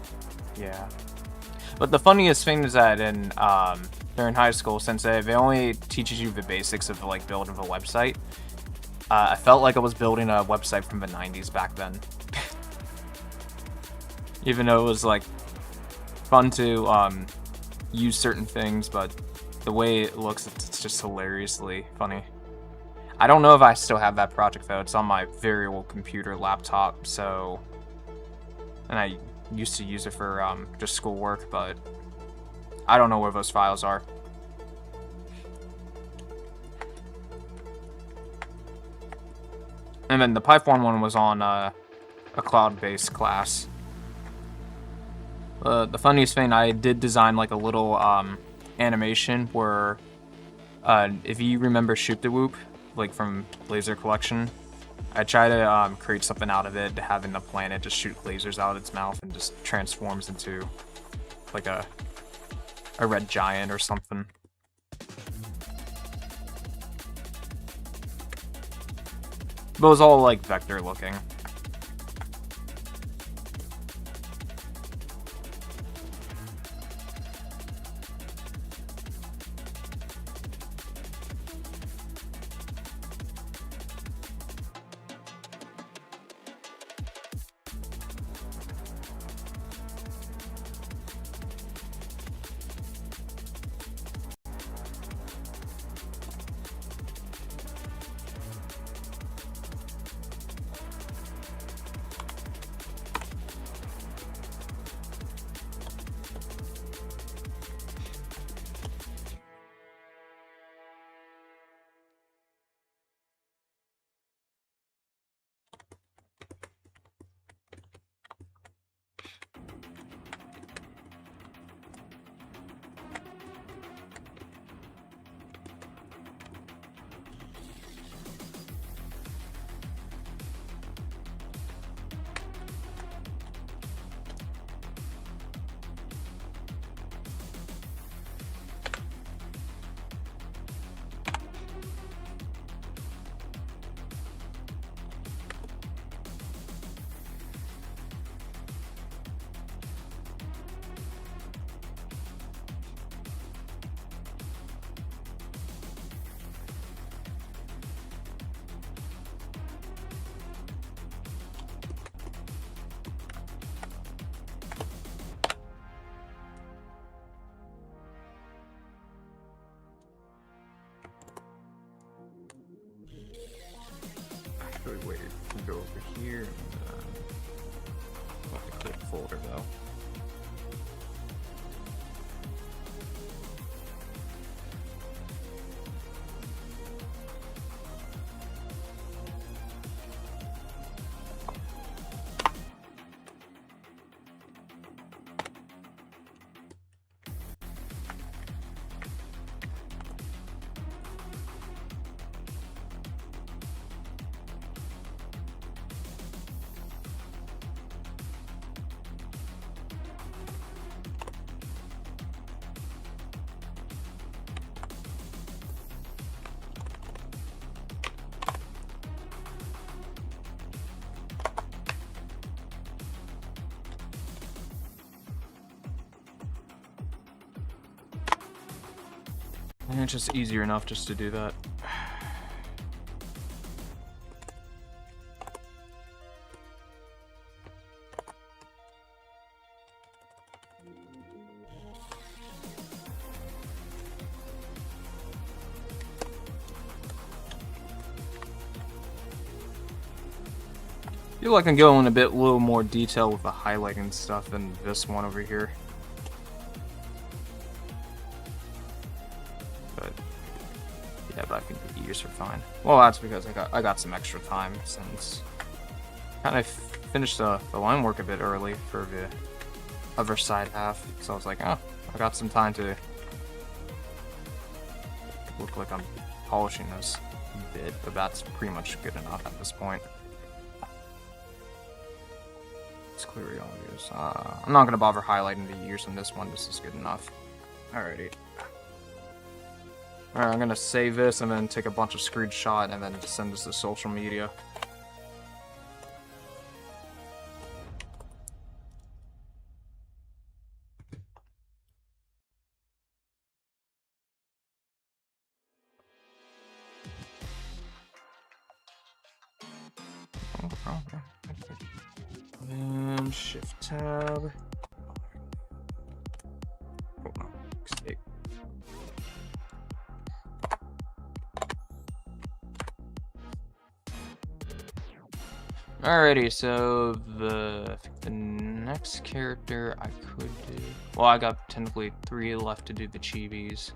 yeah. But the funniest thing is that in during high school, since they only teaches you the basics of like building a website, I felt like I was building a website from the 90s back then. Even though it was like fun to use certain things, but the way it looks, it's just hilariously funny. I don't know if I still have that project though. It's on my very old computer laptop, so and I used to use it for just schoolwork, but I don't know where those files are. And then the Python one was on a cloud-based class. The funniest thing, I did design like a little animation where, if you remember Shoop the Whoop, like from Laser Collection, I try to create something out of it, having the planet just shoot lasers out of its mouth and just transforms into like a red giant or something. But it was all like vector looking. Wait, go over here and I'll have to click folder though. And it's just easier enough just to do that. I feel like I can go in a little more detail with the highlighting stuff than this one over here. But yeah, but I think the years are fine. Well, that's because I got some extra time since kind of finished the line work a bit early for the other side half. So I was like, oh, I got some time to look like I'm polishing this a bit, but that's pretty much good enough at this point. Clear all use. I'm not gonna bother highlighting the years on this one. This is good enough. Alrighty. Alright, I'm gonna save this and then take a bunch of screenshot and then send this to social media. And shift tab. Escape. Alrighty, so the next character I could do... Well, I got technically 3 left to do the chibis.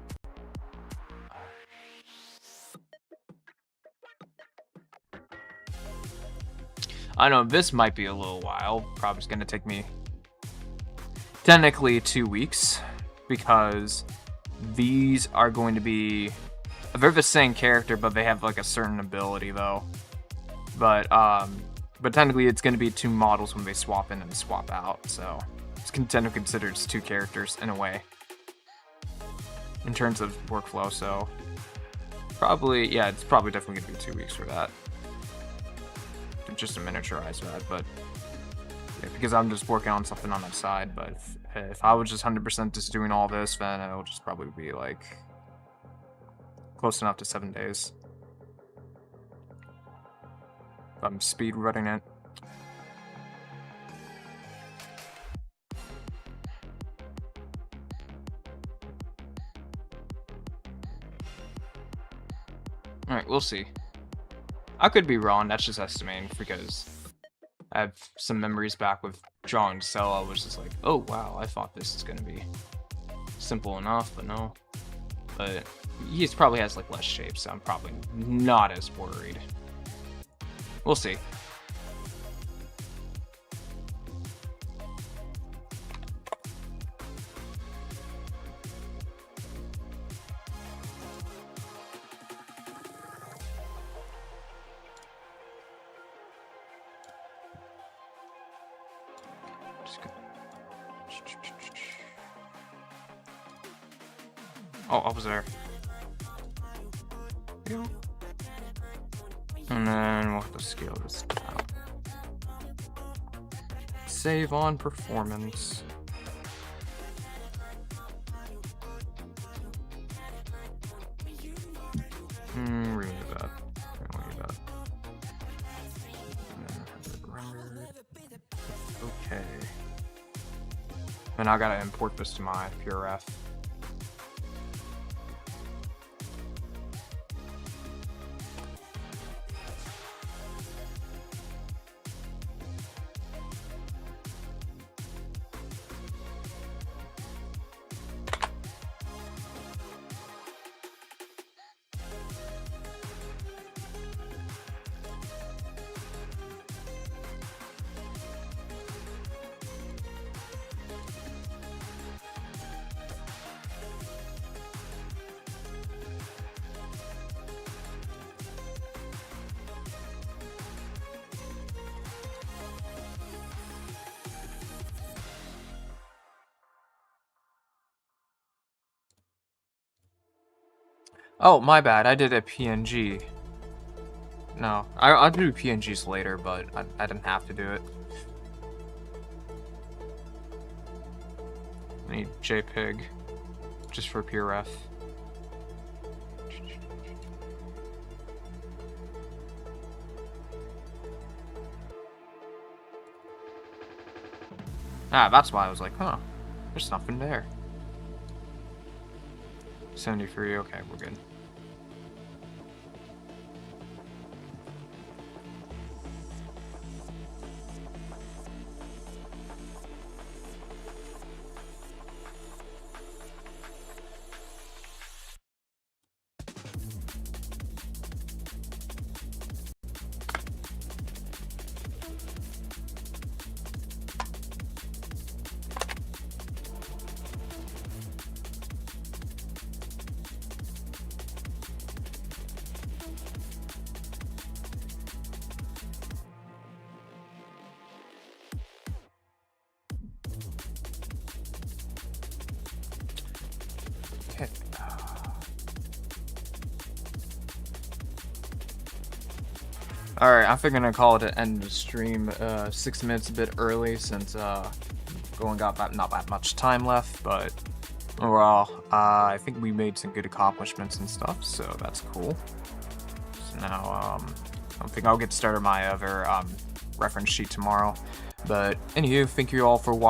I know this might be a little while. Probably going to take me technically 2 weeks, because these are going to be... They're the same character, but they have like a certain ability though. But technically it's going to be 2 models when they swap in and swap out, so it's technically considered 2 characters in a way, in terms of workflow. So probably, yeah, it's probably definitely going to be 2 weeks for that, just to miniaturize that. But yeah, because I'm just working on something on that side. But if I was just 100% just doing all this, then it'll just probably be like close enough to 7 days. I'm speed running it. Alright, we'll see. I could be wrong, that's just estimating, because I have some memories back with drawing Cell. I was just like, oh wow, I thought this is gonna be simple enough, but no. But he probably has like less shapes, so I'm probably not as worried. We'll see. Oh, I was there. And then we'll have to scale this down. Save on performance. Remove that. Remove that. Okay. Then I gotta import this to my PureF. Oh, my bad. I did a PNG. No, I'll do PNGs later, but I didn't have to do it. I need JPEG just for PureF. Ah, that's why I was like, huh, there's nothing there. 73, okay, we're good. Okay. Alright, I think I'm gonna call it an end of the stream. 6 minutes a bit early, since going got not that much time left, but overall, I think we made some good accomplishments and stuff, so that's cool. So now, I think I'll get started on my other reference sheet tomorrow. But anywho, thank you all for watching.